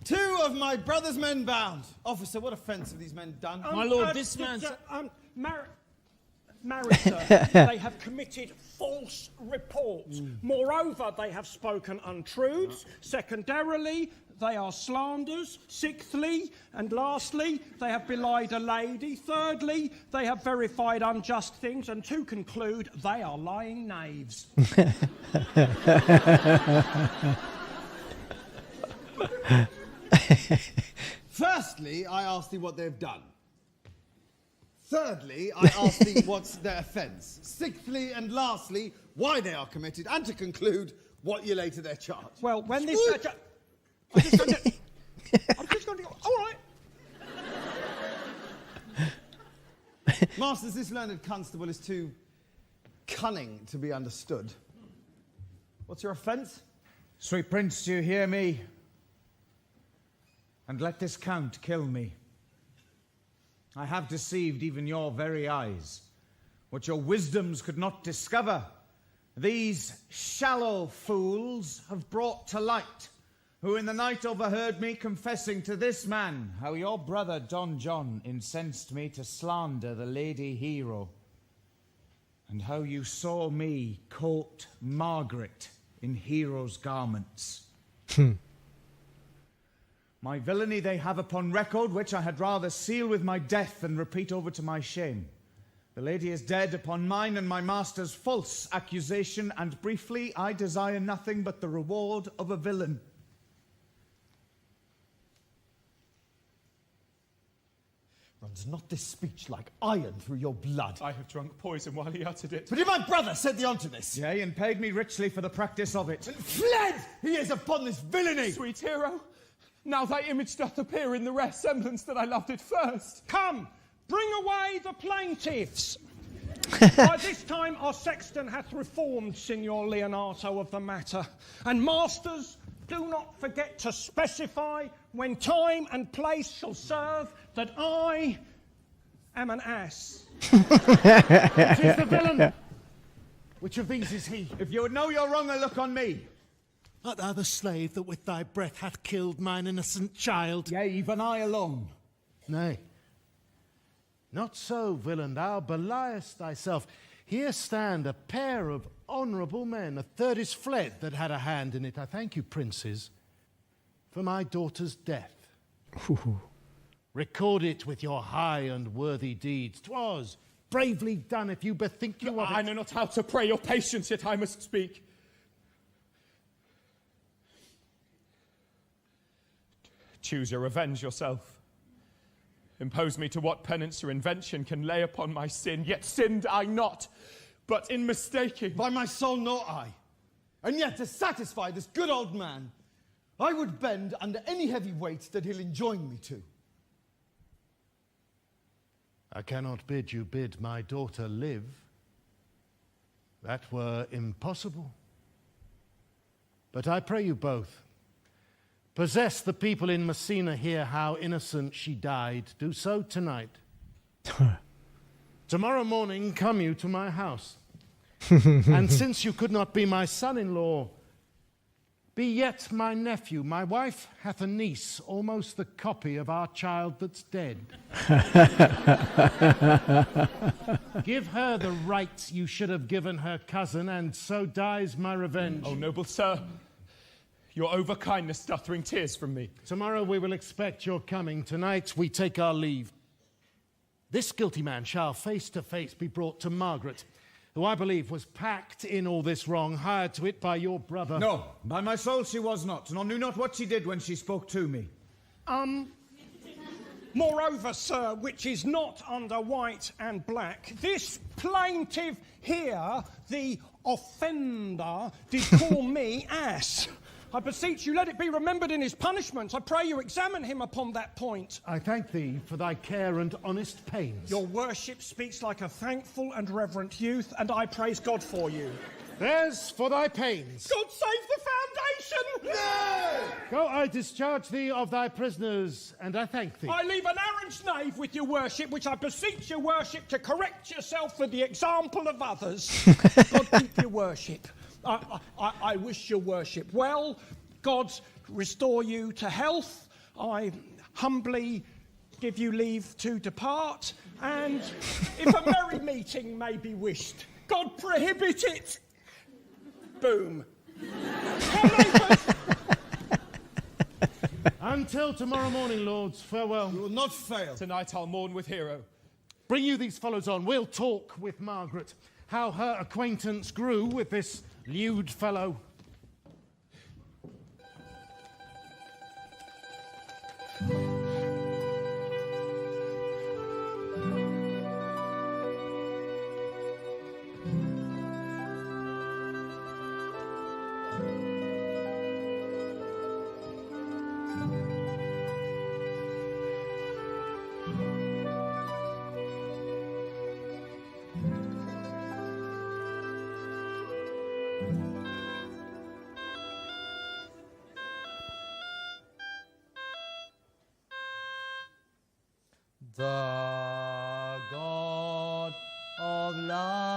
2 of my brother's men bound. Officer, what offence have these men done? My lord, this man's... Married, sir, they have committed false reports. Moreover, they have spoken untruths. Secondarily, they are slanders. Sixthly, and lastly, they have belied a lady. Thirdly, they have verified unjust things. And to conclude, they are lying knaves. Firstly, I ask thee what they've done. Thirdly, I ask thee what's their offence. Sixthly and lastly, why they are committed. And to conclude, what you lay to their charge. Well, when this... I'm just going to... All right. Masters, this learned constable is too cunning to be understood. What's your offence? Sweet prince, do you hear me? And let this count kill me. I have deceived even your very eyes. What your wisdoms could not discover, these shallow fools have brought to light, who in the night overheard me confessing to this man how your brother Don John incensed me to slander the lady hero, and how you saw me court Margaret in hero's garments. My villainy they have upon record, which I had rather seal with my death than repeat over to my shame. The lady is dead upon mine and my master's false accusation, and briefly I desire nothing but the reward of a villain. Runs not this speech like iron through your blood? I have drunk poison while he uttered it. But if my brother said the unto this? Yea, and paid me richly for the practice of it. And fled he is upon this villainy! Sweet hero, now thy image doth appear in the rare semblance that I loved it first. Come, bring away the plaintiffs. By this time our sexton hath reformed Signor Leonato of the matter. And masters, do not forget to specify when time and place shall serve that I am an ass. Which is the villain? Which of these is he? If you would know you're wrong, look on me. Art thou the slave that with thy breath hath killed mine innocent child? Yea, even I alone. Nay, not so, villain, thou beliest thyself. Here stand a pair of honourable men. A third is fled that had a hand in it. I thank you, princes, for my daughter's death. Record it with your high and worthy deeds. 'Twas bravely done, if you bethink you of it. I know not how to pray your patience, yet I must speak. Choose your revenge yourself. Impose me to what penance your invention can lay upon my sin, yet sinned I not, but in mistaking. By my soul, nor I. And yet, to satisfy this good old man, I would bend under any heavy weight that he'll enjoin me to. I cannot bid you bid my daughter live. That were impossible. But I pray you both, possess the people in Messina here how innocent she died. Do so tonight. Tomorrow morning come you to my house. And since you could not be my son-in-law, be yet my nephew. My wife hath a niece, almost the copy of our child that's dead. Give her the rights you should have given her cousin, and so dies my revenge. Oh, noble sir, your overkindness doth wring tears from me. Tomorrow we will expect your coming. Tonight we take our leave. This guilty man shall face to face be brought to Margaret, who I believe was packed in all this wrong, hired to it by your brother. No, by my soul she was not, nor knew not what she did when she spoke to me. Moreover, sir, which is not under white and black, this plaintiff here, the offender, did call me ass. I beseech you, let it be remembered in his punishment. I pray you examine him upon that point. I thank thee for thy care and honest pains. Your worship speaks like a thankful and reverent youth, and I praise God for you. There's for thy pains. God save the foundation! No! Go, I discharge thee of thy prisoners, and I thank thee. I leave an errant knave with your worship, which I beseech your worship to correct yourself for the example of others. God keep your worship. I wish your worship well. God restore you to health. I humbly give you leave to depart, and if a merry meeting may be wished, God prohibit it. Boom. Until tomorrow morning, lords, farewell. We will not fail. Tonight I'll mourn with Hero. Bring you these fellows on. We'll talk with Margaret. How her acquaintance grew with this lewd fellow. The God of love.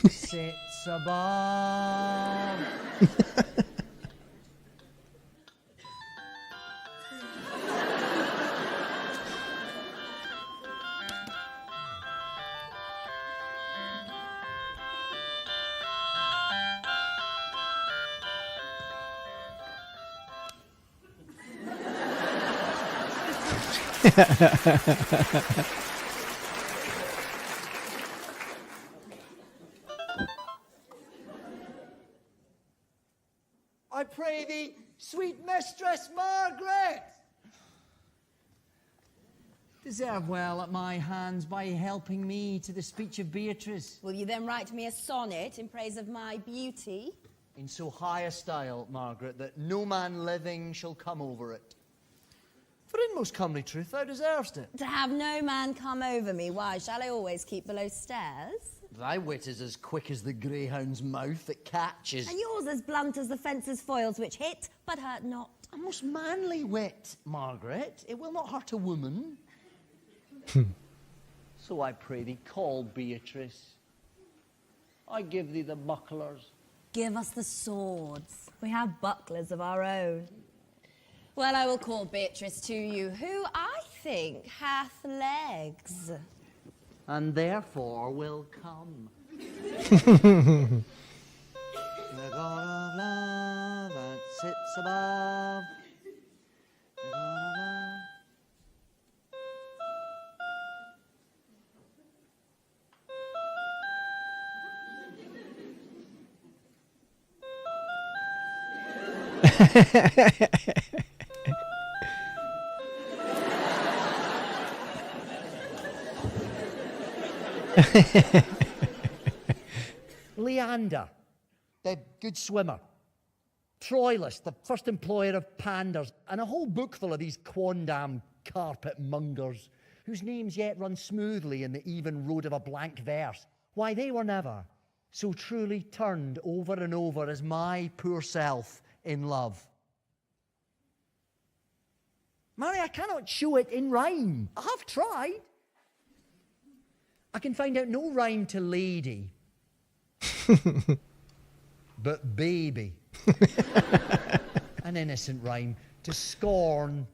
that sits above. I pray thee, sweet mistress Margaret, deserve well at my hands by helping me to the speech of Beatrice. Will you then write me a sonnet in praise of my beauty? In so high a style, Margaret, that no man living shall come over it. For in most comely truth thou deservest it. To have no man come over me, why shall I always keep below stairs? Thy wit is as quick as the greyhound's mouth that catches. And yours as blunt as the fencer's foils, which hit but hurt not. A most manly wit, Margaret. It will not hurt a woman. So I pray thee, call Beatrice. I give thee the bucklers. Give us the swords. We have bucklers of our own. Well, I will call Beatrice to you, who I think hath legs. And therefore will come. The God of love that sits above. The God of love. Leander, the good swimmer. Troilus, the first employer of panders, and a whole book full of these quondam carpet mongers, whose names yet run smoothly in the even road of a blank verse. Why, they were never so truly turned over and over as my poor self in love. Marry, I cannot show it in rhyme. I have tried. I can find out no rhyme to lady, but baby. An innocent rhyme to scorn.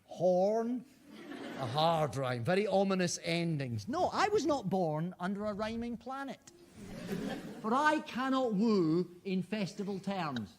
Horn, a hard rhyme, very ominous endings. No, I was not born under a rhyming planet. For I cannot woo in festival terms.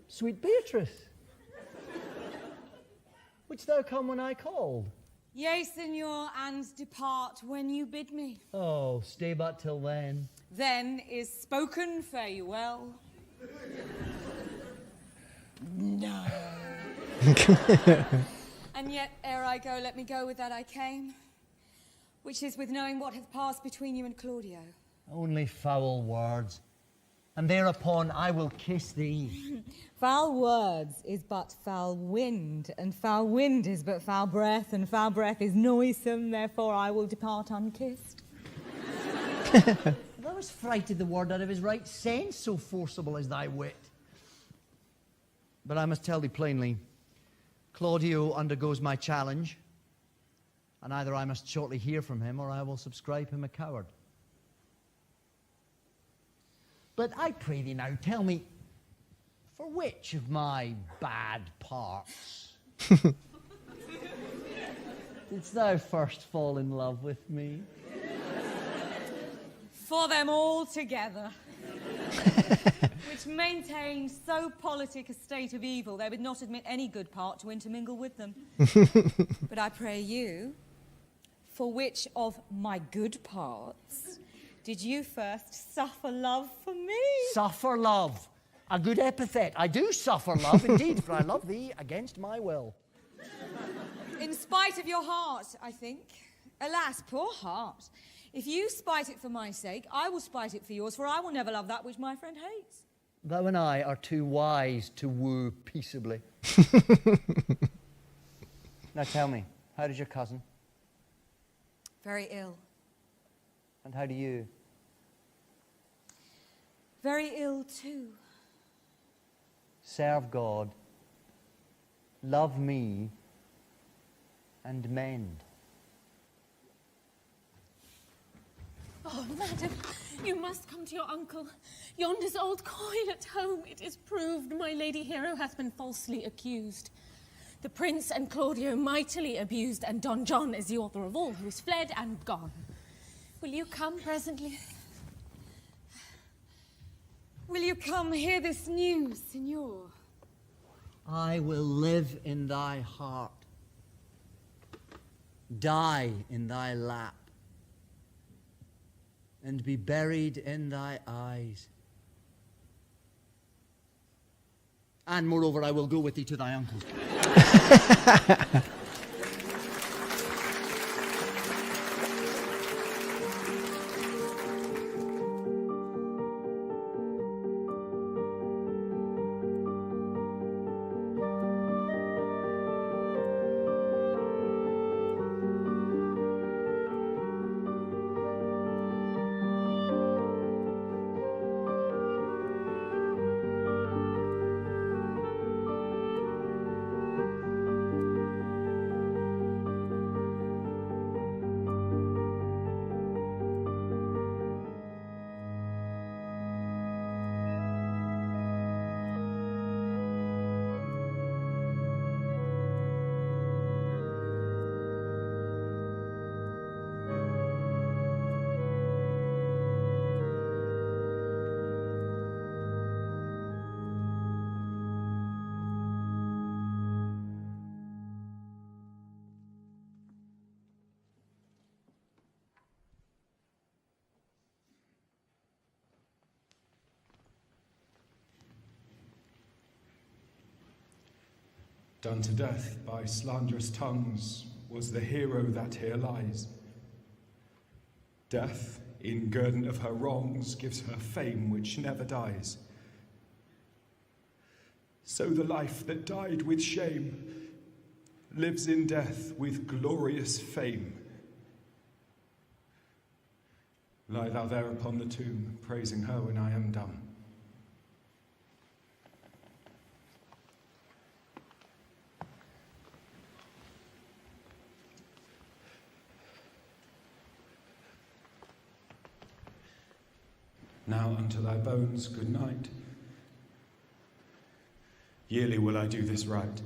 Sweet Beatrice. Wouldst thou come when I called? Yea, Signor, and depart when you bid me. Oh, stay but till then. Then is spoken, fare you well. No. And yet, ere I go, let me go with that I came, which is with knowing what hath passed between you and Claudio. Only foul words, and thereupon I will kiss thee. Foul words is but foul wind, and foul wind is but foul breath, and foul breath is noisome, therefore I will depart unkissed. Thou hast frighted the word out of his right sense, so forcible is thy wit. But I must tell thee plainly, Claudio undergoes my challenge, and either I must shortly hear from him, or I will subscribe him a coward. But I pray thee now, tell me, for which of my bad parts didst thou first fall in love with me? For them all together. Which maintained so politic a state of evil, they would not admit any good part to intermingle with them. But I pray you, for which of my good parts did you first suffer love for me? Suffer love. A good epithet. I do suffer love, indeed, for I love thee against my will. In spite of your heart, I think. Alas, poor heart. If you spite it for my sake, I will spite it for yours, for I will never love that which my friend hates. Thou and I are too wise to woo peaceably. Now tell me, how does your cousin? Very ill. And how do you? Very ill too. Serve God, love me, and mend. Oh, madam, you must come to your uncle. Yonder's old coil at home. It is proved my lady hero hath been falsely accused. The prince and Claudio mightily abused, and Don John is the author of all, who is fled and gone. Will you come presently? Will you come hear this news, Signor? I will live in thy heart, die in thy lap, and be buried in thy eyes. And moreover, I will go with thee to thy uncle's. Done to death by slanderous tongues was the hero that here lies. Death, in guerdon of her wrongs, gives her fame which never dies. So the life that died with shame lives in death with glorious fame. Lie thou there upon the tomb, praising her when I am dumb. Now unto thy bones, good night. Yearly will I do this right.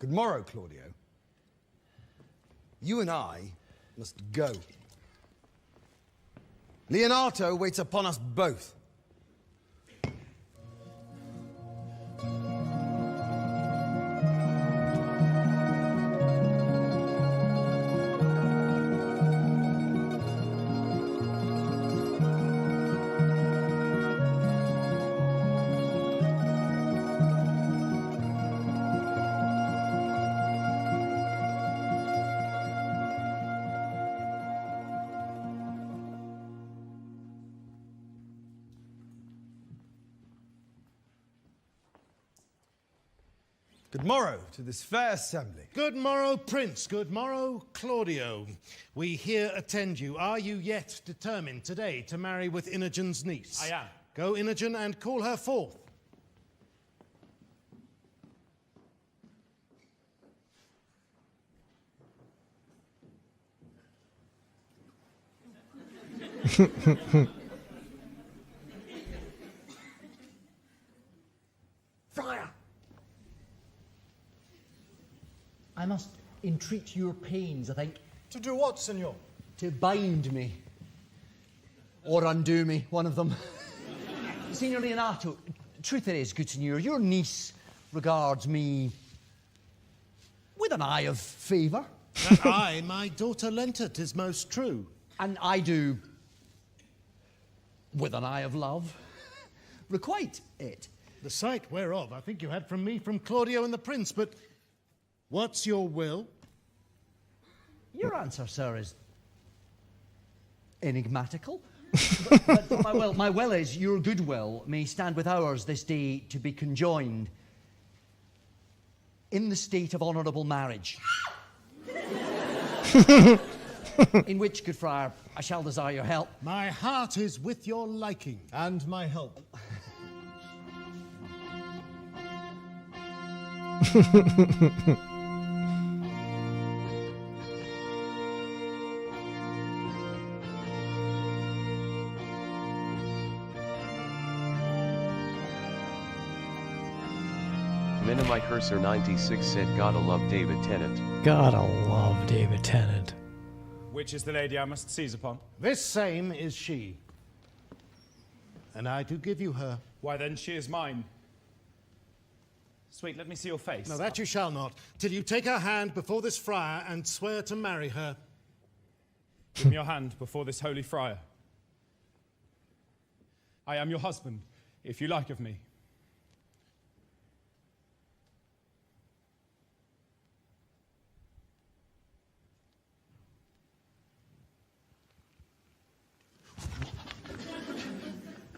Good morrow, Claudio. You and I must go. Leonato waits upon us both. Good morrow to this fair assembly. Good morrow, Prince. Good morrow, Claudio. We here attend you. Are you yet determined today to marry with Inogen's niece? I am. Go, Inogen, and call her forth. Friar! I must entreat your pains, I think. To do what, senor? To bind me. Or undo me, one of them. Signor Leonato, truth it is, good senor, your niece regards me with an eye of favour. That eye my daughter lent her, 'tis most true. And I do, with an eye of love, requite it. The sight whereof I think you had from me, from Claudio and the Prince, but what's your will? Your answer, sir, is enigmatical. but my will is your goodwill may stand with ours this day to be conjoined in the state of honourable marriage. In which, good friar, I shall desire your help. My heart is with your liking. And my help. Minimi Cursor 96 said gotta love David Tennant. Gotta love David Tennant. Which is the lady I must seize upon? This same is she. And I do give you her. Why then she is mine. Sweet, let me see your face. No, that you shall not, till you take her hand before this friar and swear to marry her. Give me your hand before this holy friar. I am your husband, if you like of me.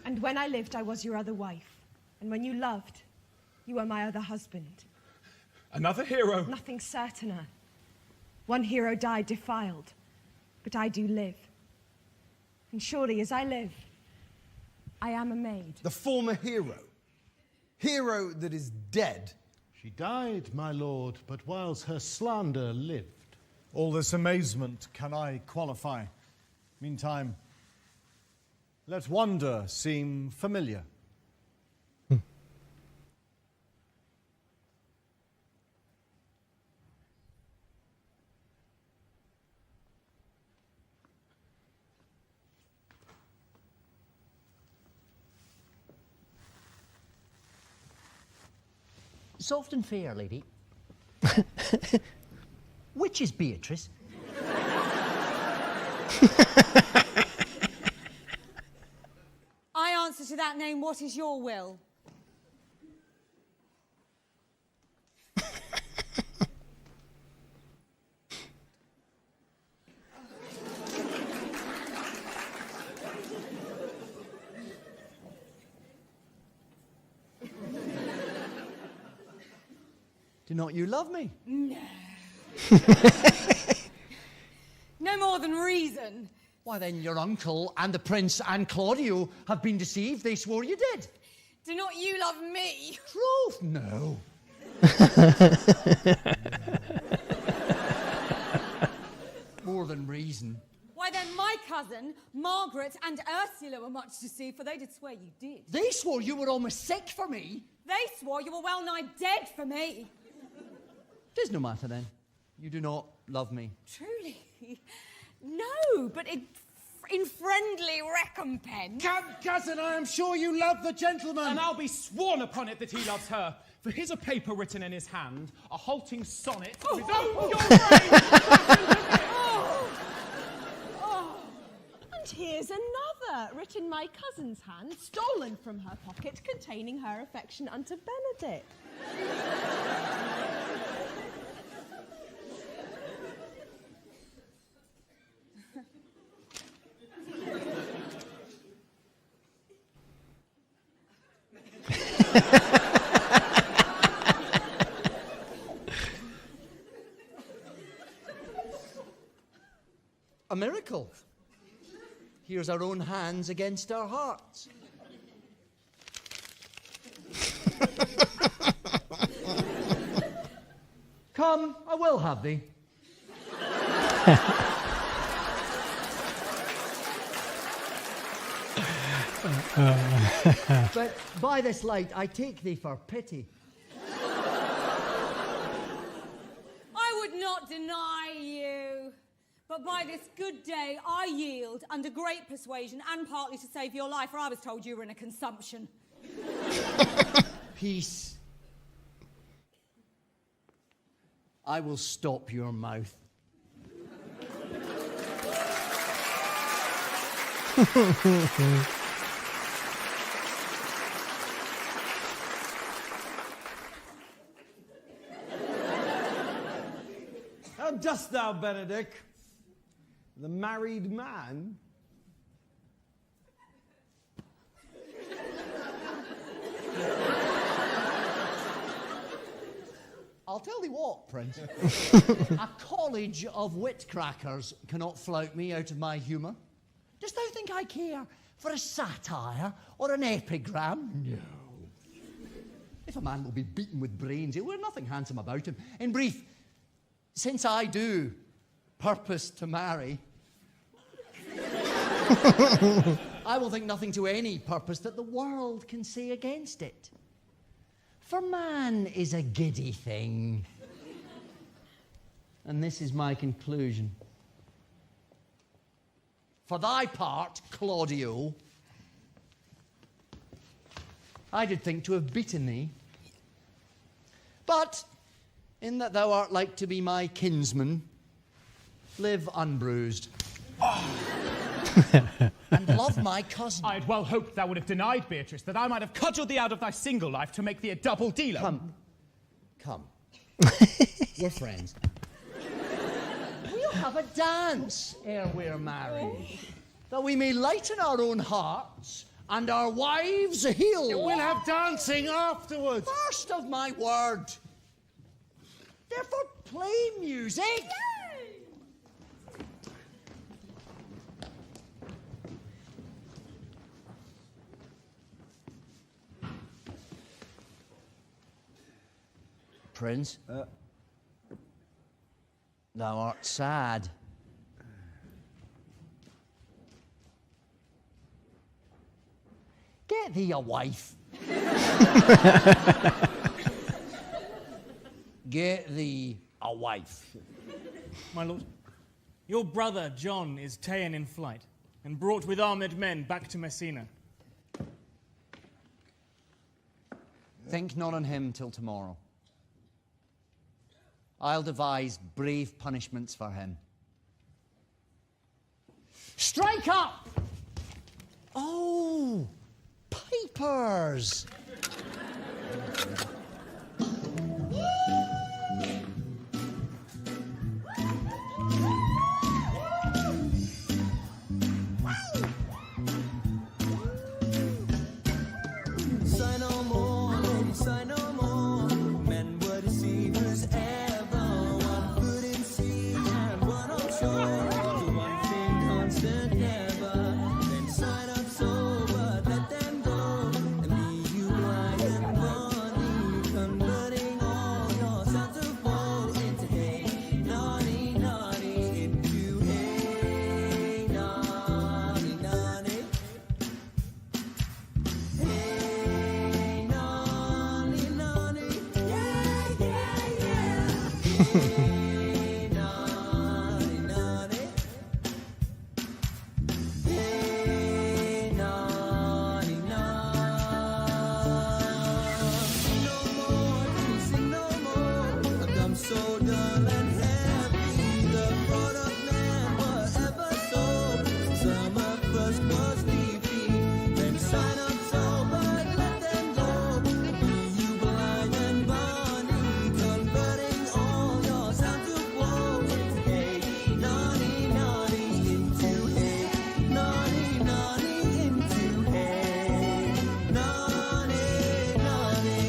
And when I lived, I was your other wife. And when you loved, you were my other husband. Another hero? Nothing certainer. One hero died defiled, but I do live. And surely as I live, I am a maid. The former hero. hero that is dead. She died, my lord, but whilst her slander lived. All this amazement can I qualify. Meantime, let wonder seem familiar. Soft and fair, lady. Which is Beatrice? I answer to that name, what is your will? Do not you love me? No. No more than reason. Why then your uncle and the prince and Claudio have been deceived. They swore you did. Do not you love me? Troth, no. More than reason. Why then my cousin, Margaret and Ursula were much deceived, for they did swear you did. They swore you were almost sick for me. They swore you were well nigh dead for me. 'Tis no matter then. You do not love me. Truly? No, but in friendly recompense. Come, cousin, I am sure you love the gentleman. And I'll be sworn upon it that he loves her. For here's a paper written in his hand, a halting sonnet. Oh, with- And here's another, written my cousin's hand, stolen from her pocket, containing her affection unto Benedict. A miracle. Here's our own hands against our hearts. Come, I will have thee. But by this light, I take thee for pity. I would not deny you. But by this good day, I yield under great persuasion and partly to save your life, for I was told you were in a consumption. Peace. I will stop your mouth. How dost thou, Benedict? The married man? I'll tell thee what, Prince. A college of wit crackers cannot flout me out of my humour. Dost thou think I care for a satire or an epigram? No. If a man will be beaten with brains, he'll wear nothing handsome about him. In brief, since I do purpose to marry, I will think nothing to any purpose that the world can say against it. For man is a giddy thing. And this is my conclusion. For thy part, Claudio, I did think to have beaten thee. But, in that thou art like to be my kinsman, live unbruised. And love my cousin. I had well hoped thou would have denied, Beatrice, that I might have cudgelled thee out of thy single life to make thee a double dealer. Come. We're friends. We'll have a dance ere we're married, that we may lighten our own hearts and our wives heal. We'll have dancing afterwards. First of my word. Therefore, play music. Prince. Thou art sad. Get thee a wife. Get thee a wife. My lord, your brother John is ta'en in flight and brought with armoured men back to Messina. Think not on him till tomorrow. I'll devise brave punishments for him. Strike up! Oh, pipers! Sigh no more, lady, sigh no more. Men were deceivers ever. One foot in sea and one on shore. The one thing constant never. Then sign up sober, let them go. And leave you blind and bonny. Converting all your sons of woe into hay. Naughty, naughty, into hay. Naughty, naughty. Hey, naughty, naughty, yeah, yeah, yeah. Hey, naughty, naughty. Hey, naughty, naughty. No more, please sing no more. I've become so dull and heavy. The thought of man was ever so. Summer first was leafy. Then sign up sober, let them go. Be you blind and bonny, converting all your sounds of woe into hay. Naughty, naughty, into hay. Naughty, naughty, into hay. Naughty, naughty.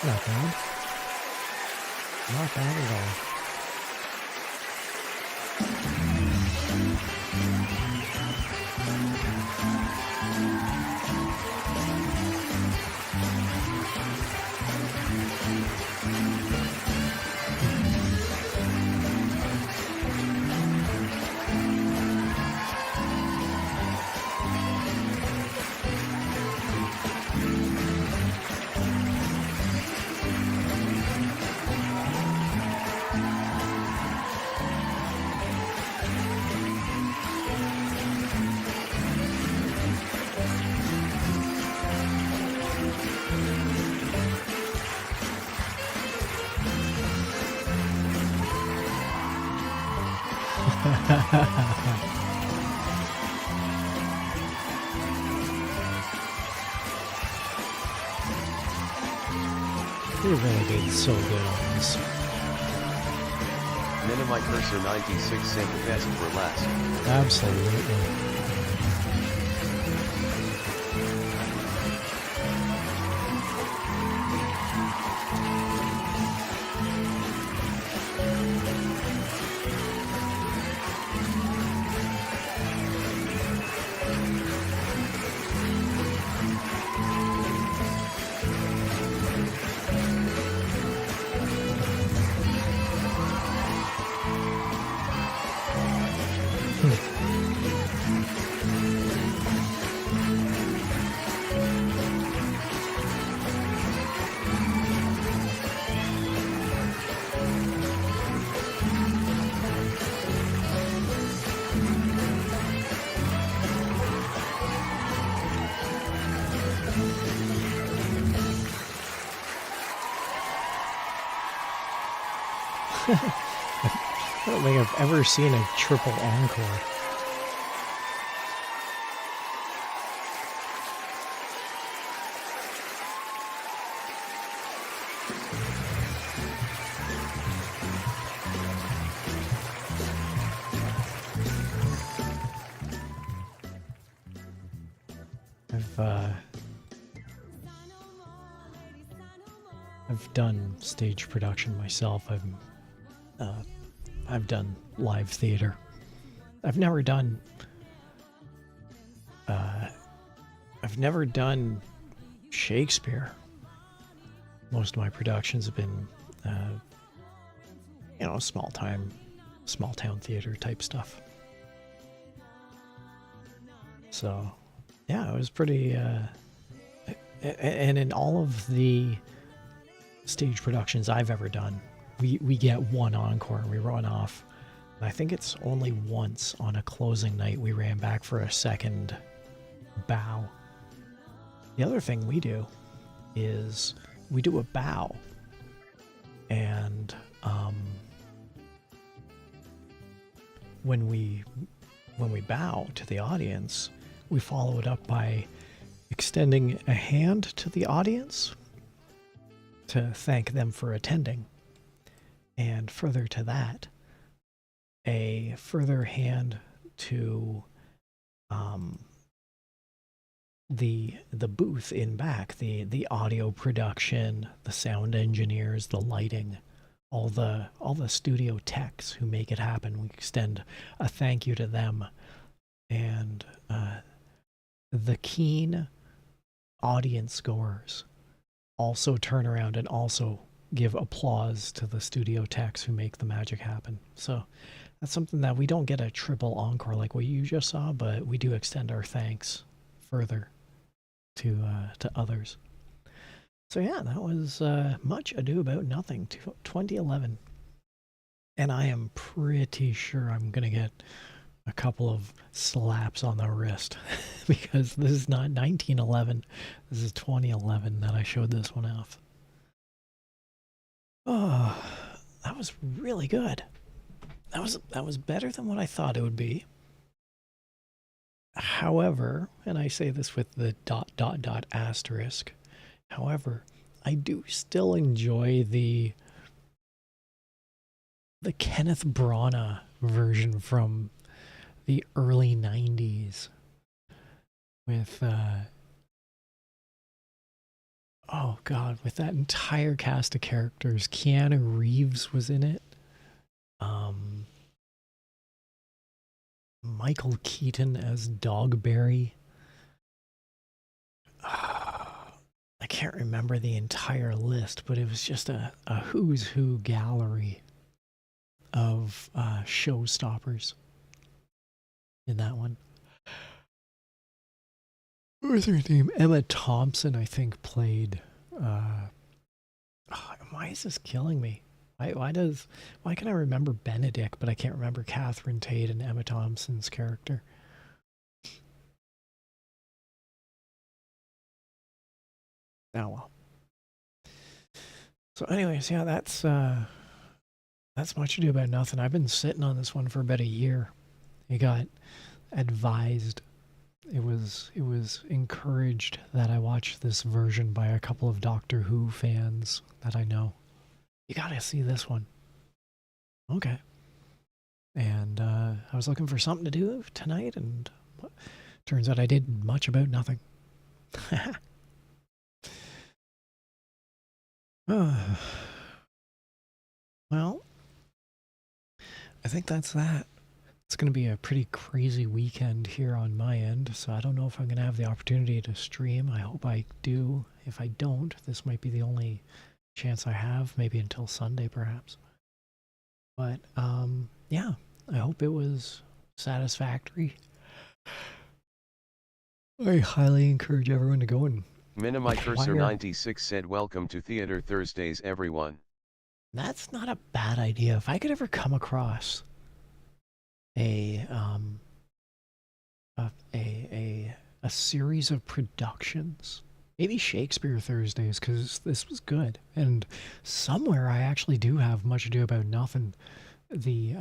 Not bad. Not bad at all. They really did so good on this. Minimi Cursor 96 said the best for last. Absolutely. I don't think I've ever seen a triple encore. I've done stage production myself. I've done live theater. I've never done Shakespeare. Most of my productions have been, you know, small town theater type stuff. So, yeah, it was pretty, and in all of the stage productions I've ever done, we get one encore and we run off. And I think it's only once on a closing night we ran back for a second bow. The other thing we do is we do a bow, and when we bow to the audience, we follow it up by extending a hand to the audience to thank them for attending, and further to that, a further hand to the booth in back, the audio production, the sound engineers, the lighting, all the studio techs who make it happen. We extend a thank you to them, and the keen audience goers also turn around and also give applause to the studio techs who make the magic happen. So that's something that we don't get a triple encore like what you just saw, but we do extend our thanks further to others. So yeah, that was Much Ado About Nothing, 2011. And I am pretty sure I'm going to get a couple of slaps on the wrist because this is not 1911. This is 2011 that I showed this one off. Oh, that was really good. That was better than what I thought it would be. However, and I say this with the ... asterisk, however, I do still enjoy the Kenneth Branagh version from the early 90s with oh god, with that entire cast of characters. Keanu Reeves was in it. Michael Keaton as Dogberry. I can't remember the entire list, but it was just a who's who gallery of showstoppers in that one. What was her name? Emma Thompson, I think, played... why is this killing me? Why can I remember Benedict, but I can't remember Catherine Tate and Emma Thompson's character? Oh well. So anyways, yeah, that's Much Ado About Nothing. I've been sitting on this one for about a year. It got advised. It was encouraged that I watch this version by a couple of Doctor Who fans that I know. You gotta see this one. Okay. And I was looking for something to do tonight, and turns out I did much about nothing. Well, I think that's that. It's going to be a pretty crazy weekend here on my end, so I don't know if I'm going to have the opportunity to stream. I hope I do. If I don't, this might be the only chance I have, maybe until Sunday perhaps. But yeah, I hope it was satisfactory. I highly encourage everyone to go and Minimicursor96 said welcome to Theater Thursdays everyone. That's not a bad idea. If I could ever come across a series of productions, maybe Shakespeare Thursdays, because this was good, and somewhere I actually do have Much Ado About Nothing, the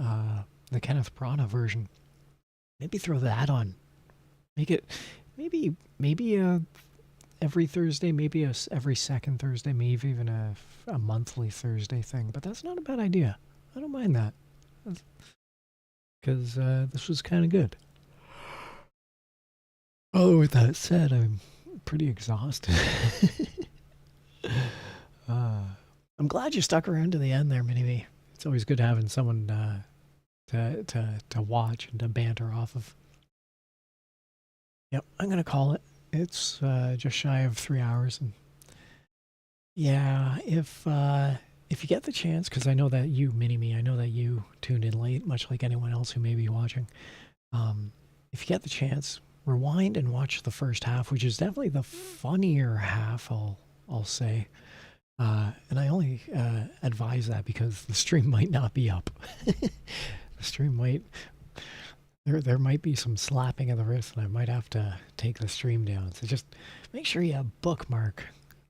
Kenneth Branagh version. Maybe throw that on. Make it maybe every Thursday, maybe every second Thursday, maybe even a monthly Thursday thing. But that's not a bad idea. I don't mind that, because this was kind of good. Oh, with that said, I'm pretty exhausted. I'm glad you stuck around to the end there, Mini-Me. It's always good having someone to watch and to banter off of. Yep, I'm gonna call it. It's just shy of 3 hours, and yeah, if you get the chance, because I know that you, Mini-Me, I know that you tuned in late, much like anyone else who may be watching. If you get the chance, rewind and watch the first half, which is definitely the funnier half, I'll say. And I only advise that because the stream might not be up. The stream might... There might be some slapping of the wrist, and I might have to take the stream down. So just make sure you bookmark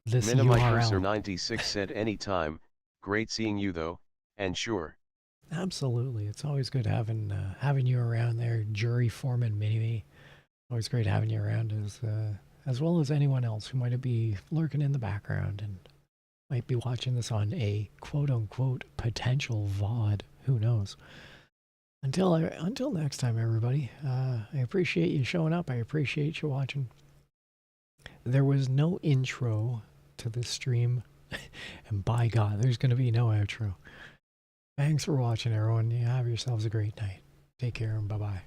this URL. 96 said anytime. Great seeing you though, and sure. Absolutely, it's always good having you around there, jury foreman Mini-Me. Always great having you around, as well as anyone else who might be lurking in the background and might be watching this on a quote-unquote potential VOD. Who knows? Until next time, everybody. I appreciate you showing up. I appreciate you watching. There was no intro to this stream, and by God, there's going to be no outro. Thanks for watching, everyone. You have yourselves a great night. Take care, and bye-bye.